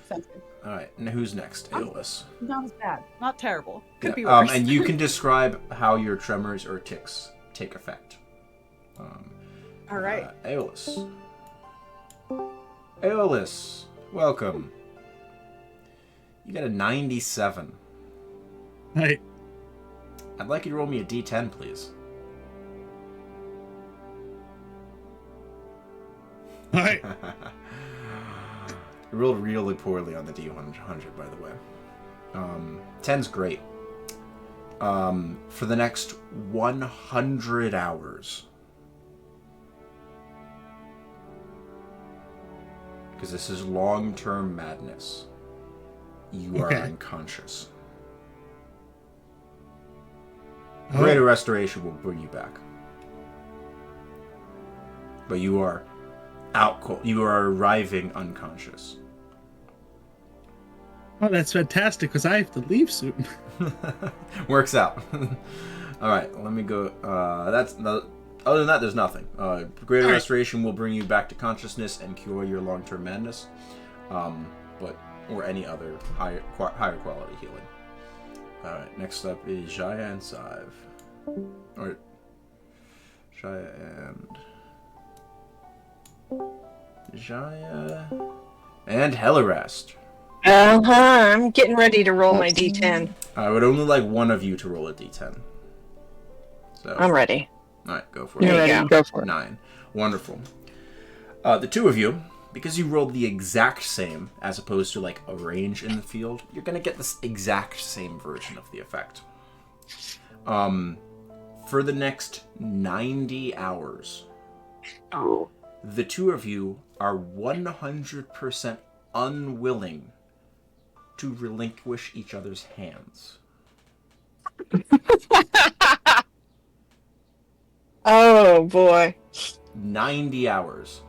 Sounds good. All right. And who's next? Aeolus. Not as bad. Not terrible. Could Yeah, be worse. and you can describe how your tremors or tics take effect. All right. Aeolus. Aeolus, welcome. You got a 97. Hey, I'd like you to roll me a D10, please. hi. You rolled really poorly on the D100, by the way. 10's great. For the next 100 hours. Because this is long-term madness. You are Okay. unconscious. Oh. Greater restoration will bring you back. But you are out cold. You are arriving unconscious. Oh, that's fantastic because I have to leave soon. Works out. All right, let me go. That's no, other than that, there's nothing. Greater All right. restoration will bring you back to consciousness and cure your long-term madness, or any other higher quality healing. All right, next up is Jaya and Scythe, or Jaya and Jaya, and Hellerast. I'm getting ready to roll my d10. I would only like one of you to roll a d10. So I'm ready. Alright, go for it. There you go. Go for it. 9. Wonderful. The two of you, because you rolled the exact same, as opposed to like a range in the field, you're going to get this exact same version of the effect. For the next 90 hours, the two of you are 100% unwilling to relinquish each other's hands. Oh boy. 90 hours.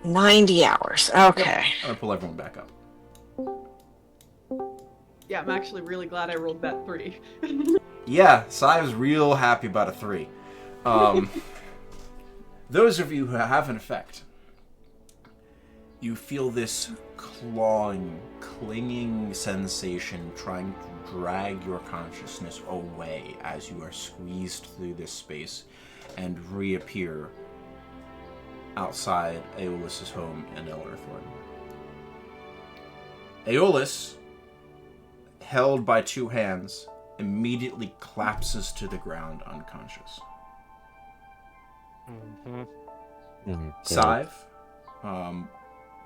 90 hours. Okay. I'm gonna pull everyone back up. Yeah, I'm actually really glad I rolled that 3. Yeah, Sai was real happy about a 3. Those of you who have an effect, you feel this clawing, clinging sensation trying to drag your consciousness away as you are squeezed through this space and reappear outside Aeolus's home in Elderthorn. Aeolus, held by two hands, immediately collapses to the ground unconscious. Sive,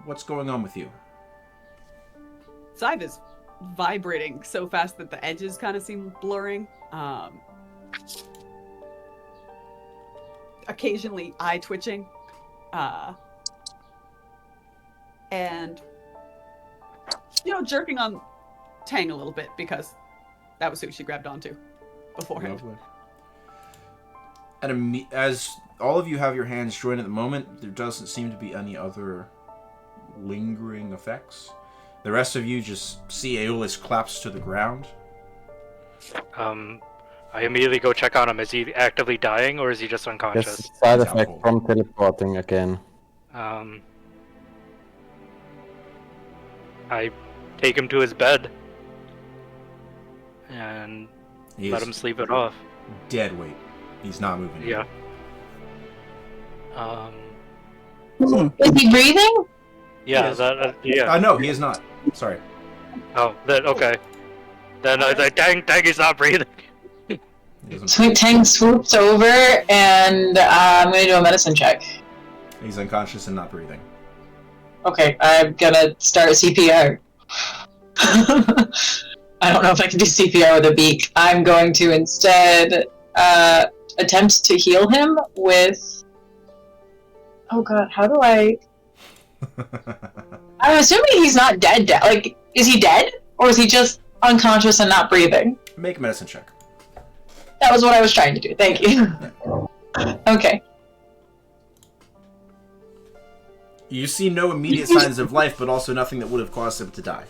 what's going on with you? Sive is vibrating so fast that the edges kind of seem blurring. Occasionally eye twitching. And, jerking on Tang a little bit because that was who she grabbed onto beforehand. Lovely. And as all of you have your hands joined at the moment, there doesn't seem to be any other lingering effects. The rest of you just see Aeolus collapse to the ground. I immediately go check on him. Is he actively dying or is he just unconscious? Yes, side effect from teleporting again. I take him to his bed and let him sleep it off. Dead weight. He's not moving. Yeah. Is he breathing? Yeah. Yeah. No, he is not. Sorry. Oh, okay. Then dang, he's not breathing. So Tang swoops over and I'm gonna do a medicine check. He's unconscious and not breathing. Okay, I'm gonna start CPR. I don't know if I can do CPR with a beak. I'm going to instead attempt to heal him with... Oh god, how do I... I'm assuming he's not dead. Like, is he dead? Or is he just unconscious and not breathing? Make a medicine check. That was what I was trying to do. Thank you. Okay. You see no immediate signs of life, but also nothing that would have caused him to die.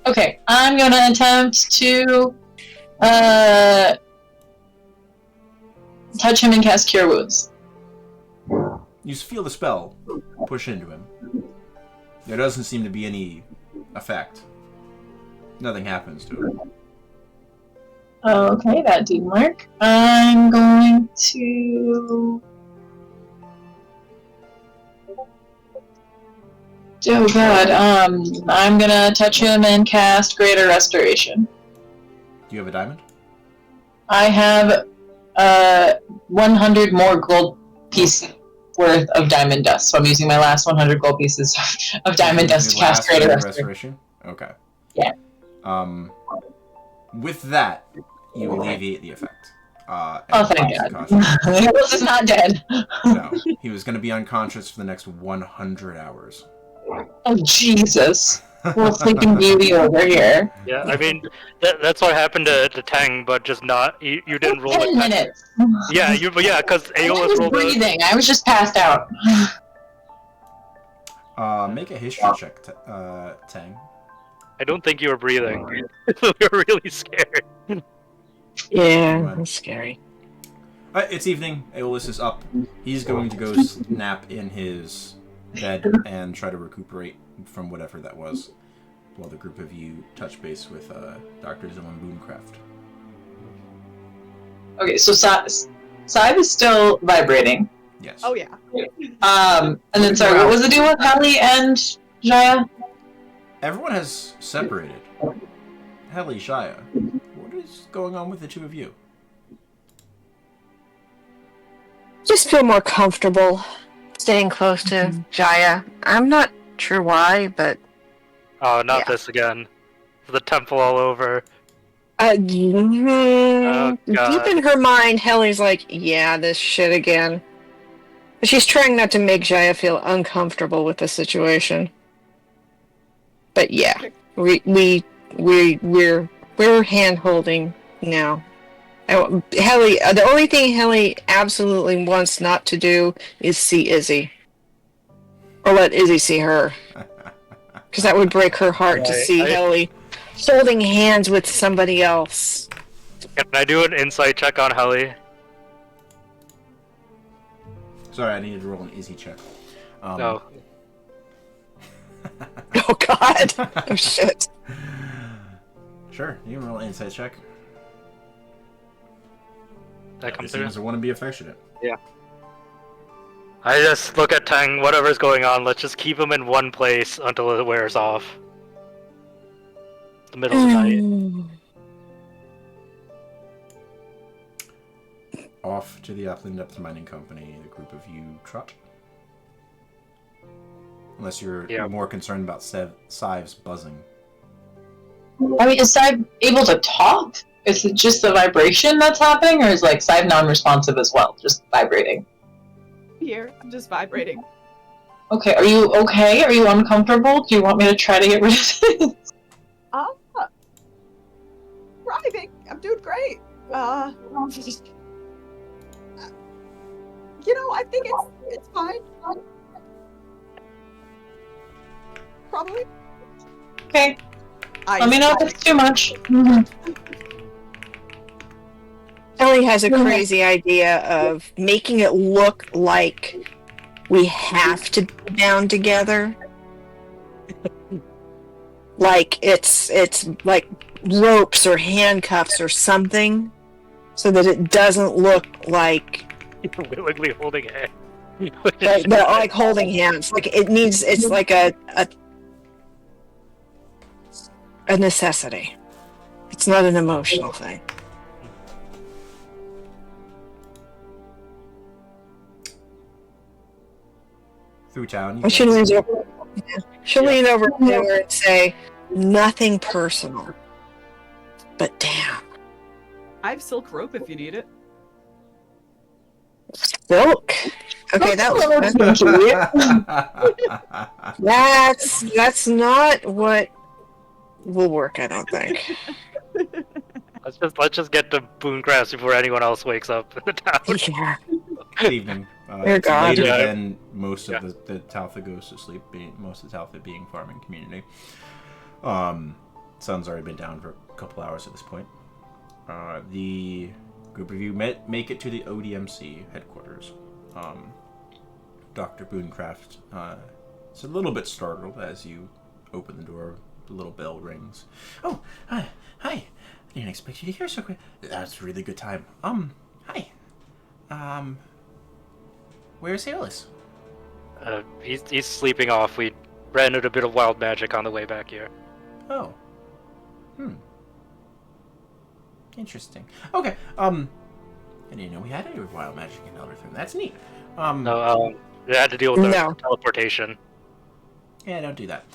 Okay, I'm gonna attempt to touch him and cast Cure Wounds. You feel the spell push into him. There doesn't seem to be any effect. Nothing happens to him. Okay, that didn't work. I'm going to... Oh god, I'm gonna touch him and cast Greater Restoration. Do you have a diamond? I have 100 more gold pieces worth of diamond dust, so I'm using my last 100 gold pieces of diamond dust to cast Greater Restoration. Okay. Yeah. With that, you alleviate the effect. Oh, thank God. Nicholas is not dead. No, he was going to be unconscious for the next 100 hours. Oh, Jesus. Little sleeping beauty over here. Yeah, I mean, that's what happened to Tang, but just not, you didn't roll 10 minutes. Yeah, because I Aeolus was rolled breathing. I was just passed out. Make a history check, Tang. I don't think you were breathing. We were really scared. Yeah, that's scary. It's evening. Aeolus is up. He's going to go nap in his bed and try to recuperate from whatever that was, while the group of you touch base with Dr. Zillan Booncraft. Okay, so Sive is still vibrating. Yes. Oh yeah. And then sorry, what was the deal with Hallie and Jaya? Everyone has separated. Helly, Shia, what is going on with the two of you? Just feel more comfortable staying close to Jaya. I'm not sure why, but Oh, not Yeah. this again. The temple all over. deep God. in her mind, Helly's like, yeah, this shit again. But she's trying not to make Jaya feel uncomfortable with the situation. But yeah, we're hand holding now. Helly, the only thing Helly absolutely wants not to do is see Izzy, or let Izzy see her, because that would break her heart to see Helly holding hands with somebody else. Can I do an insight check on Helly? Sorry, I needed to roll an Izzy check. No. Oh God! Oh shit! Sure, you can roll an insight check. That comes It through? seems to want to be affectionate. Yeah. I just look at Tang, whatever's going on, let's just keep him in one place until it wears off. The middle of the night. Off to the Upland Depth Mining Company, the group of you trot. Unless you're more concerned about Sive's buzzing. I mean, is Sive able to talk? Is it just the vibration that's happening, or is like Sive non-responsive as well, just vibrating? Here, I'm just vibrating. Okay, are you okay? Are you uncomfortable? Do you want me to try to get rid of it? Thriving. I'm doing great. You know, I think it's fine. Probably. Okay. Let me know if it's too much. Ellie has a crazy idea of making it look like we have to be down together. Like it's like ropes or handcuffs or something, so that it doesn't look like Willingly holding it. like holding hands. Like it's like a necessity. It's not an emotional thing. Through town, you And she leans over. She'll lean over to her and say, "Nothing personal, but damn, I have silk rope if you need it. silk." Okay, that was that's not what will work. I don't think. Let's just get to Boongrass before anyone else wakes up in the town. Yeah. Good evening. Dear It's God. later Yeah. than most of the Talfa goes to sleep, most of the Talfa being farming community. Sun's already been down for a couple hours at this point. The group of you make it to the ODMC headquarters. Dr. Booncraft is a little bit startled as you open the door. The little bell rings. Oh, hi. I didn't expect you to hear so quick. That's a really good time. Hi. Where's Aeolus? He's sleeping off. We ran into a bit of wild magic on the way back here. Oh. Interesting. Okay. I didn't know we had any wild magic in Eldertham. That's neat. No, we had to deal with the No. teleportation. Yeah, don't do that.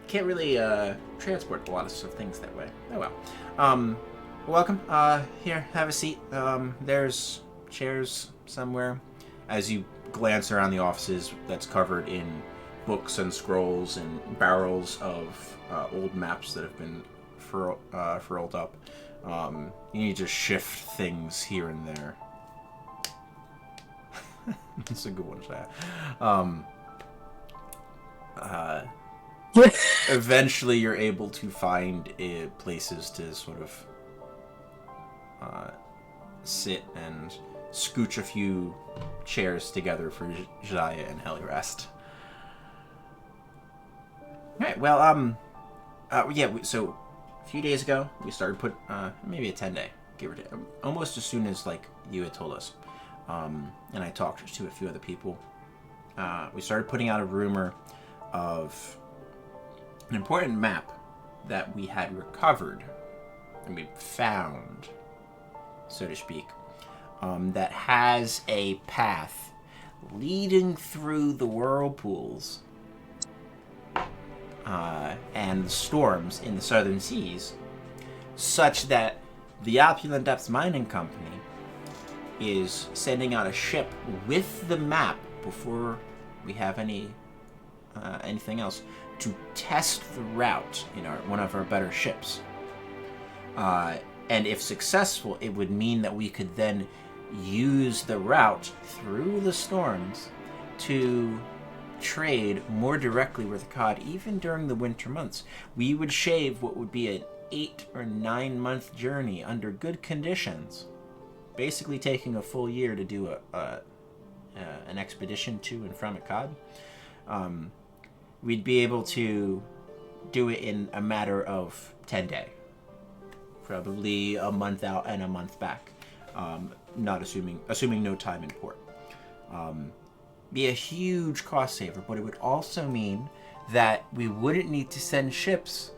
Can't really transport a lot of things that way. Oh well. Welcome. Here, have a seat. There's chairs somewhere. As you glance around the offices, that's covered in books and scrolls and barrels of old maps that have been furled up. You need to shift things here and there. That's a good one, eventually you're able to find places to sort of sit and scooch a few chairs together for Jaya and Helirest. Alright, well, so a few days ago we started maybe a 10-day, give or take, almost as soon as like you had told us. and I talked to a few other people. We started putting out a rumor of an important map that we had recovered and we found, so to speak, that has a path leading through the whirlpools and the storms in the southern seas, such that the Opulent Depths Mining Company is sending out a ship with the map before we have anything else to test the route in one of our better ships. And if successful, it would mean that we could then use the route through the storms to trade more directly with Akkad, even during the winter months. We would shave what would be an 8 or 9 month journey under good conditions, basically taking a full year to do an expedition to and from Akkad. We'd be able to do it in a matter of 10 days. Probably a month out and a month back. Not assuming no time in port. Be a huge cost saver, but it would also mean that we wouldn't need to send ships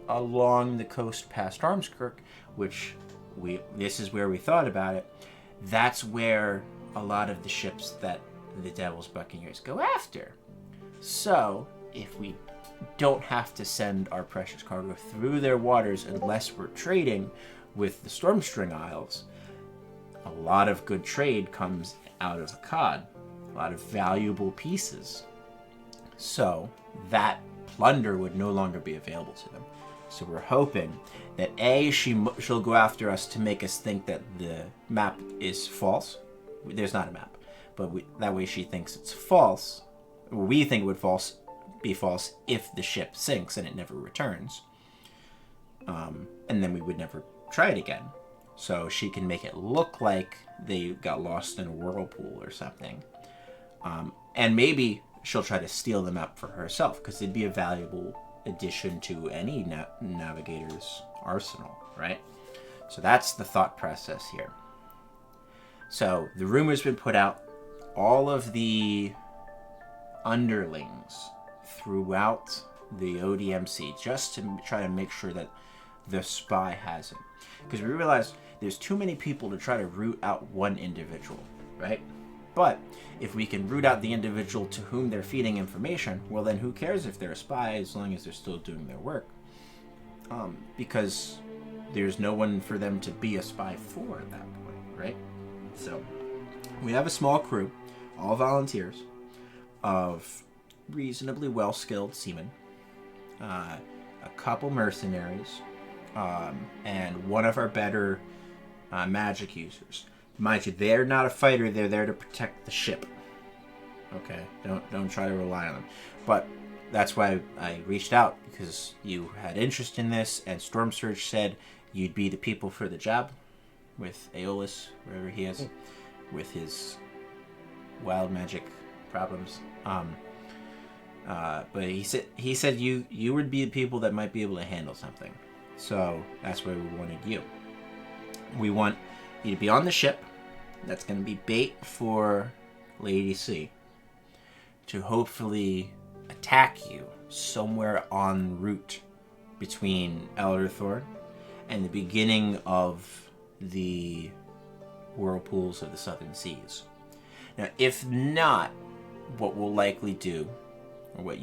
along the coast past Armskirk, which this is where we thought about it. That's where a lot of the ships that the Devil's Buccaneers go after. So, if we don't have to send our precious cargo through their waters unless we're trading with the Stormstring Isles, a lot of good trade comes out of Akkad. A lot of valuable pieces. So, that plunder would no longer be available to them. So we're hoping that she'll go after us to make us think that the map is false. There's not a map, but that way she thinks it's false. We think it would be false if the ship sinks and it never returns. And then we would never try it again. So she can make it look like they got lost in a whirlpool or something. And maybe she'll try to steal the map for herself, because it'd be a valuable addition to any navigator's arsenal, right? So that's the thought process here. So the rumor's been put out. All of the underlings throughout the ODMC, just to try to make sure that the spy hasn't. Because we realize there's too many people to try to root out one individual, right? But if we can root out the individual to whom they're feeding information, well then who cares if they're a spy as long as they're still doing their work? Because there's no one for them to be a spy for at that point, right? So we have a small crew, all volunteers, of reasonably well-skilled seamen, a couple mercenaries, and one of our better magic users. Mind you, they're not a fighter, they're there to protect the ship. Okay, don't try to rely on them. But that's why I reached out, because you had interest in this, and Storm Surge said you'd be the people for the job, with Aeolus, wherever he is, with his wild magic problems. But he said you would be the people that might be able to handle something. So that's why we wanted you. We want you to be on the ship. That's going to be bait for Lady C to hopefully attack you somewhere en route between Elderthorn and the beginning of the whirlpools of the southern seas. Now, if not, what we'll likely do, or what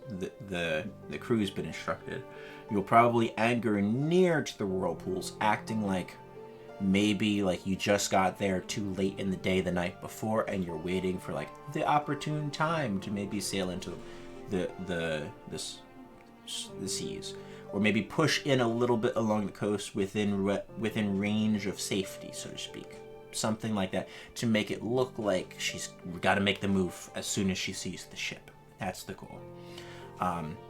the crew's been instructed, you'll probably anchor near to the whirlpools, acting like maybe like you just got there too late in the day the night before, and you're waiting for like the opportune time to maybe sail into the seas, or maybe push in a little bit along the coast within range of safety, so to speak. Something like that, to make it look like she's got to make the move as soon as she sees the ship. That's the goal.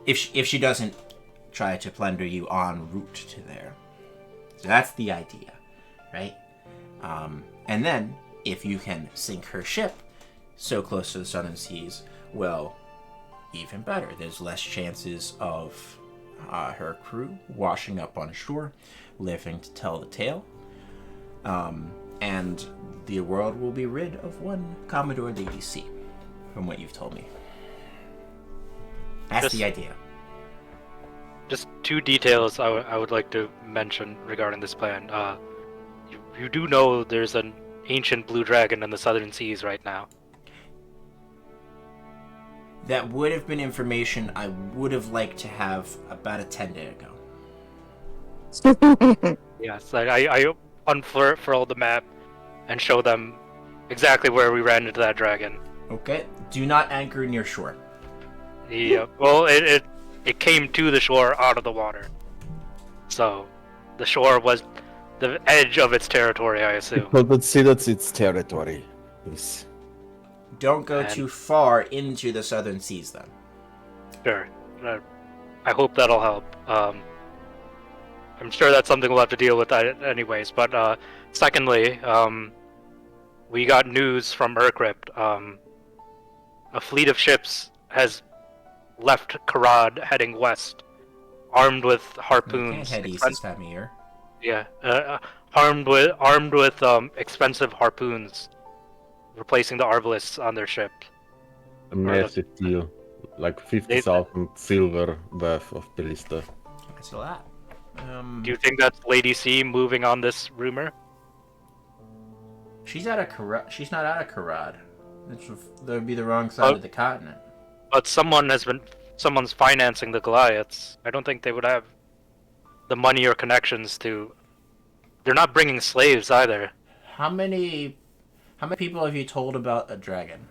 If she doesn't try to plunder you en route to there. So that's the idea, right? And then, if you can sink her ship so close to the southern seas, well, even better. There's less chances of her crew washing up on shore, living to tell the tale. And the world will be rid of one Commodore Lady C, from what you've told me. That's the idea. Just 2 details I would like to mention regarding this plan. You do know there's an ancient blue dragon in the southern seas right now. That would have been information I would have liked to have about a 10-day ago. Yes, I unfurl the map and show them exactly where we ran into that dragon. Okay, do not anchor near shore. Well, it came to the shore out of the water. So, the shore was the edge of its territory, I assume. But consider its territory. Yes. Don't go too far into the southern seas, then. Sure. I hope that'll help. I'm sure that's something we'll have to deal with anyways. But secondly, we got news from Urcrypt. A fleet of ships has left Karad heading west, armed with harpoons. You can't head east this time of year. Yeah, armed with expensive harpoons, replacing the arbalists on their ship. A massive deal. Like 50,000 silver worth of ballista. That's a lot. Do you think that's Lady C moving on this rumor? She's out of Karad. She's not out of Karad. That would be the wrong side of the continent. But someone's financing the Goliaths. I don't think they would have the money or connections to. They're not bringing slaves either. How many people have you told about a dragon?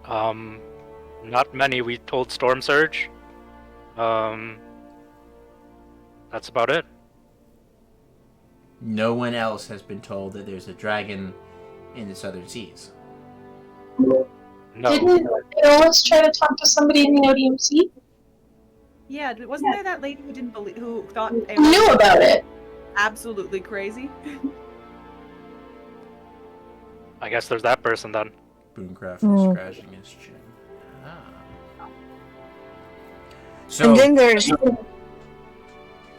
Not many. We told Storm Surge. That's about it. No one else has been told that there's a dragon in the southern seas. No. Didn't Eolus try to talk to somebody in the ODMC? Yeah, wasn't there that lady who didn't believe, who thought Who knew about it? absolutely crazy? I guess there's that person then. Booncraft is scratching his chin. So, And then there's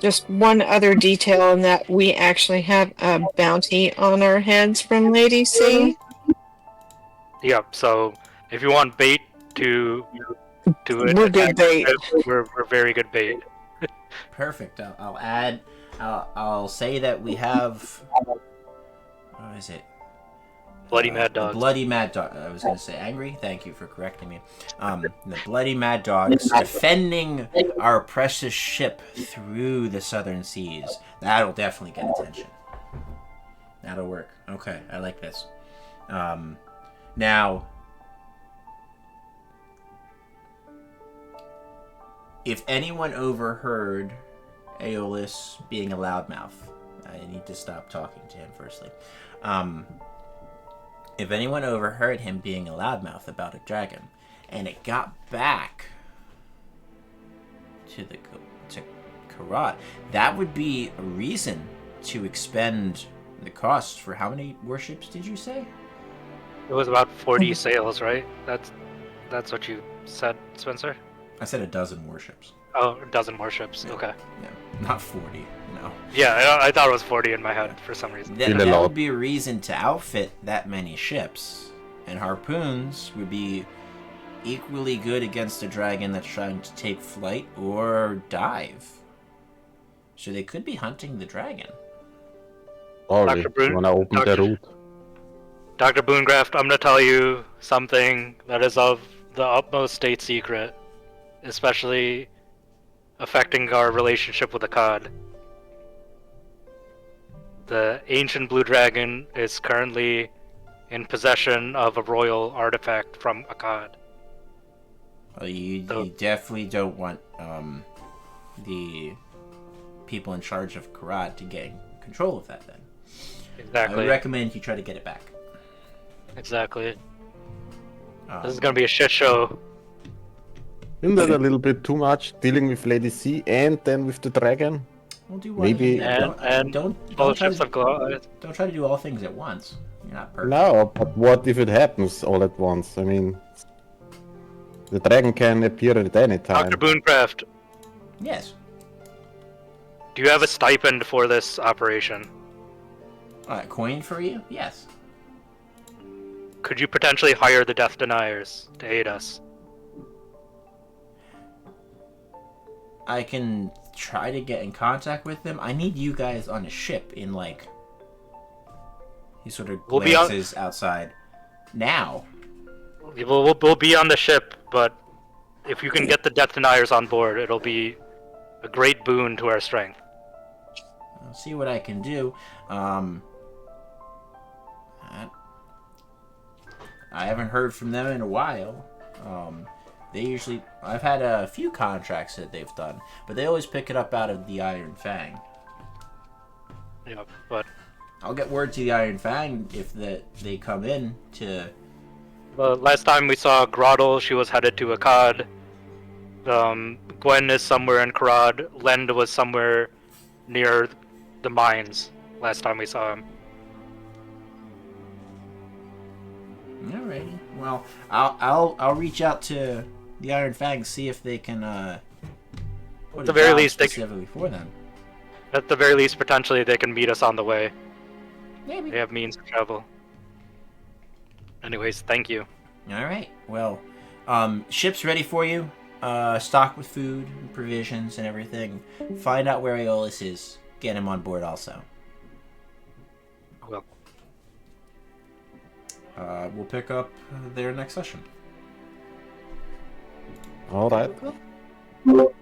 just one other detail in that we actually have a bounty on our heads from Lady C. Yeah, so if you want bait to We're good bait. We're very good bait. perfect. I'll add. I'll say that we have. What is it? Bloody Mad Dogs. Bloody Mad Dog. I was going to say angry. Thank you for correcting me. The Bloody Mad Dogs defending our precious ship through the southern seas. That'll definitely get attention. That'll work. Okay, I like this. Now, if anyone overheard Aeolus being a loudmouth, I need to stop talking to him firstly. If anyone overheard him being a loudmouth about a dragon, and it got back to Karad, that would be a reason to expend the costs for how many warships did you say? It was about 40 sails, right? That's what you said, Spencer? I said a dozen warships. Oh, a dozen warships. Okay. Yeah, not 40. No. Yeah, I thought it was 40 in my head for some reason. That would be a reason to outfit that many ships, and harpoons would be equally good against a dragon that's trying to take flight or dive. So they could be hunting the dragon. Sorry, Dr. Brun- you wanna open the route? Dr. Boongraft, I'm going to tell you something that is of the utmost state secret, especially affecting our relationship with Akkad. The ancient blue dragon is currently in possession of a royal artifact from Akkad. Well, you definitely don't want the people in charge of Karad to get control of that then. Exactly. I would recommend you try to get it back. Exactly. This is going to be a shit show. Isn't that a little bit too much, dealing with Lady C and then with the dragon? We'll do one Maybe- don't Both try ships of Goliath. don't try to do all things at once. You're not perfect. No, but what if it happens all at once? I mean, the dragon can appear at any time. Dr. Boongraft, Yes. do you have a stipend for this operation? Coin for you? Yes. Could you potentially hire the Death Deniers to aid us? I can try to get in contact with them. I need you guys on a ship in, like... He sort of We'll be glances outside. Now. We'll be on the ship, but if you can get the Death Deniers on board, it'll be a great boon to our strength. I'll see what I can do. I haven't heard from them in a while. They usually... I've had a few contracts that they've done, but they always pick it up out of the Iron Fang. Yeah, but... I'll get word to the Iron Fang if they come in to... last time we saw Groddle, she was headed to Akkad. Gwen is somewhere in Karad. Lend was somewhere near the mines last time we saw him. Alrighty. Well, I'll reach out to the Iron Fang, see if they can put At the a very job least, specifically for them. At the very least, potentially they can meet us on the way. Maybe. They have means of travel. Anyways, thank you. Alright. Well, ship's ready for you. Stocked with food and provisions and everything. Find out where Aeolus is. Get him on board also. Well. We'll pick up there next session. All right. Cool.